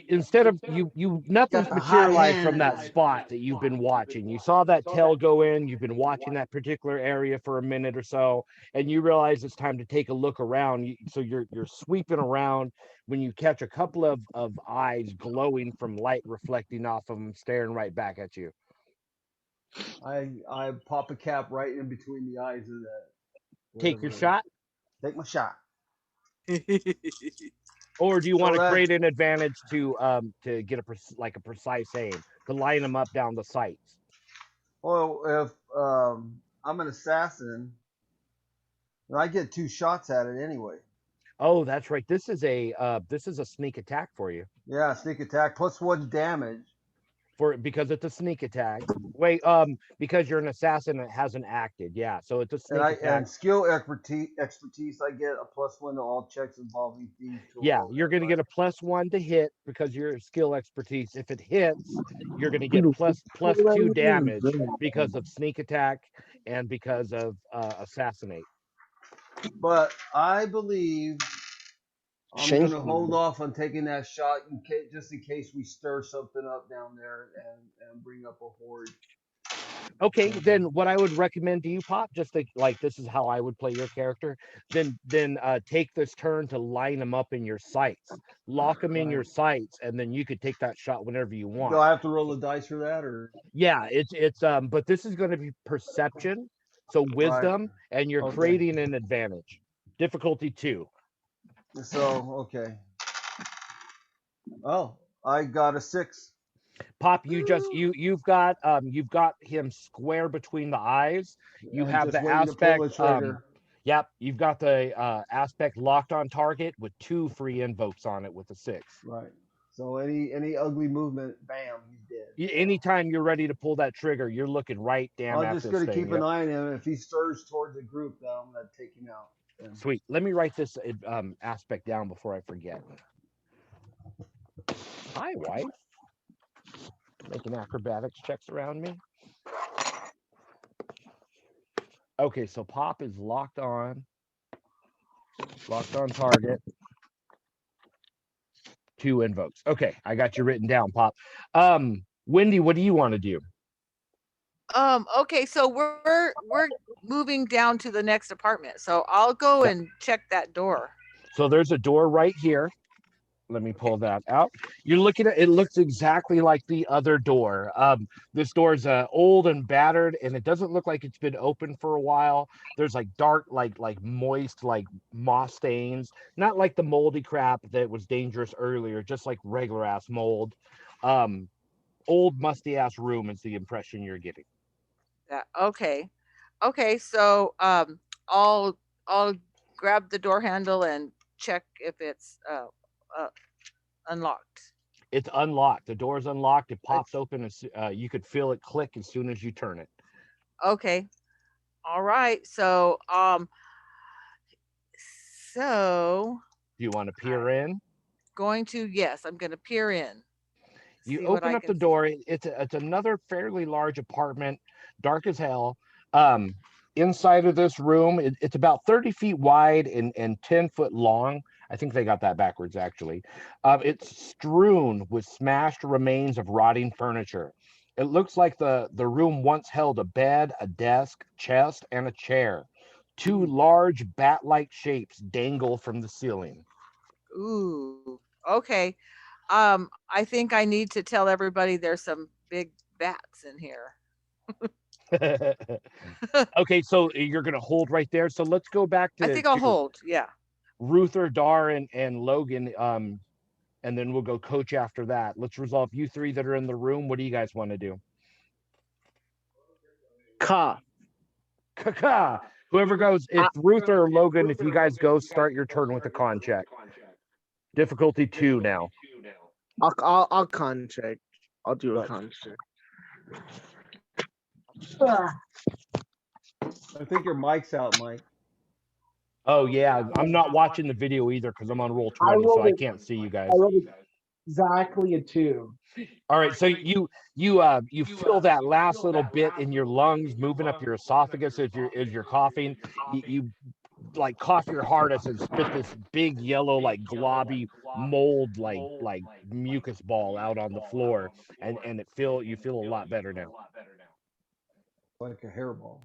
instead of nothing's Got the hot materialized from that hand. spot that you've been watching. You saw that tail go in, you've been watching that particular area for a minute or so, and you realize it's time to take a look around. So you're sweeping around when you catch a couple of eyes glowing from light reflecting off of them, staring right back at you. I pop a cap right in between the eyes of that. Take your whatever. shot, Take my shot. or do you So want to that- create an advantage to get a precise aim to line them up down the sights? Well, if I'm an assassin, then I get 2 shots at it anyway. Oh, that's right. This is a sneak attack for you. Yeah, sneak attack plus 1 damage. Because it's a sneak attack. Wait, because you're an assassin, it hasn't acted. Yeah, so it's a sneak attack. And skill expertise, I get a +1 to all checks involving these tools. Yeah, you're gonna get a +1 to hit because your skill expertise. If it hits, you're gonna get +2 damage because of sneak attack and because of assassinate. But I believe I'm Shank gonna hold off on taking that shot just in case we stir something up down there and bring up a horde. Okay, then what I would recommend to you, Pop, just like this is how I would play your character. Then take this turn to line them up in your sights, lock them in your sights, and then you could take that shot whenever you want. Do I have to roll the dice for that, or? Yeah, it's but this is going to be perception, so wisdom, and you're Okay. creating an advantage. Difficulty 2. So okay. Oh, I got a 6. Pop, you've got him square between the eyes. You And have just the waiting to pull aspect. the trigger. Yep, you've got the aspect locked on target with 2 free invokes on it with a 6. Right. So any ugly movement, bam, he's dead. Anytime you're ready to pull that trigger, you're looking right damn at I'm this just gonna thing. keep an eye on him. If he stirs towards the group, then I'm gonna take him out. And Sweet. Let me write this aspect down before I forget. Hi, wife. Making acrobatics checks around me. Okay, so Pop is locked on target. 2 invokes. Okay, I got you written down, Pop. Wendy, what do you want to do? Okay, so we're moving down to the next apartment. So I'll go and check that door. So there's a door right here. Let me pull that out. You're looking at it, looks exactly like the other door. This door's old and battered, and it doesn't look like it's been open for a while. There's like dark, like moist, like moss stains, not like the moldy crap that was dangerous earlier, just like regular ass mold. Old musty ass room is the impression you're getting. Yeah, okay. Okay, so I'll grab the door handle and check if it's unlocked. It's unlocked. The door's unlocked. It pops open. You could feel it click as soon as you turn it. Okay. All right. So so Do you want to peer in? yes, I'm gonna peer in. You See what open I up the can see. door. It's another fairly large apartment, dark as hell. Inside of this room, it's about 30 feet wide and 10 foot long. I think they got that backwards, actually. It's strewn with smashed remains of rotting furniture. It looks like the room once held a bed, a desk, chest, and a chair. 2 large bat-like shapes dangle from the ceiling. Ooh. Okay. I think I need to tell everybody there's some big bats in here. Okay, so you're gonna hold right there. So let's go back to I think I'll to hold. Yeah. Ruther, Dar, and Logan. And then we'll go coach after that. Let's resolve you 3 that are in the room. What do you guys want to do? Ka. Kaka. Whoever goes, if Ruther or Logan, if you guys go, start your turn with a con check. Difficulty 2 now. I'll con check. I'll do a con check. I think your mic's out, Mike. Oh yeah, I'm not watching the video either because I'm on roll 20, so I can't see you guys. I rolled exactly a 2. All right, so you feel that last little bit in your lungs moving up your esophagus as you're coughing. You like cough your hardest and spit this big yellow like globby mold like mucus ball out on the floor, and you feel a lot better now. Like a hairball.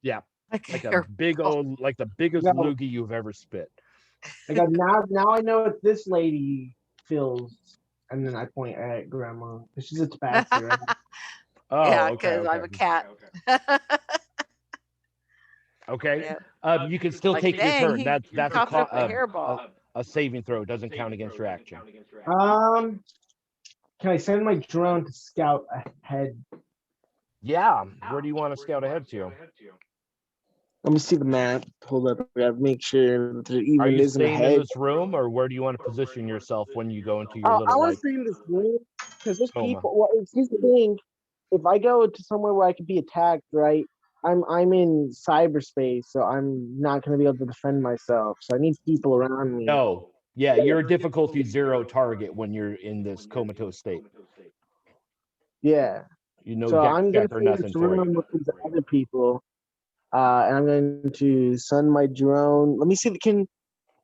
Yeah, Like like a hair- big old like the biggest No. loogie you've ever spit. I got now I know what this lady feels, and then I point at Grandma. She's a tabaxi, right? Oh, yeah, okay, because I'm a okay. cat. Okay. Yeah. You can still Like, take your dang, turn. he That's coughed up a hairball. a saving throw. Doesn't count against your action. Can I send my drone to scout ahead? Yeah. Where do you want to scout ahead to? Let me see the map. Hold up, I gotta make sure that there Are even you isn't a staying in head. this room, or where do you want to position yourself when you go into your I little want like to stay in this room because there's coma? people. Well, it's this thing. If I go to somewhere where I could be attacked, right? I'm in cyberspace, so I'm not gonna be able to defend myself. So I need people around me. No. Yeah, you're a difficulty 0 target when you're in this comatose state. Yeah. You know, So I'm gonna deck or stay in nothing this for room you. with these other people, and I'm going to send my drone. Let me see. Is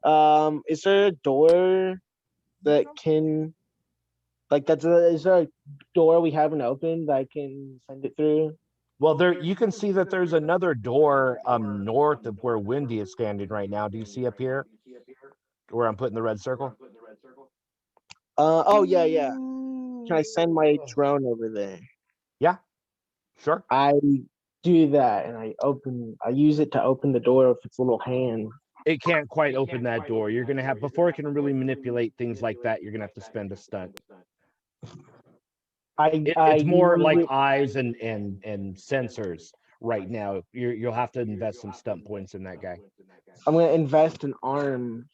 there a door that can, like, is there a door we haven't opened that I can send it through? Well, there you can see that there's another door north of where Windy is standing right now. Do you see up here where I'm putting the red circle? Oh yeah. Can I send my drone over there? Yeah, sure. I do that, and I use it to open the door with its little hand. It can't quite open that door. You're gonna have before it can really manipulate things like that. You're gonna have to spend a stunt. It's more use like it- eyes and sensors right now. You'll have to invest some stunt points in that guy. I'm gonna invest in arms.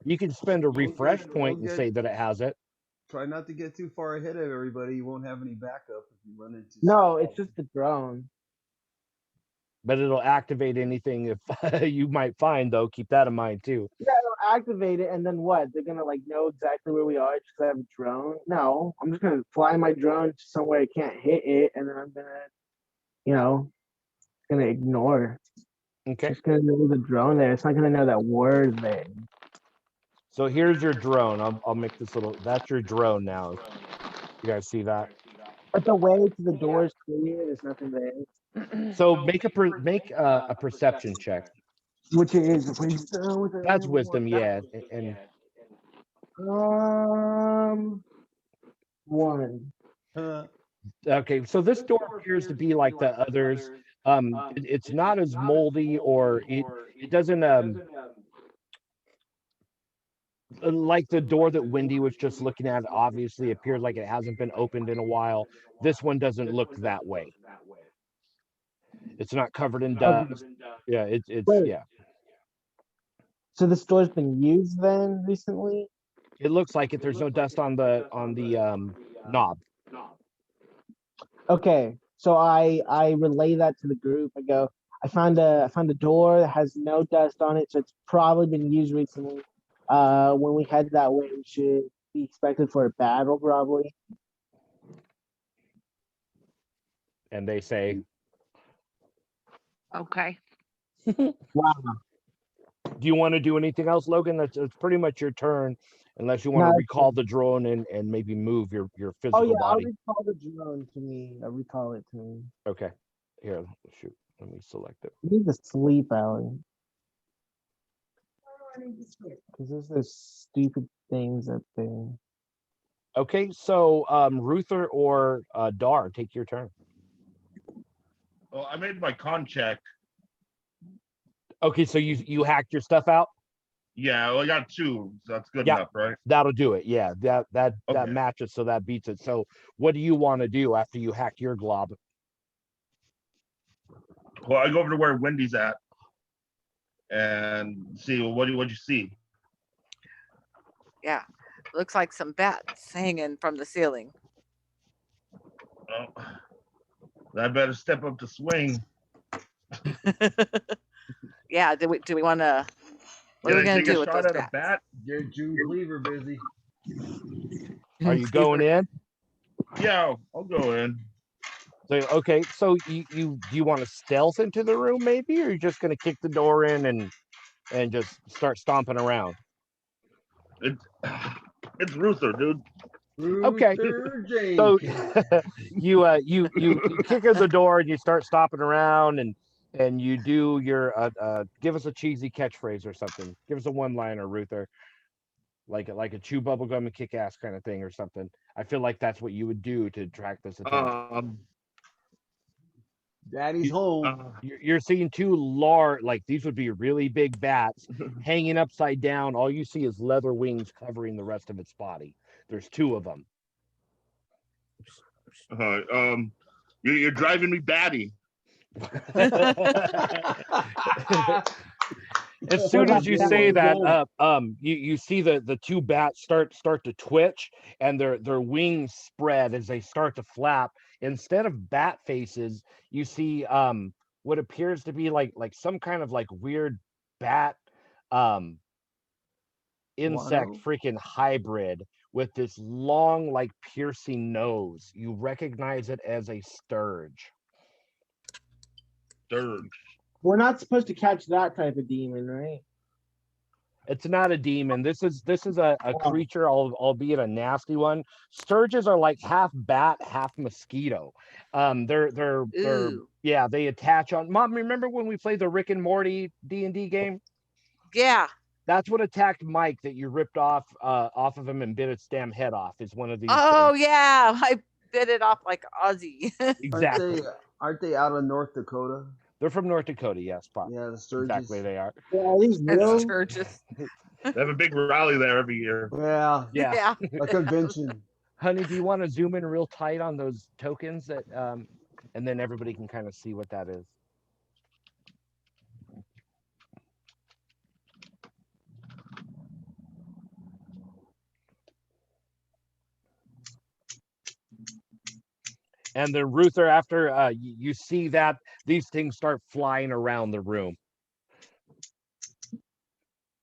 You can spend a refresh point and say that it has it. Try not to get too far ahead of everybody. You won't have any backup if you run into. No, it's just the drone. But it'll activate anything if you might find, though. Keep that in mind too. Yeah, they'll activate it, and then what? They're gonna like know exactly where we are just because I have a drone. No, I'm just gonna fly my drone to somewhere I can't hit it, and then I'm gonna ignore. Okay. It's gonna know the drone there. It's not gonna know that word there. So here's your drone. I'll make this little. That's your drone now. You guys see that? But the way to the door is clear. There's nothing there. So make a perception check. Which is wisdom. That's wisdom, yeah. And 1. okay, so this door appears to be like the others. It's not as moldy, or it doesn't like the door that Windy was just looking at. Obviously appears like it hasn't been opened in a while. This one doesn't look that way. It's not covered in dust. Yeah, it's Wait. yeah. So this door's been used then recently? It looks like it. There's no dust on the knob. Okay, so I relay that to the group. I go, I found a door that has no dust on it, so it's probably been used recently. When we head that way, we should be expected for a battle, probably. And they say, Okay. Wow. do you want to do anything else, Logan? That's pretty much your turn, unless you want to No. recall the drone and maybe move your physical Oh yeah, body. I'll recall the drone to me. I'll recall it to me. Okay, here, shoot, let me select it. I need to sleep, Allie. Because there's those stupid things up there. Okay, so Ruther or Dar, take your turn. Well, I made my con check. Okay, so you hacked your stuff out. Yeah, well, I got 2. So that's good Yeah. enough, right? That'll do it. Yeah, that Okay. matches, so that beats it. So what do you want to do after you hack your glob? Well, I go over to where Wendy's at and see what'd you see. Yeah. Looks like some bats hanging from the ceiling. Oh, I better step up to swing. Yeah. Do we want to? What are we Can I gonna take a do with shot those at a bats? bat? Get June Cleaver busy. Are you going in? Yeah, I'll go in. So okay, so do you want to stealth into the room maybe, or you're just gonna kick the door in and just start stomping around? It's Ruther, dude. Okay. Rooster So Jenkins. you kick in the door and you start stomping around and you do your give us a cheesy catchphrase or something. Give us a one-liner, Ruther. Like a chew bubble gum and kick ass kind of thing or something. I feel like that's what you would do to attract this attention. Daddy's home. You're seeing two large, like these would be really big bats hanging upside down. All you see is leather wings covering the rest of its body. There's two of them. You're driving me batty. As soon as you say that, you see the two bats start to twitch and their wings spread as they start to flap. Instead of bat faces, you see what appears to be like some kind of like weird bat insect Wow. freaking hybrid with this long like piercing nose. You recognize it as a sturge. Sturge. We're not supposed to catch that type of demon, right? It's not a demon. This is a creature, albeit a nasty one. Sturges are like half bat, half mosquito. They're Ooh. yeah, they attach on. Mom, remember when we played the Rick and Morty D&D game? Yeah. That's what attacked Mike that you ripped off of him and bit its damn head off. Is one of these. Oh things. yeah, I bit it off like Ozzy. Exactly. Aren't they out of North Dakota? They're from North Dakota, yes, Pop. Yeah, the Sturgis. Exactly, they are. Yeah, are these That's real? Sturgis. They have a big rally there every year. Yeah, Yeah. a convention. Honey, do you want to zoom in real tight on those tokens that and then everybody can kind of see what that is? And then Ruther, after you see that, these things start flying around the room.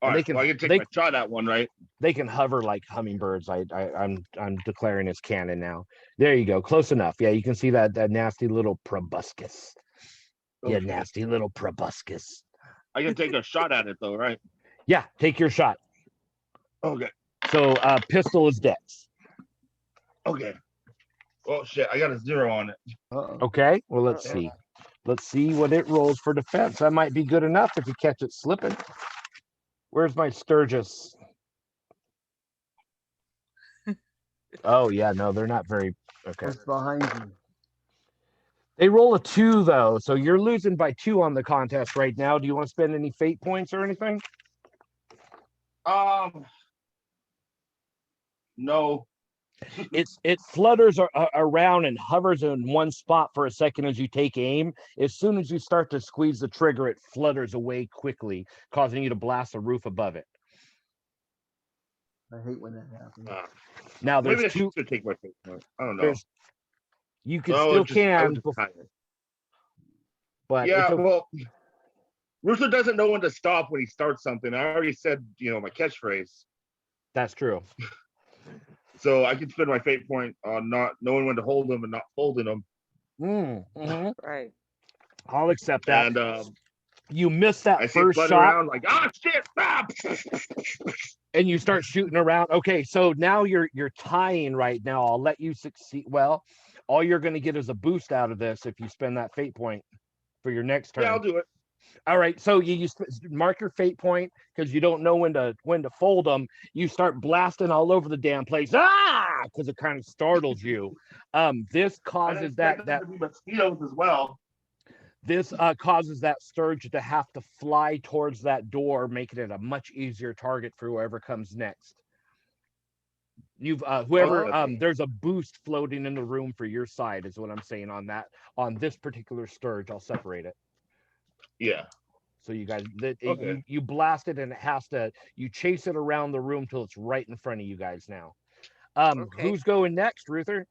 All And right, they well, I can- can take they- my shot at one, right? They can hover like hummingbirds. I'm declaring as canon now. There you go, close enough. Yeah, you can see that nasty little proboscis. Yeah, Okay. nasty little proboscis. I can take a shot at it though, right? Yeah, take your shot. Okay. So pistol is dex. Okay. Oh shit, I got a 0 on it. Uh-oh. Okay, well let's see. Let's see what it rolls for defense. That might be good enough if you catch it slipping. Where's my Sturgis? Oh yeah, no, they're not very okay. What's behind you? They roll a 2 though, so you're losing by 2 on the contest right now. Do you want to spend any fate points or anything? No. It flutters around and hovers in one spot for a second as you take aim. As soon as you start to squeeze the trigger, it flutters away quickly, causing you to blast the roof above it. I hate when that happens. Now Maybe I there's 2. should take my fate point. I don't know. There's you can No, still it's just- I can, was just tired. but Yeah, it's okay. well, Ruther doesn't know when to stop when he starts something. I already said, my catchphrase. That's true. So I can spend my fate point on not knowing when to hold them and not folding them. Mhm. Right. I'll accept that. And You miss that I see it first flooding shot, around like, shit! Ah! and you start shooting around. Okay, so now you're tying right now. I'll let you succeed. Well, all you're going to get is a boost out of this if you spend that fate point for your next turn. Yeah, I'll do it. All right, so you mark your fate point because you don't know when to fold them. You start blasting all over the damn place, because it kind of startles you. This I causes expect that them to be mosquitoes as well. this causes that Sturge to have to fly towards that door, making it a much easier target for whoever comes next. You've whoever okay. there's a boost floating in the room for your side is what I'm saying on this particular Sturge. I'll separate it. Yeah. So you guys, Okay. you blast it and it has to. You chase it around the room till it's right in front of you guys now. Okay. Who's going next, Ruther?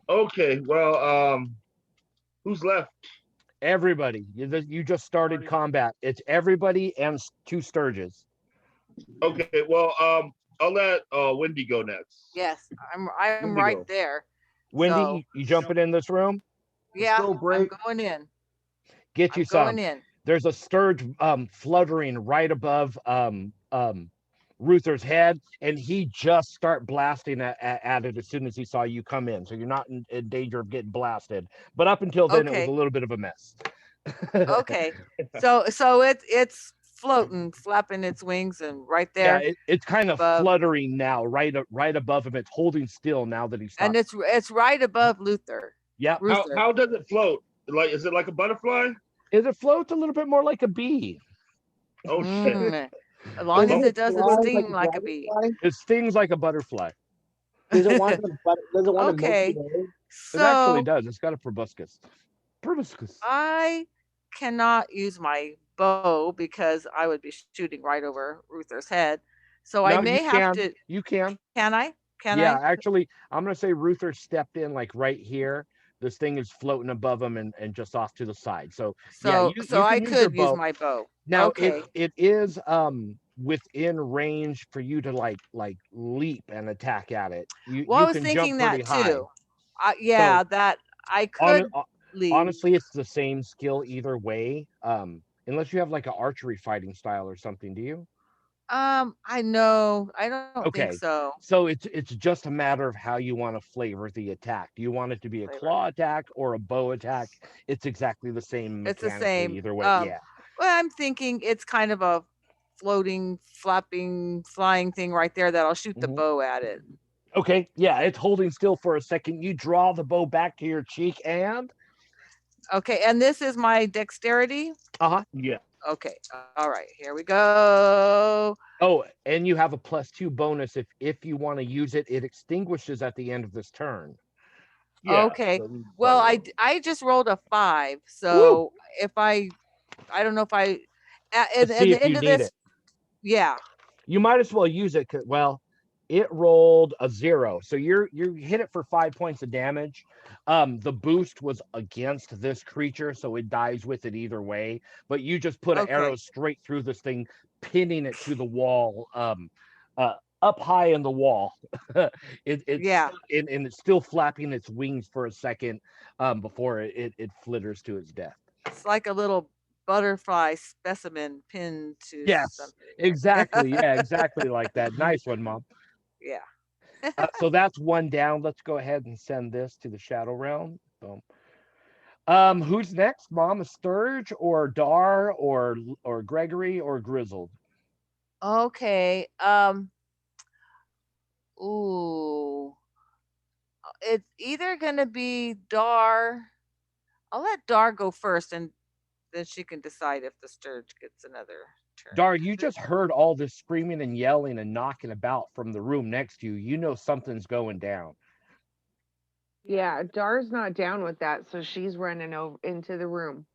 Okay. Well, who's left? Everybody. You just started combat. It's everybody and 2 Sturges. Okay. Well, I'll let Wendy go next. Yes, I'm Wendigo. right there. Wendy, So- you jumping in this room? Yeah, go, I'm break. going in. Get you I'm some. going in. There's a sturge fluttering right above Ruther's head, and he just start blasting at it as soon as he saw you come in. So you're not in danger of getting blasted. But up until then, it was Okay. a little bit of a mess. Okay. So it's floating, flapping its wings, and right Yeah, there, it's kind of above. fluttering now, right above him. It's holding still now that he's and stopped. it's right above Luther. Yep. Ruther. How does it float? Like, is it like a butterfly? It floats a little bit more like a bee. Oh shit! Mm, as long as it doesn't fly sting like a dragonfly? bee. It stings like a butterfly. Does it want the does it want Okay. the Milky Way? It actually So does. It's got a proboscis. Proboscis. I cannot use my bow because I would be shooting right over Ruther's head. So I No, may you have can. to. You can. Can I? Can Yeah, I? actually, I'm gonna say Ruther stepped in like right here. This thing is floating above him and just off to the side. So yeah, So you I can use your could use bow. my bow. Now Okay. it is within range for you to like leap and attack at it. Well, I You was can thinking jump pretty that high. too. Yeah, that I could leave. Honestly, it's the same skill either way. Unless you have like an archery fighting style or something, do you? I know. I don't Okay. think so. So it's just a matter of how you want to flavor the attack. Do you want it to be a Flavor. claw attack or a bow attack? It's exactly the same It's the mechanically same. either way. Yeah. Well, I'm thinking it's kind of a floating, flapping, flying thing right there that I'll shoot the Mhm. bow at it. Okay. Yeah, it's holding still for a second. You draw the bow back to your cheek and Okay, and this is my dexterity. Yeah. Okay, all right, here we go. oh, and you have a +2 bonus if you want to use it. It extinguishes at the end of this turn. Yeah. Okay. so we- Well, I just rolled a 5, so if I don't know if I at Let's see the if you end of need this, it. yeah. You might as well use it. Well, it rolled a 0, so you hit it for 5 points of damage. The boost was against this creature, so it dies with it either way. But you just put an Okay. arrow straight through this thing, pinning it to the wall, up high in the wall. It's Yeah. and it's still flapping its wings for a second before it flitters to its death. It's like a little butterfly specimen pinned to Yes, something. exactly. Yeah, exactly like that. Nice one, Mom. Yeah. So that's one down. Let's go ahead and send this to the Shadow Realm. Boom. Who's next, Mom? A Sturge or Dar or Gregory or Grizzled? Okay. Ooh. It's either gonna be Dar. I'll let Dar go first, and then she can decide if the Sturge gets another turn. Dar, you just heard all this screaming and yelling and knocking about from the room next to you. You know something's going down. Yeah, Dar's not down with that, so she's running over into the room.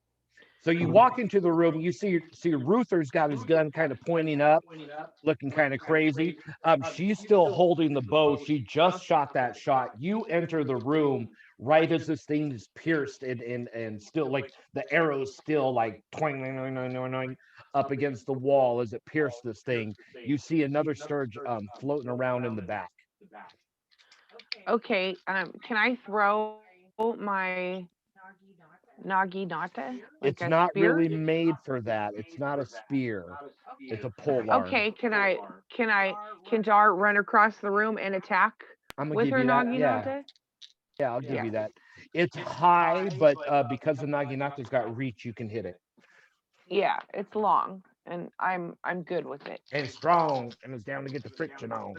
So you walk into the room, you see Ruther's got his gun kind of pointing up, looking kind of crazy. She's still holding the bow. She just shot that shot. You enter the room right as this thing is pierced and still like the arrow's still like twang, twang, twang, twang, twang, up against the wall as it pierced this thing. You see another Sturge floating around in the back. Okay, can I throw my Naginata? It's a not spear? really made for that. It's not a spear. It's a pole arm. Okay, can Dar run across the room and attack I'm gonna with give her you that. Yeah. Naginata? Yeah, I'll give Yeah. you that. It's high, but because the Naginata's got reach, you can hit it. Yeah, it's long, and I'm good with it. And it's strong, and it's down to get the friction on.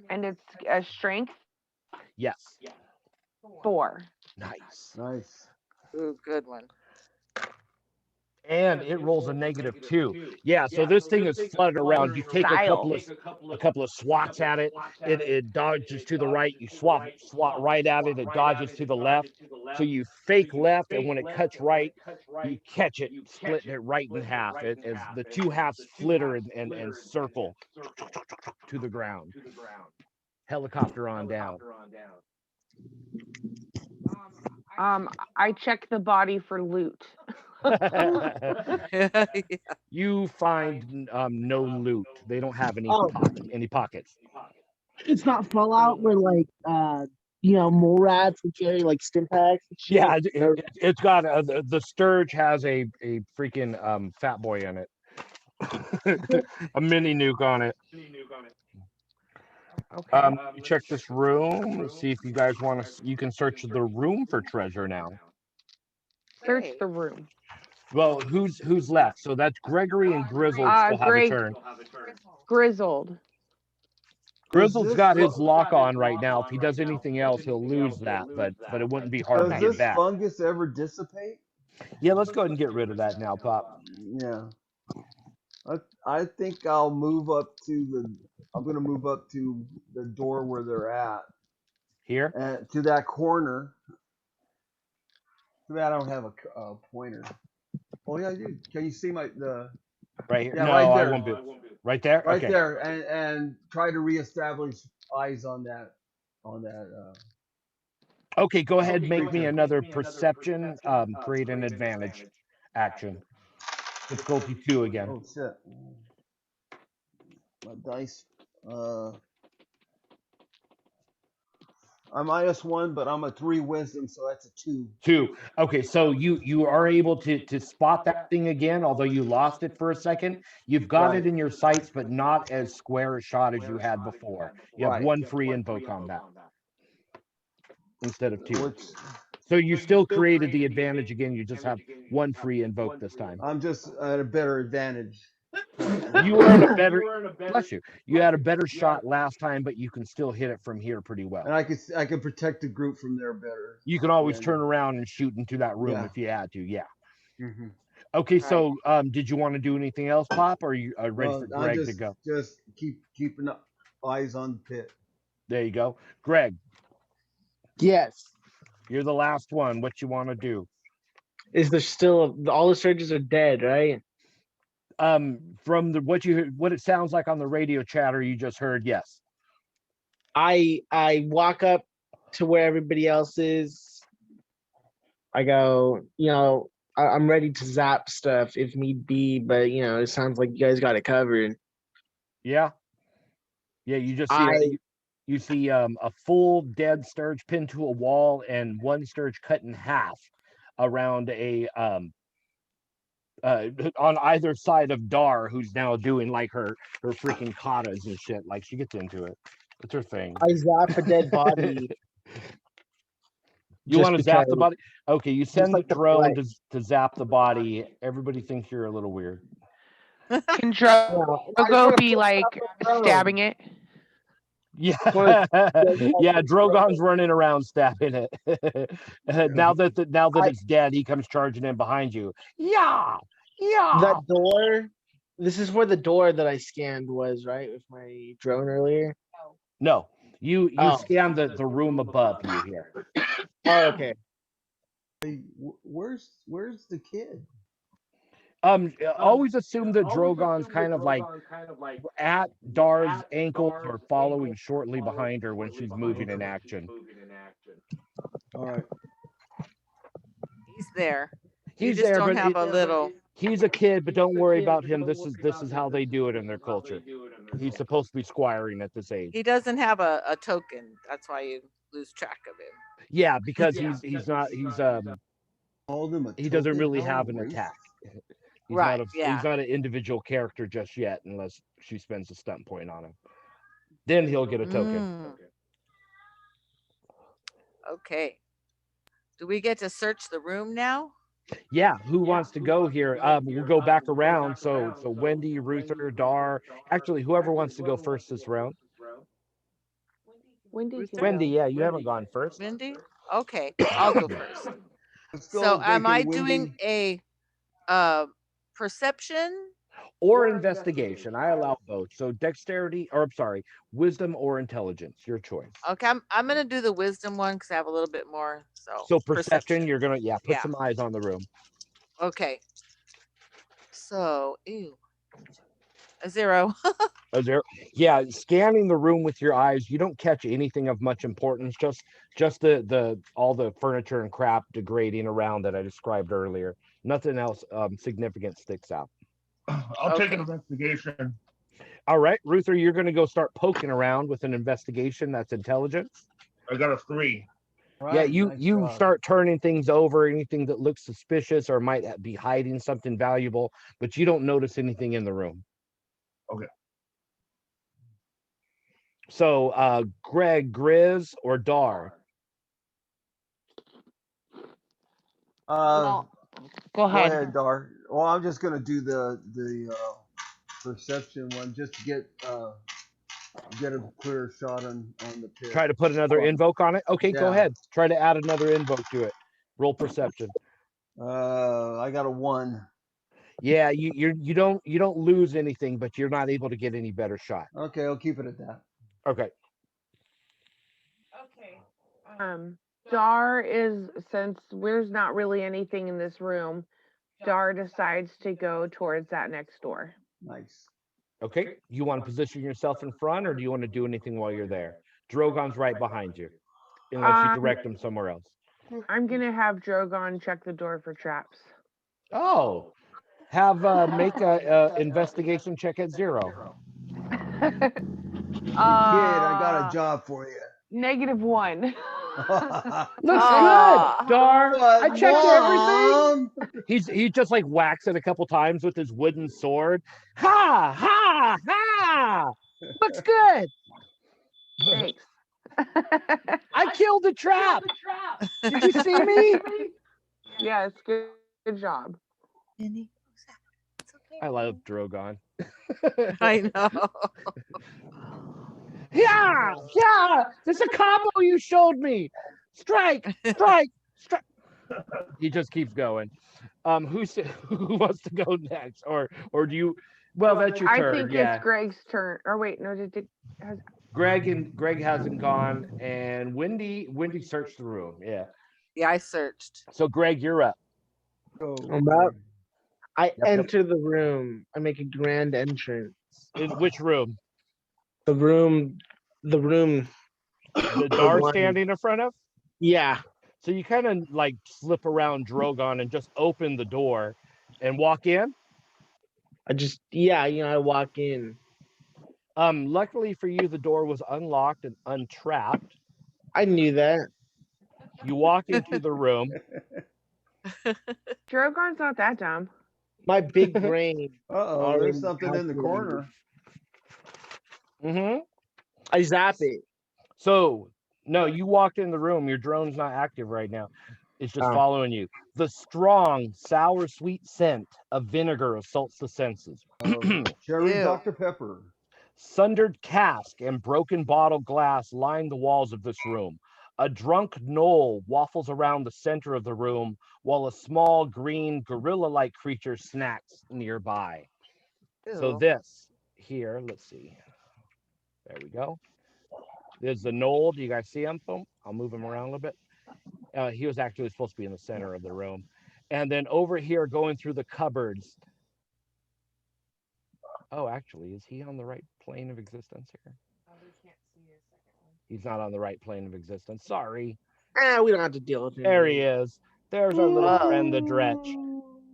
And it's a strength Yes. 4. Nice. Nice. Ooh, good one. And it rolls a -2. Yeah, so this thing is flooded around. You take a couple of swats at it. It dodges to the right. You swat right at it. It dodges to the left. So you fake left, and when it cuts right, you catch it, splitting it right in half. As the two halves flitter and circle to the ground. Helicopter on down. I check the body for loot. You find no loot. They don't have any Oh. pockets. It's not Fallout where like mole rats would carry like stim packs. And shit. Yeah, Or- it's got the Sturge has a freaking fat boy in it, a mini nuke on it. Okay. Check this room. Let's see if you guys want to. You can search the room for treasure now. Search Okay. the room. Well, who's left? So that's Gregory and Grizzled still have a Greg- turn. Grizzled. Grizzled's this got his fu- lock on right now. If he does anything else, he'll lose that, but it wouldn't be hard Does to get this back. fungus ever dissipate? Yeah, let's go ahead and get rid of that now, Pop. Yeah. I think I'll move up to the. I'm gonna move up to the door where they're at, Here, and to that corner. Too bad I don't have a pointer. Oh yeah, I do. Can you see the right here. Yeah, No, right I there. won't be. Right there. right Okay. there, and try to reestablish eyes on that Okay, go ahead. Make me another perception. Create an advantage action. Difficulty 2 again. Oh shit. My dice. I'm -1, but I'm a 3 wisdom, so that's a 2. 2. Okay, so you are able to spot that thing again, although you lost it for a second. You've got it in your sights, but not as square a shot as you had before. You have Right. 1 free invoke on that instead of 2. Which So you still created the advantage again. You just have 1 free invoke this time. I'm just at a better advantage. You were in a better. Bless you. You had a better shot last time, but you can still hit it from here pretty well. And I could protect the group from there better. You can always Yeah. turn around and shoot into that room Yeah. if you had to. Yeah. Mm-hmm. Okay. So, did you want to do anything else, Pop? Or are you ready for Greg to go? Just keeping eyes on the pit. There you go, Greg. Yes. You're the last one. What you want to do? Is there still all the surges are dead, right? From what it sounds like on the radio chatter you just heard, yes. I walk up to where everybody else is. I go, I'm ready to zap stuff if need be, but it sounds like you guys got it covered. Yeah. Yeah. You just see you see a full dead Sturge pinned to a wall and 1 Sturge cut in half around a on either side of Dar, who's now doing like her freaking katas and shit. Like she gets into it. It's her thing. I zap a dead body. You just want to zap the because. body? Okay, you send like the the drone play. to zap the body. Everybody thinks you're a little weird. Can I just Drogo wanna be put like stuff on. stabbing it? Yeah, wanna- yeah. Drogon's running around stabbing it. Now that it's dead, he comes charging in behind you. Yeah, yeah. That door. This is where the door that I scanned was, right, with my drone earlier. No, you Oh. scan the room above you here. Oh, okay. Hey, where's the kid? Always assume that Drogon's kind of like at Dar's ankles or following shortly behind her when she's moving in action. All right. He's there. He's You just there, don't but have a little. he's a kid, but don't worry about him. This is how they do it in their culture. He's supposed to be squiring at this age. He doesn't have a token. That's why you lose track of him. Yeah, because he's Called him a he doesn't token? really How have an racist. attack. He's Right, not yeah. he's not an individual character just yet, unless she spends a stunt point on him. Then he'll get a token. Mm. Okay. Do we get to search the room now? Yeah, who wants to go here? We'll go back around. So Wendy, Ruther, Dar. Actually, whoever wants to go first this round. Wendy can Wendy, go. yeah, you haven't gone first. Mindy? Okay, I'll go first. Let's go, So am I Bacon doing Wendy. a perception? Or investigation. I allow both. So dexterity, or I'm sorry, wisdom or intelligence, your choice. Okay, I'm gonna do the wisdom one because I have a little bit more. So perception, you're gonna put Yeah. some eyes on the room. Okay. So, ew. A 0. Is there? Yeah, scanning the room with your eyes, you don't catch anything of much importance. Just the all the furniture and crap degrading around that I described earlier. Nothing else significant sticks out. I'll take an Okay. investigation. All right, Ruther, you're gonna go start poking around with an investigation that's intelligence. I got a 3. Yeah, Right, you nice you job. start turning things over, anything that looks suspicious or might be hiding something valuable, but you don't notice anything in the room. Okay. So, Greg, Grizz, or Dar? Well, go Go ahead. ahead, Dar. Well, I'm just gonna do the perception one just to get a clear shot on the pit. Try to put another invoke on it. Okay, go Yeah. ahead. Try to add another invoke to it. Roll perception. I got a 1. Yeah, you don't lose anything, but you're not able to get any better shot. Okay, I'll keep it at that. Okay. Dar is, since there's not really anything in this room, Dar decides to go towards that next door. Nice. Okay. You want to position yourself in front, or do you want to do anything while you're there? Drogon's right behind you, unless you direct him somewhere else. I'm gonna have Drogon check the door for traps. Oh, have make a investigation check at 0. Kid, I got a job for you. -1. Looks Ah. good, Dar. I What, checked everything. Mom? He just like whacks it a couple times with his wooden sword. Ha ha ha! Looks good. Thanks. I killed the trap. Did you see me? Yes, good job. It's okay. I love Drogon. I know. Yeah, there's a combo you showed me. Strike. He just keeps going. Who wants to go next, or do you? Well, that's your I turn. think Yeah, it's Greg's turn. Or wait, no, Greg hasn't gone, and Wendy searched the room. Yeah. Yeah, I searched. So Greg, you're up. I'm up. I Yep. enter the room. I make a grand entrance. In which room? The room. The Dar one. standing in front of? Yeah. So you kind of like slip around Drogon and just open the door and walk in. I walk in. Luckily for you, the door was unlocked and untrapped. I knew that. You walk into the room. Drogon's not that dumb. My big brain. Uh-oh, there's something in the corner. Mm-hmm. I zap it. So no, you walked in the room. Your drone's not active right now. It's just following you. The strong, sour, sweet scent of vinegar assaults the senses. Cherry Ew. Dr. Pepper. Sundered cask and broken bottle glass line the walls of this room. A drunk gnoll waffles around the center of the room, while a small green gorilla-like creature snacks nearby. So Ew. this here, let's see. There we go. There's the gnoll. Do you guys see him? Boom. I'll move him around a little bit. He was actually supposed to be in the center of the room. And then over here, going through the cupboards. Oh, actually, is he on the right plane of existence here? He's not on the right plane of existence. Sorry. We don't have to deal with it. There he is. There's our little friend, the Dretch.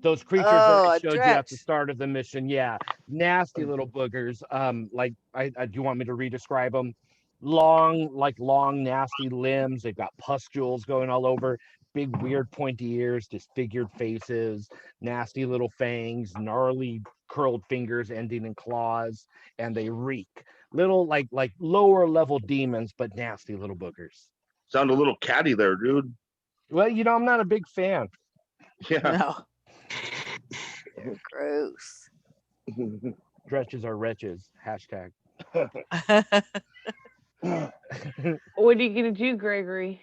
Those creatures Oh, that I a showed you at the Dretch. start of the mission. Yeah. Nasty little boogers. I do you want me to re-describe them? Long, nasty limbs. They've got pustules going all over. Big, weird, pointy ears, disfigured faces, nasty little fangs, gnarly curled fingers ending in claws, and they reek. Little like lower level demons, but nasty little boogers. Sound a little catty there, dude. Well, I'm not a big fan. Yeah. No. Gross. Dretches are wretches. Hashtag. What are you gonna do, Gregory?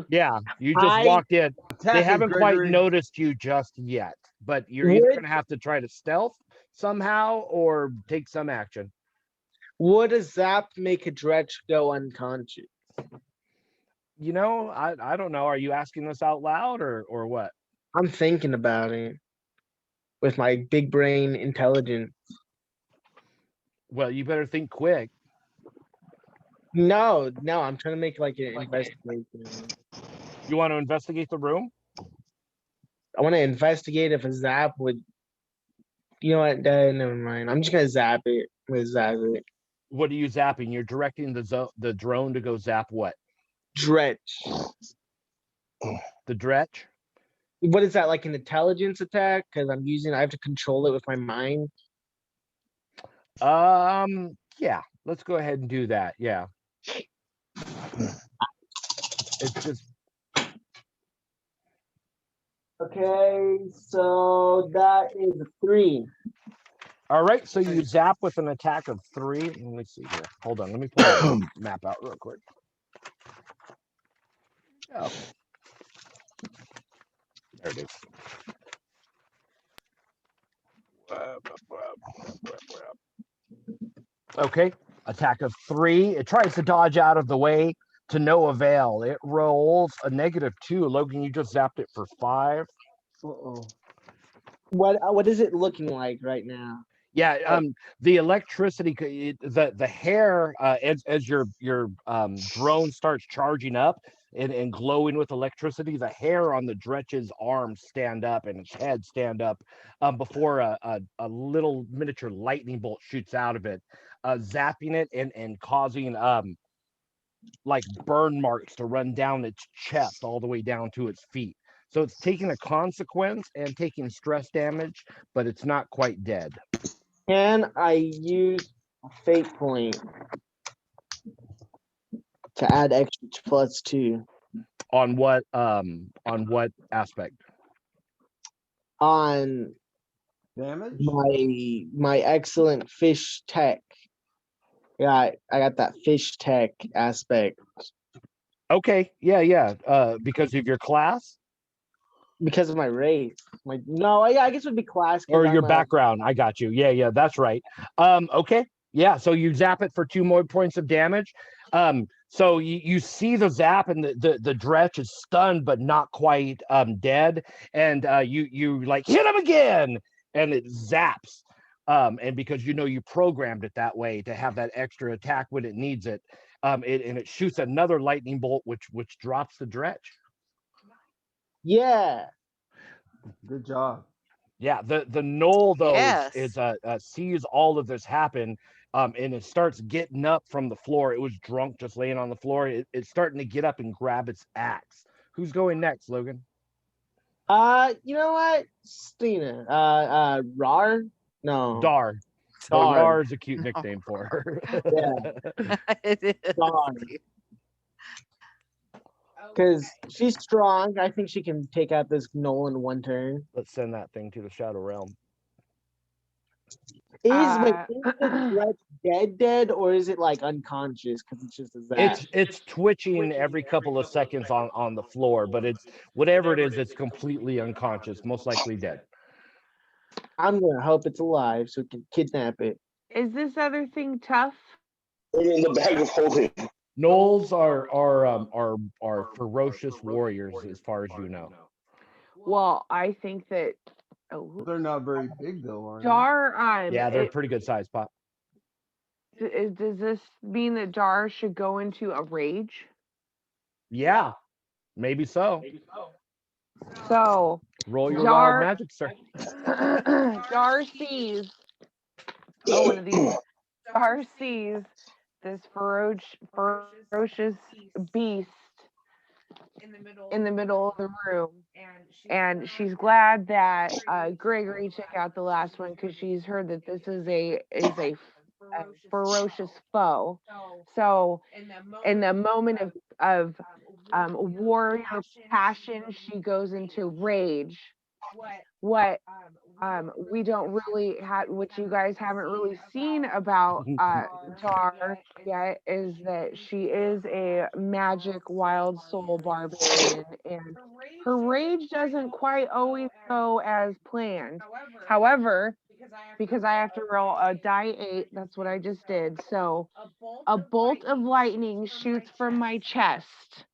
Yeah, you just I- walked in. Attack They it, haven't quite Gregory. noticed you just yet, but you're either Would- going to have to try to stealth somehow or take some action. Would a zap make a Dretch go unconscious? I don't know. Are you asking this out loud or what? I'm thinking about it with my big brain intelligence. Well, you better think quick. No, I'm trying to make like an investigation. You want to investigate the room? I want to investigate if a zap would. You know what? Never mind. I'm just gonna zap it. I'm gonna zap it. What are you zapping? You're directing the drone to go zap what? Dretch. The dretch. What is that, like an intelligence attack? Because I have to control it with my mind. Yeah, let's go ahead and do that. Yeah. It's just Okay, so that is a 3. all right. So you zap with an attack of 3. Let me see here. Hold on. Let me pull the map out real quick. Oh. There it is. Okay. Attack of 3. It tries to dodge out of the way to no avail. It rolls a -2. Logan, you just zapped it for 5. Uh-oh. What is it looking like right now? Yeah, the electricity, the hair, as your drone starts charging up and glowing with electricity, the hair on the dretch's arms stand up and its head stand up before a little miniature lightning bolt shoots out of it, zapping it and causing like burn marks to run down its chest all the way down to its feet. So it's taking a consequence and taking stress damage, but it's not quite dead. Can I use a fate point to add extra +2 On what aspect? on Damage? my excellent fish tech? Yeah, I got that fish tech aspect Okay, yeah. Because of your class because of my race. I guess it would be class 'cause or your I'm a- background. I got you. Yeah, that's right. Okay. Yeah, so you zap it for 2 more points of damage. So you see the zap and the dretch is stunned but not quite dead. And you like hit him again and it zaps. And because you programmed it that way to have that extra attack when it needs it. It shoots another lightning bolt which drops the dretch. Yeah. Good job. Yeah, the knoll though Yes. is sees all of this happen, and it starts getting up from the floor. It was drunk, just laying on the floor. It's starting to get up and grab its axe. Who's going next, Logan? You know what, Stina? Rar? No, Dar. Dar. Dar is a cute nickname for her. Yeah, It is. Dar. Because she's strong. I think she can take out this knoll in 1 turn. Let's send that thing to the Shadow Realm. Is my favorite Dretch dead, or is it like unconscious because it's just a zap? It's twitching every couple of seconds on the floor, but it's whatever it is, it's completely unconscious, most likely dead. I'm gonna hope it's alive so we can kidnap it. Is this other thing tough? In the bag of holding. Gnolls are ferocious warriors, as far as you know. Well, I think that They're not very big though, are they? Dar. Yeah, they're pretty good size, Pop. Does this mean that Dar should go into a rage? Yeah, maybe so. So Roll your Dar- wild magic, sir. Dar sees. Oh, one of these. Dar sees this ferocious beast in the middle of the room, and she's glad that Gregory took out the last one because she's heard that this is a ferocious foe. So in the moment of warrior passion, she goes into rage. What we don't really have, what you guys haven't really seen about Dar yet, is that she is a magic wild soul barbarian, and her rage doesn't quite always go as planned. However, because I have to roll a die 8, that's what I just did. So a bolt of lightning shoots from my chest.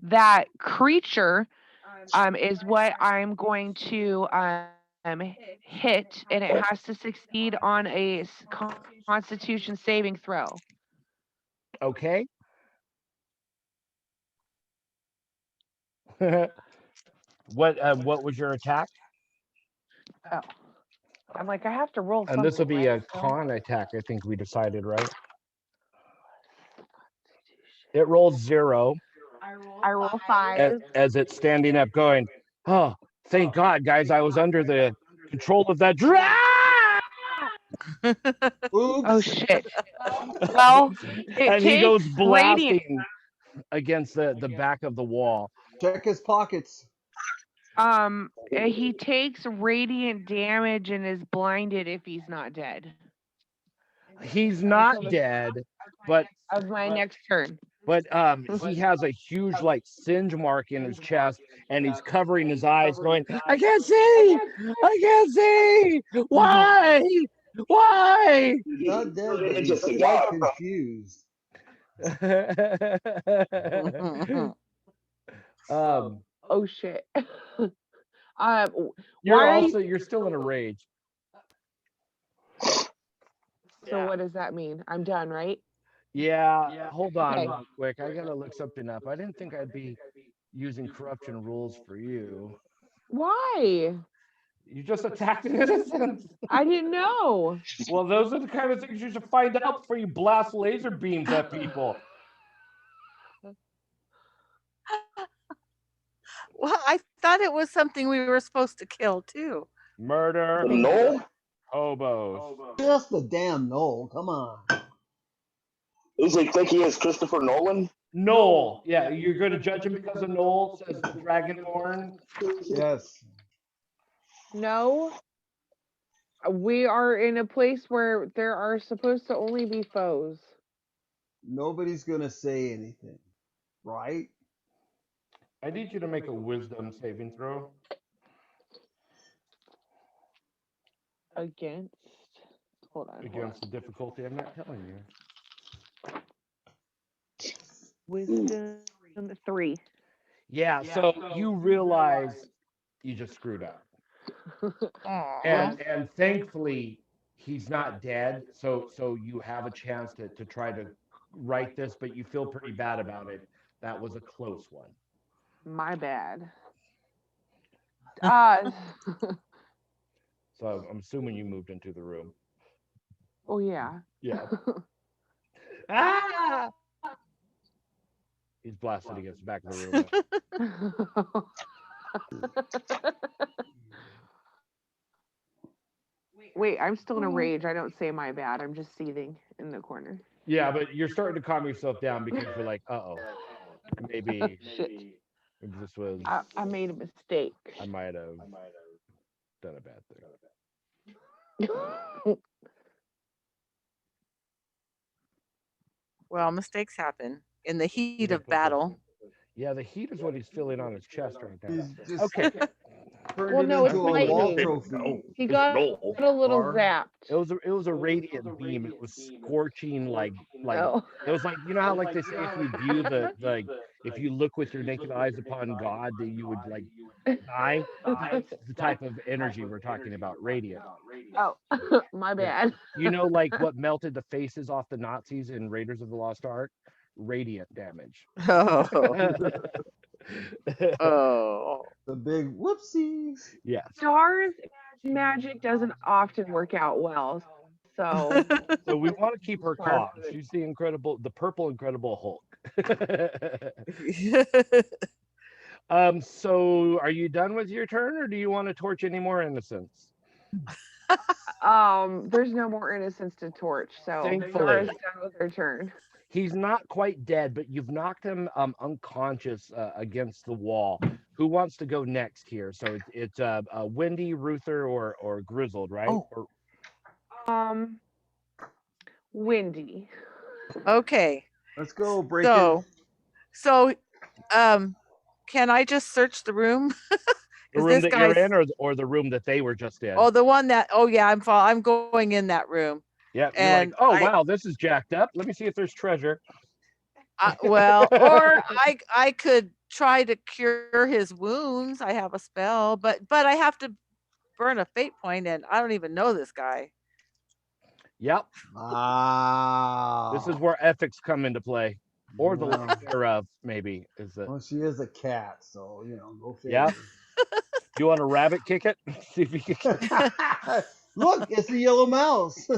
That creature is what I'm going to hit, and it has to succeed on a Constitution saving throw. Okay. What was your attack? Oh, I'm like, I have to roll. And this will something, be right? a con attack, I think we decided, right? It rolls 0. I roll 5. as it's standing up, going, "Oh, thank God, guys! I was under the control of that dragon." Oops. Oh shit. Well, it And he goes takes radiant. blasting against the back of the wall. Check his pockets. He takes radiant damage and is blinded if he's not dead. He's not Until the- dead, but Of my next turn. he has a huge like singe mark in his chest, and he's covering his eyes, going, "I can't see! I can't see! Why? Why?" He's not dead, but It's he's just a quite guy. confused. Oh shit. You're Why are you- also you're still in a rage. So what does that mean? I'm done, right? Yeah, hold on Okay. real quick. I gotta look something up. I didn't think I'd be using corruption rules for you. Why? You just attacked an innocent. I didn't know. Well, those are the kind of things you should find out before you blast laser beams at people. Well, I thought it was something we were supposed to kill too. Murder, No? hobos. Just the damn Noel. Come on. Does he think he is Christopher Nolan? Noel. Yeah, you're going to judge him because of Noel, says the Dragonborn. Yes. No. We are in a place where there are supposed to only be foes. Nobody's gonna say anything, right? I need you to make a wisdom saving throw. Against. Hold on. Against the difficulty, I'm not telling you. Wisdom 3. Yeah, so you realize you just screwed up. And thankfully he's not dead, so you have a chance to try to right this, but you feel pretty bad about it. That was a close one. My bad. So I'm assuming you moved into the room. Oh yeah. Yeah. Ah! He's blasted against the back of the room. Wait, I'm still in a rage. I don't say my bad. I'm just seething in the corner. Yeah, but you're starting to calm yourself down because you're like, maybe Shit. this was I made a mistake. I might have done a bad thing. Well, mistakes happen in the heat Yeah, of battle. Yeah, the heat is what he's feeling on his chest right now. He's just Okay. turned Well, it no, it's into a wall lightning. trophy. He got a little Or- zapped. It was a radiant beam. It was scorching like Oh. it was like, you know how like they say if you view if you look with your naked eyes upon God that you would like die. That's the type of energy we're talking about, radiant. Oh, my bad. You know, like what melted the faces off the Nazis in Raiders of the Lost Ark? Radiant damage. Oh. Oh. The big whoopsies. Yes. Stars magic doesn't often work out well. So So we want to keep her calm. She's the purple Incredible Hulk. So are you done with your turn, or do you want to torch any more innocents? there's no more innocence to torch. So Thankfully. Zara's done with her turn. He's not quite dead, but you've knocked him unconscious against the wall. Who wants to go next here? So it's Wendy, Ruther, or Grizzled, right? Oh. Or, Windy. Okay. Let's go, break So, can I just search the room? the Is room this that you're guy's- in, or the room that they were just in? Oh, the one that. Oh yeah, I'm going in that room. Yeah, you're and like, oh I- wow, this is jacked up. Let me see if there's treasure. Well, or I could try to cure his wounds. I have a spell, but I have to burn a fate point, and I don't even know this guy. Yep, Wow. this is where ethics come into play, or the Wow. lack thereof, maybe. Is it? Well, she is a cat, so go figure. Yeah. Do you want a rabbit kick it? See if you can. Look, it's the yellow mouse.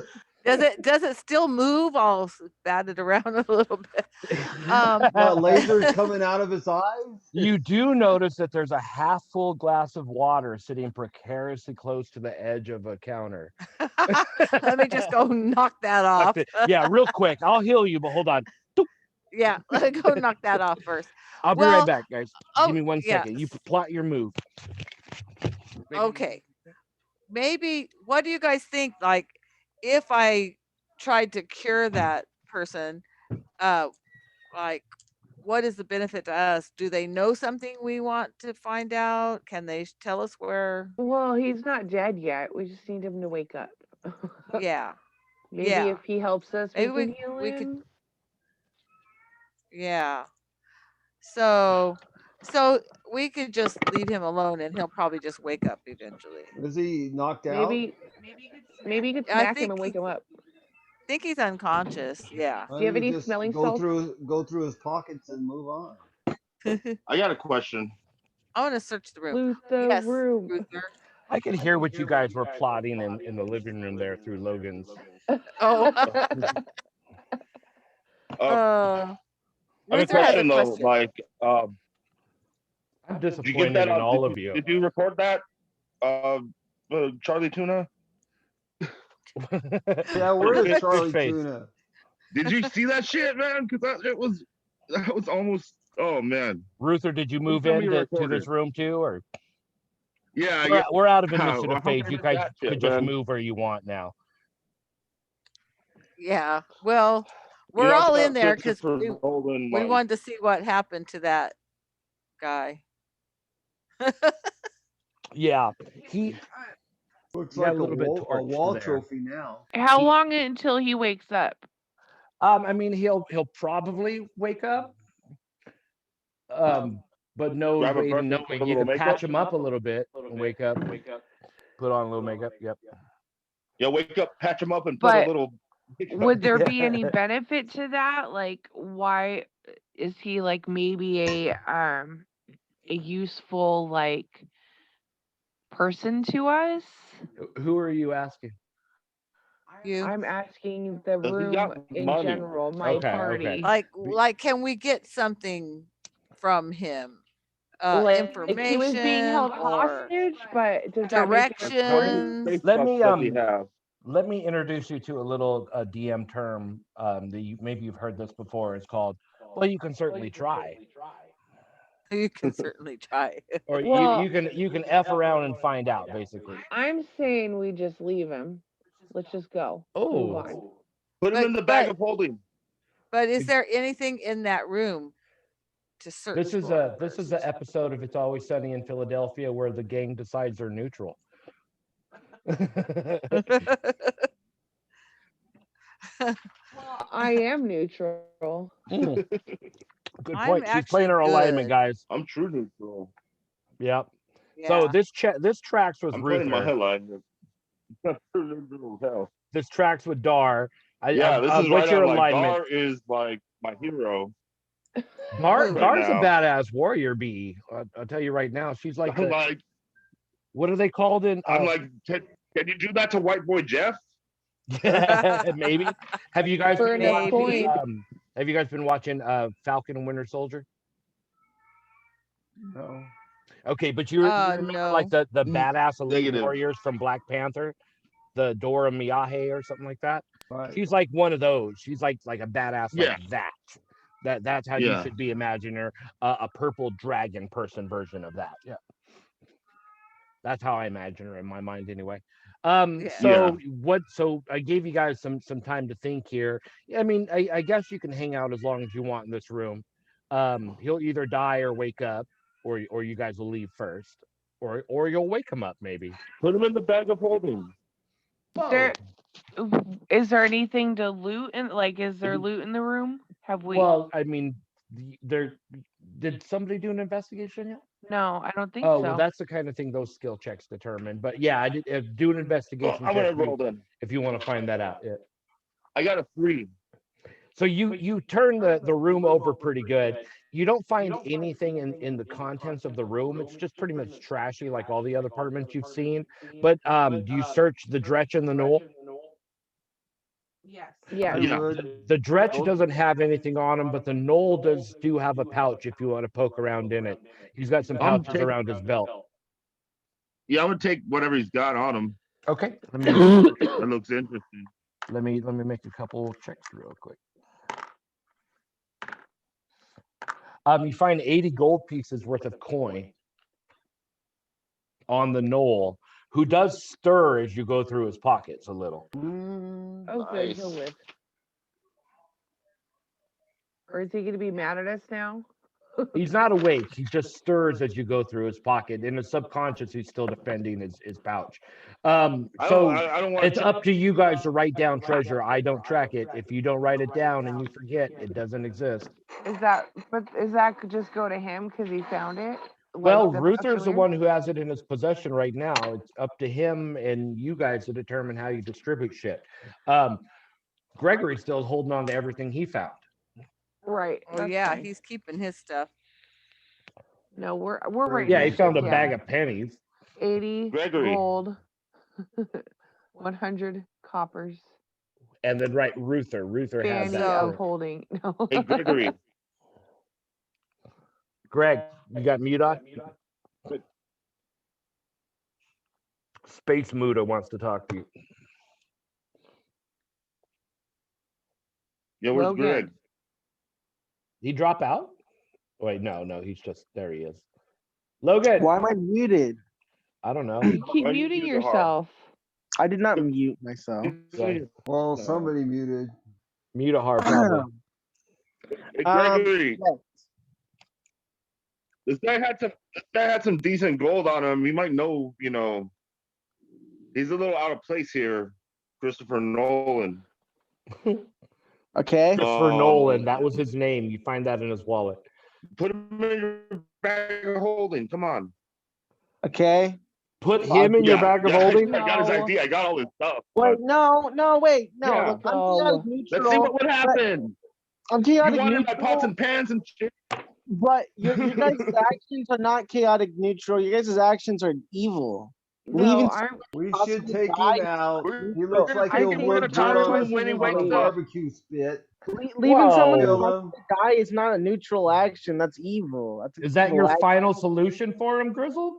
Does it still move? I'll bat it around a little bit. What, lasers coming out of his eyes? You do notice that there's a half full glass of water sitting precariously close to the edge of a counter. Let me just go knock that off. Yeah, real quick. I'll heal you, but hold on. Yeah, let me go knock that off first. I'll be Well, right back, guys. oh, Give me 1 yeah. second. You plot your move. Okay. Maybe, what do you guys think? Like, if I tried to cure that person, like, what is the benefit to us? Do they know something we want to find out? Can they tell us where? Well, he's not dead yet. We just need him to wake up. Yeah. Maybe Yeah. if he helps us, Maybe we can heal we could. him. Yeah. So we could just leave him alone and he'll probably just wake up eventually. Is he knocked out? Maybe you could I smack him think and wake him up. I think he's unconscious. Yeah. Do you have Why don't any just smelling go salts? through his pockets and move on? I got a question. I want to search the room. Loot the Yes, room. Ruther. I could hear what you guys were plotting in the living room there through Logan's. Oh. I have a Ruther has question though. Like, I'm did you disappointed get that in on? all of you. Did you record that? Charlie Tuna. Yeah, where is Charlie Face. Tuna? Did you see that shit, man? Because that was almost. Oh man. Ruther, did you move Somebody into to recorded. this room too, or Yeah. we're out of How- initiative how phase? can You I guys miss that shit, could just man? move where you want now. Yeah. Well, we're You know, all I'm in there just because we holding, like, wanted to see what happened to that guy. Yeah, he Looks Yeah, a like a little bit wall, torched there. trophy now. How long until he wakes up? I mean, he'll probably wake up. But no Grab a way to brush know and put it. a You little can patch makeup? him up a little bit and wake up. Put on a little makeup. Yep. Yeah, wake up, patch him up, and put But a little. would there be any benefit to that? Like, why is he like maybe a useful like person to us? Who are you asking? You I'm asking the Does he room got in money? general, my Okay, party. like can we get something from him? Like Information he was being held or hostage, but does that make it important? directions? Let me Does he have? let me introduce you to a little DM term that maybe you've heard this before. It's called, well, you can certainly try, You can certainly try. or Well- you can f around and find out, basically. I'm saying we just leave him. Let's just go. Move Oh. on. Put him But- in the bag but- of holding. But is there anything in that room to search? This is an episode of It's Always Sunny in Philadelphia where the gang decides they're neutral. I am neutral. Good I'm point. She's actually playing her alignment, good. guys. I'm true neutral. Yep. Yeah. So this tracks with I'm playing my Ruther. headline. I'm true neutral as hell. This tracks with Dar. Yeah, this is what's right your on. Like, alignment? Dar is like my hero. Dar's a now. badass warrior bee. I'll tell you right now. She's like, I'm the- like, what are they called in? I'm like, can you do that to White Boy Jeff? maybe. Have you guys For been enough watching, point. have you guys been watching Falcon and Winter Soldier? No. Okay, but you remember no. like the badass elite Negative. warriors from Black Panther, the Dora Milaje or something like that. Right. She's like one of those. She's like a badass like Yeah. that. That's how you Yeah. should be imagining her. A purple dragon person version of that. Yeah. That's how I imagine her in my mind anyway. Yeah. So I gave you guys some time to think here. I mean, I guess you can hang out as long as you want in this room. He'll either die or wake up, or you guys will leave first, or you'll wake him up maybe. Put him in the bag of holding. Is there anything to loot in? Like, is there loot in the room? Have we? Well, I mean, did somebody do an investigation yet? No, I don't think Oh, so. well, that's the kind of thing those skill checks determine. But yeah, I did do an Well, investigation I'm check gonna roll then. if you want to find that out. Yeah. I got a 3. So you turn the room over pretty good. You don't find anything in the contents of the room. It's just pretty much trashy like all the other apartments you've seen. But do you search the Dretch and the Knoll? Yes. Yeah. I Yeah. would. The Dretch doesn't have anything on him, but the Knoll do have a pouch if you want to poke around in it. He's got some I'm pouches taking- around his belt. Yeah, I would take whatever he's got on him. Okay, That looks interesting. let me make a couple checks real quick. You find 80 gold pieces worth of coin on the Knoll, who does stir as you go through his pockets a little. Oh, good. He'll live. Or is he going to be mad at us now? He's not awake. He just stirs as you go through his pocket. In his subconscious, he's still defending his pouch. I So don't want it's up to you guys to write down treasure. I don't track it. If you don't write it down and you forget, it doesn't exist. Is that could just go to him because he found it? Well, the Ruther's the Puppeteer? one who has it in his possession right now. It's up to him and you guys to determine how you distribute shit. Gregory's still holding on to everything he found. Right. Oh that's yeah, fine. he's keeping his stuff. No, we're right. Yeah, he here. found a Yeah. bag of pennies. 80 Gregory. gold, 100 coppers. And then Ruther has Fanny that. of too. holding. No. Hey, Gregory. Greg, you got mute on? Space Muda wants to talk to you. Yeah, where's Logan. Greg? He drop out? Wait, no, he's just there. He is. Logan, Why am I muted? I don't know. You keep Why you muting mute the heart? yourself. I did not mute myself. Sorry. Well, somebody muted. Mute a hard problem. Hey, Gregory. yes. This guy had some decent gold on him. He might know, you know, he's a little out of place here. Christopher Nolan. Okay. Christopher Um, Nolan, that was his name. You find that in his wallet. Put him in your bag of holding. Come on. Okay. Put him in your bag of holding? I got his No. ID. I got all his stuff. Wait, wait, no. Yeah. Look, I'm chaotic neutral. Let's see what would happen. I'm You chaotic wanted my neutral, pots and pans and shit. but your guys' actions are not chaotic neutral. Your guys' actions are evil. No, Leaving I'm We Possibly should take die. him out. We're- He looks we're like gonna he'll take him wood to talk dirt to on him when he on wakes a up. barbecue spit. leaving someone Whoa. Kill him. to die is not a neutral action. That's evil. That's an Is that evil your action. final solution for him, Grizzled?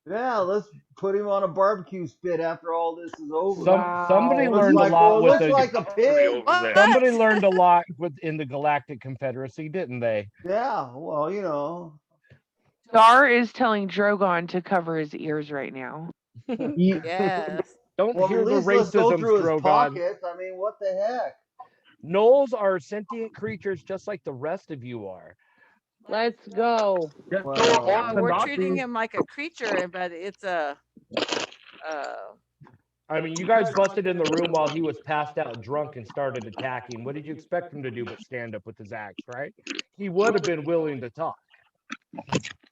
Yeah, let's put him on a barbecue spit after all this is over. Somebody Wow. learned a lot with looks the like a pig. What? somebody learned a lot in the Galactic Confederacy, didn't they? Yeah, well, you know. Dar is telling Drogon to cover his ears right now. Yes. Don't Well, hear at the least let's go racism, through his Drogon. pockets. I mean, what the heck? Gnolls are sentient creatures just like the rest of you are. Let's go. Well, Yeah, we're treating him like a creature, but it's a I mean, you guys busted in the room while he was passed out drunk and started attacking. What did you expect him to do but stand up with his axe, right? He would have been willing to talk.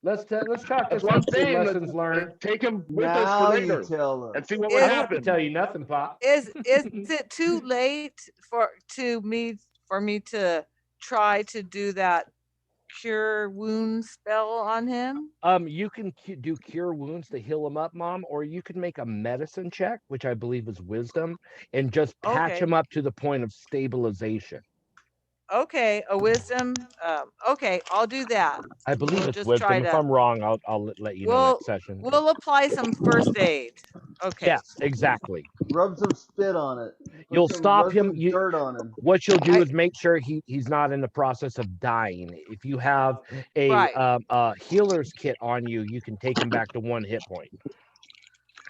Let's talk That's to what I'm some saying. lessons learned. Let's take him with us now for you later tell us. and see what Yeah, would I don't have to happen. tell you nothing, Pop. is it too late for me to try to do that cure wound spell on him? You can do cure wounds to heal him up, Mom, or you can make a medicine check, which I believe is wisdom, and just patch Okay. him up to the point of stabilization. Okay, a wisdom. Okay, I'll do that. I believe We'll it's just wisdom. try If to- I'm wrong, I'll let you know We'll- next session. We'll apply some first aid. Okay. Yes, exactly. Rub some spit on it. Put You'll some- stop rub him. some You, dirt on him. what you'll do I- is make sure he's not in the process of dying. If you have a Right. healer's kit on you, you can take him back to 1 hit point.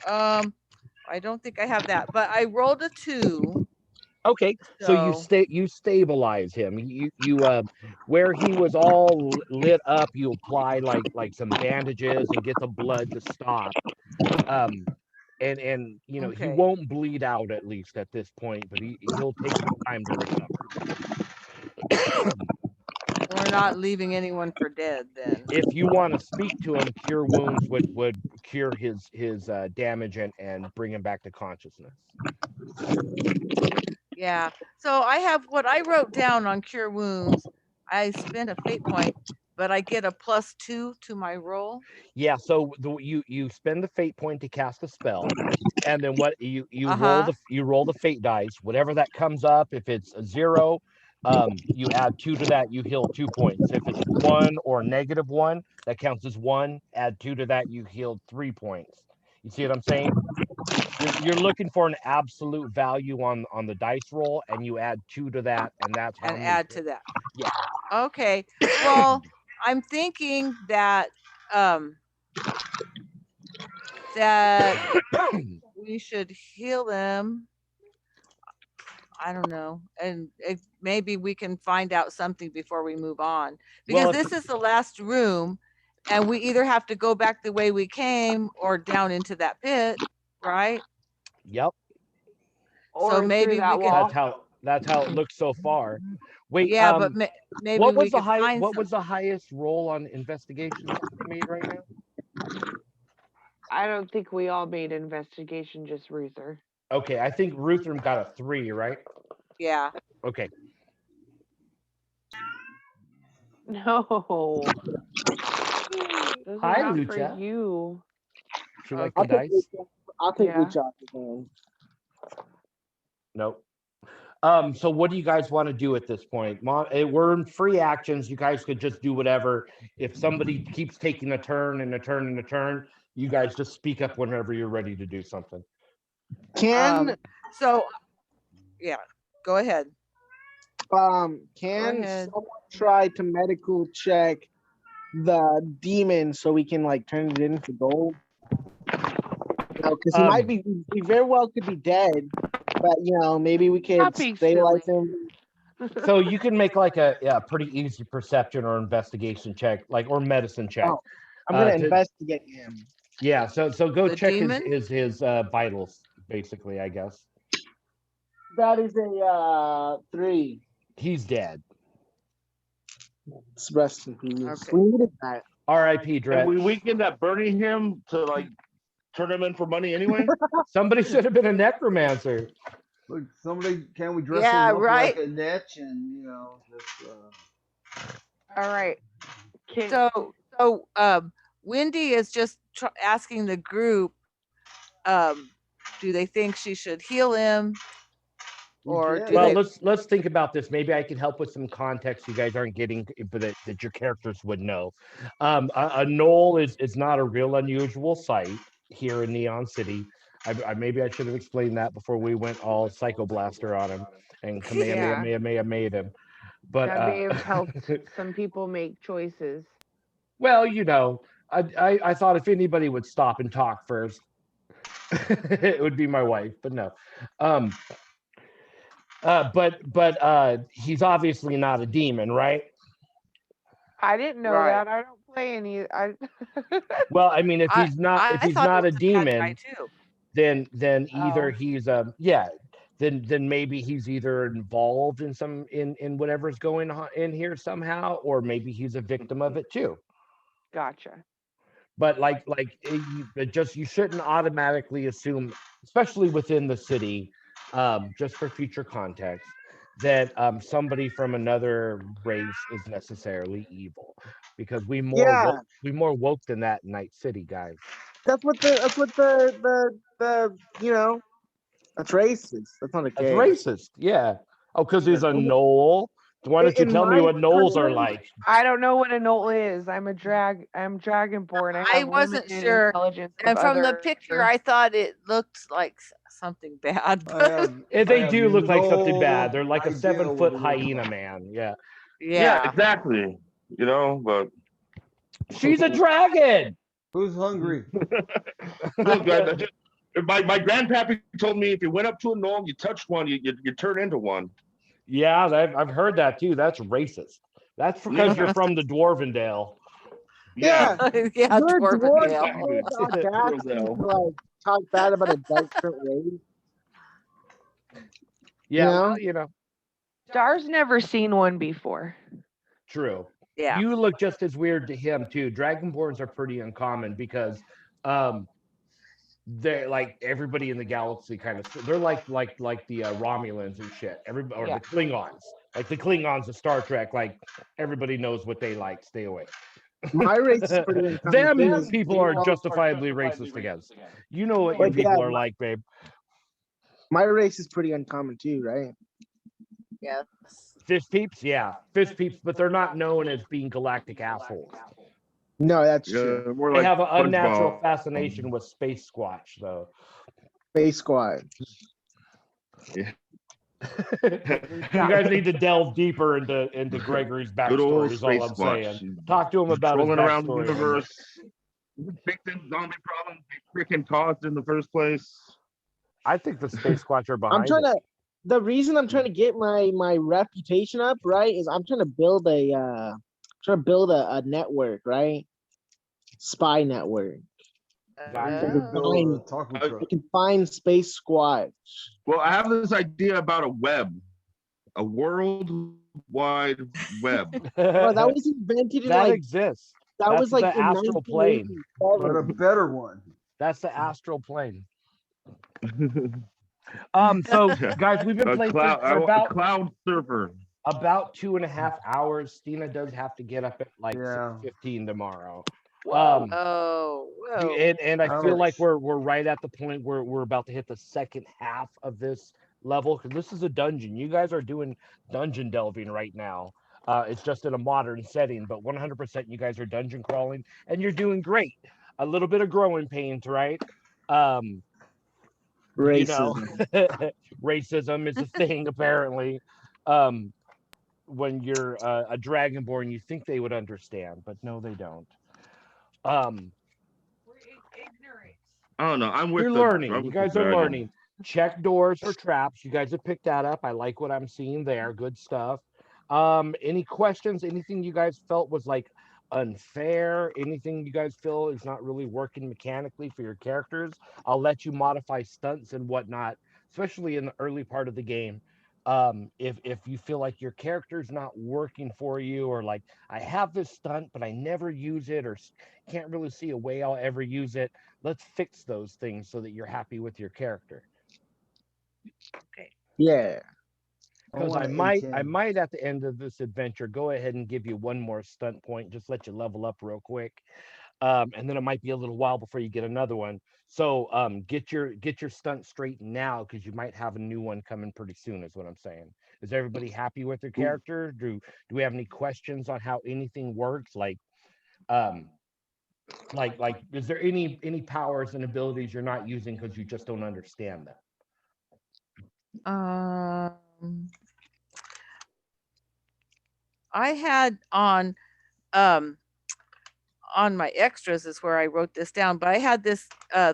I don't think I have that, but I rolled a 2. Okay, so you stabilize him. You where he was all lit up, you apply like some bandages and get the blood to stop. And you know, he Okay. won't bleed out at least at this point, but he'll take some time to recover. We're not leaving anyone for dead then. If you want to speak to him, cure wounds would cure his damage and bring him back to consciousness. Yeah. So I have what I wrote down on cure wounds. I spent a fate point, but I get a +2 to my roll. Yeah, so you spend the fate point to cast a spell, and then what you Uh-huh. roll the fate dice. Whatever that comes up, if it's a 0, you add 2 to that, you heal 2 points. If it's 1 or -1, that counts as 1. Add 2 to that, you heal 3 points. You see what I'm saying? You're looking for an absolute value on the dice roll, and you add 2 to that, and that's how And many. add to that. Yeah. Okay. Well, I'm thinking that that we should heal them. I don't know. And maybe we can find out something before we move on. Because Well, this is the last room, and we either have to go back the way we came or down into that pit, right? Yep. Or So through maybe we that could. wall. That's how it looks so far. Wait, Yeah, but maybe what we was the could find what was something. the highest roll on investigation that you made right now? I don't think we all made investigation, just Ruther. Okay, I think Ruthram got a 3, right? Yeah. Okay. No. Those Hi, are not for Lucha. you. She like Okay. the dice? I'll take Yeah. Lucha off the phone. Nope. So what do you guys want to do at this point? We're in free actions. You guys could just do whatever. If somebody keeps taking a turn and a turn and a turn, you guys just speak up whenever you're ready to do something. Can So yeah, go ahead. can ahead. someone try to medical check the demon so we can like turn it into gold? Because he might be, he very well could be dead, but maybe we could Stop being stabilize silly. him. So you can make like a pretty easy perception or investigation check, or medicine check. Oh, I'm gonna to- investigate him. Yeah, so go The check demon? his vitals, basically, I guess. That is a 3. He's dead. It's rest in peace. Okay. We needed that. R.I.P. And Dretch. we weakened that burning him to like turn him in for money anyway. Somebody should have been a necromancer. Look, can we dress Yeah, him up right. like a niche and just All right. Can, So Wendy is just asking the group, do they think she should heal him? Or do Well, they? let's think about this. Maybe I can help with some context you guys aren't getting, but that your characters would know. A knoll is not a real unusual sight here in Neon City. Maybe I should have explained that before we went all psychoblaster on him and Kamehameha made him. But that may have helped some people make choices. well, I thought if anybody would stop and talk first, it would be my wife. But no. But he's obviously not a demon, right? I didn't know Right. that. I don't play any. Well, I mean, if he's not I thought not it a was bad guy demon, too. then either Oh. he's then maybe he's either involved in whatever's going on in here somehow, or maybe he's a victim of it too. Gotcha. But you shouldn't automatically assume, especially within the city, just for future context, that somebody from another race is necessarily evil, because we more woke than that in Night City, guys. That's what the that's racist. That's not a That's gay. racist. Yeah. Oh, because he's a knoll. Why don't you In tell me my what knolls are country- like? I don't know what a knoll is. I'm dragonborn. I have wasn't limited sure, intelligence And of from the other- picture, I thought it looked like something bad. They do look like something no bad. They're like a idea 7-foot what it is. hyena man. Yeah. Yeah. Exactly. But She's a dragon. Who's hungry? look, my grandpappy told me if you went up to a gnome, you touched one, you turn into one. Yeah, I've heard that too. That's racist. That's because you're from the Dwarvendale. Yeah. Yeah, You're a dwarf. Dwarvendale. You have the audacity to like talk bad about a different race. Yeah, You know? well, Star's never seen one before. true. Yeah. You look just as weird to him too. Dragonborns are pretty uncommon because they're like everybody in the galaxy kind of, they're like the Romulans and shit. Everybody, or Yeah. the Klingons. Like the Klingons of Star Trek, like everybody knows what they like. Stay away. My race is pretty uncommon Them too. people are justifiably racist against. You know what your But yeah, people are like, babe. My race is pretty uncommon too, right? Yes. Fish peeps, yeah, fish peeps, but they're not known as being galactic assholes. No, that's true. Yeah, more They like have an unnatural SpongeBob. fascination with space squatch, though. Space Squad. Yeah. You guys need to delve deeper into Gregory's Good old backstory. Is all space I'm squatch. saying. Talk to him about his Trolling around the backstory. universe. Fixing zombie problems they freaking caused in the first place. I think the space squatch are I'm behind trying it. to. The reason I'm trying to get my reputation up, right, is I'm trying to build a network, right? Spy network. Gotcha. Oh. Talking I- truck. I can find Space Squad. Well, I have this idea about a web, a world wide web. Bro, that was invented in that like exists. that that's was like the in astral plane. But a 1987. better one. That's the astral plane. So guys, we've been A playing cloud, for a cloud surfer. about 2.5 hours. Stina does have to get up at like Yeah. 6:15 tomorrow. Oh, whoa. And I feel Ouch. like we're right at the point where we're about to hit the second half of this level, because this is a dungeon. You guys are doing dungeon delving right now. It's just in a modern setting, but 100% you guys are dungeon crawling, and you're doing great. A little bit of growing pains, right? You know, Racism. racism is a thing apparently. When you're a dragonborn, you think they would understand, but no, they don't. I don't know. I'm with You're the. learning. I'm You with the guys are dragon. learning. Check doors for traps. You guys have picked that up. I like what I'm seeing there. Good stuff. Any questions? Anything you guys felt was like unfair? Anything you guys feel is not really working mechanically for your characters? I'll let you modify stunts and whatnot, especially in the early part of the game. If you feel like your character's not working for you, or like I have this stunt but I never use it, or can't really see a way I'll ever use it, let's fix those things so that you're happy with your character. Yeah. Because I want an might at the end of this adventure go ahead and give you one more stunt point, just let you level up real quick, and then it might be a little while before you get another one. So get your stunt straight now, because you might have a new one coming pretty soon. Is what I'm saying. Is everybody happy with their character? Do we have any questions on how anything works? Like is there any powers and abilities you're not using because you just don't understand them? I had on my extras is where I wrote this down, but I had this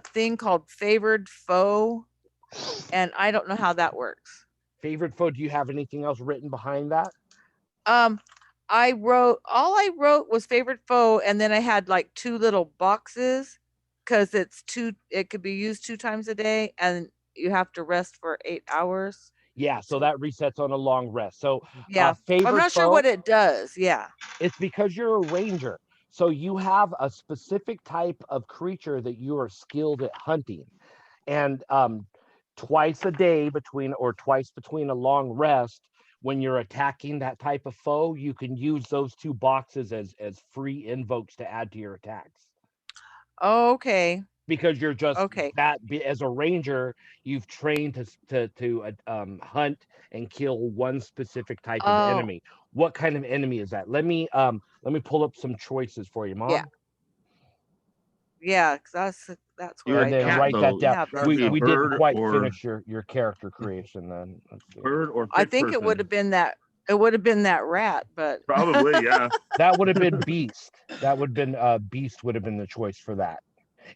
thing called favored foe, and I don't know how that works. Favorite foe? Do you have anything else written behind that? All I wrote was favorite foe, and then I had like 2 little boxes, because it could be used 2 times a day, and you have to rest for 8 hours. Yeah, so that resets on a long rest. So Yeah, favorite I'm not sure foe, what it does. Yeah. it's because you're a ranger. So you have a specific type of creature that you are skilled at hunting. And twice between a long rest, when you're attacking that type of foe, you can use those 2 boxes as free invokes to add to your attacks. Okay. Because you're just Okay. as a ranger, you've trained to hunt and kill one specific type of enemy. What kind of enemy is that? Let me pull up some choices for you, Mom. Yeah. Yeah, because that's You're what And I then cat, don't write that though. down. have. Gotta We be a didn't bird quite or- finish your character creation then. Let's see. Bird or I fish think it would person. have been that. It would have been that rat, but Probably, yeah. That would have been beast. That would have been beast would have been the choice for that.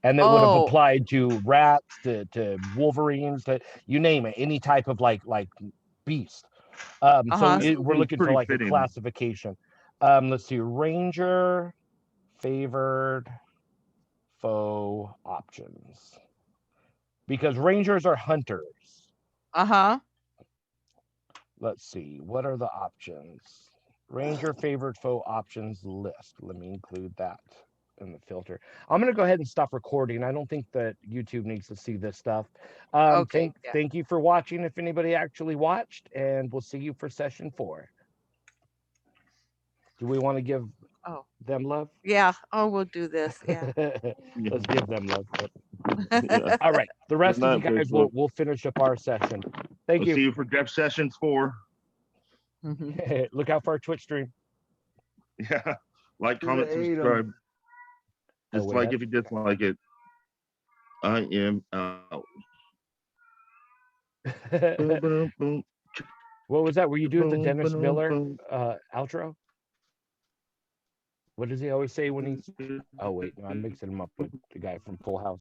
And it would have applied to rats, to wolverines, to you name it, any type of like beast. So we're looking for Pretty like fitting. a classification. Let's see, ranger, favored, foe options. Because rangers are hunters. Let's see, what are the options? Ranger favored foe options list. Let me include that. in the filter. I'm gonna go ahead and stop recording. I don't think that YouTube needs to see this stuff. Okay, yeah. Thank you for watching. If anybody actually watched, and we'll see you for session 4. Do we want to give Oh. them love? Yeah. Oh, we'll do this. Yeah. Let's give them love. Yeah. All right. The rest of you night, guys Facebook. will finish up our session. Thank We'll see you. you for Depth Sessions 4. Look out for our Twitch stream. Yeah. Like, comment, Shoulda ate 'em. subscribe. Oh, wait, Dislike if you dislike it. I am out. Boom, boom, boom, What was that? Were you doing the boom, Dennis boom, Miller boom. outro? What does he always say when he's? Oh wait, no, I'm mixing him up with the guy from Full House.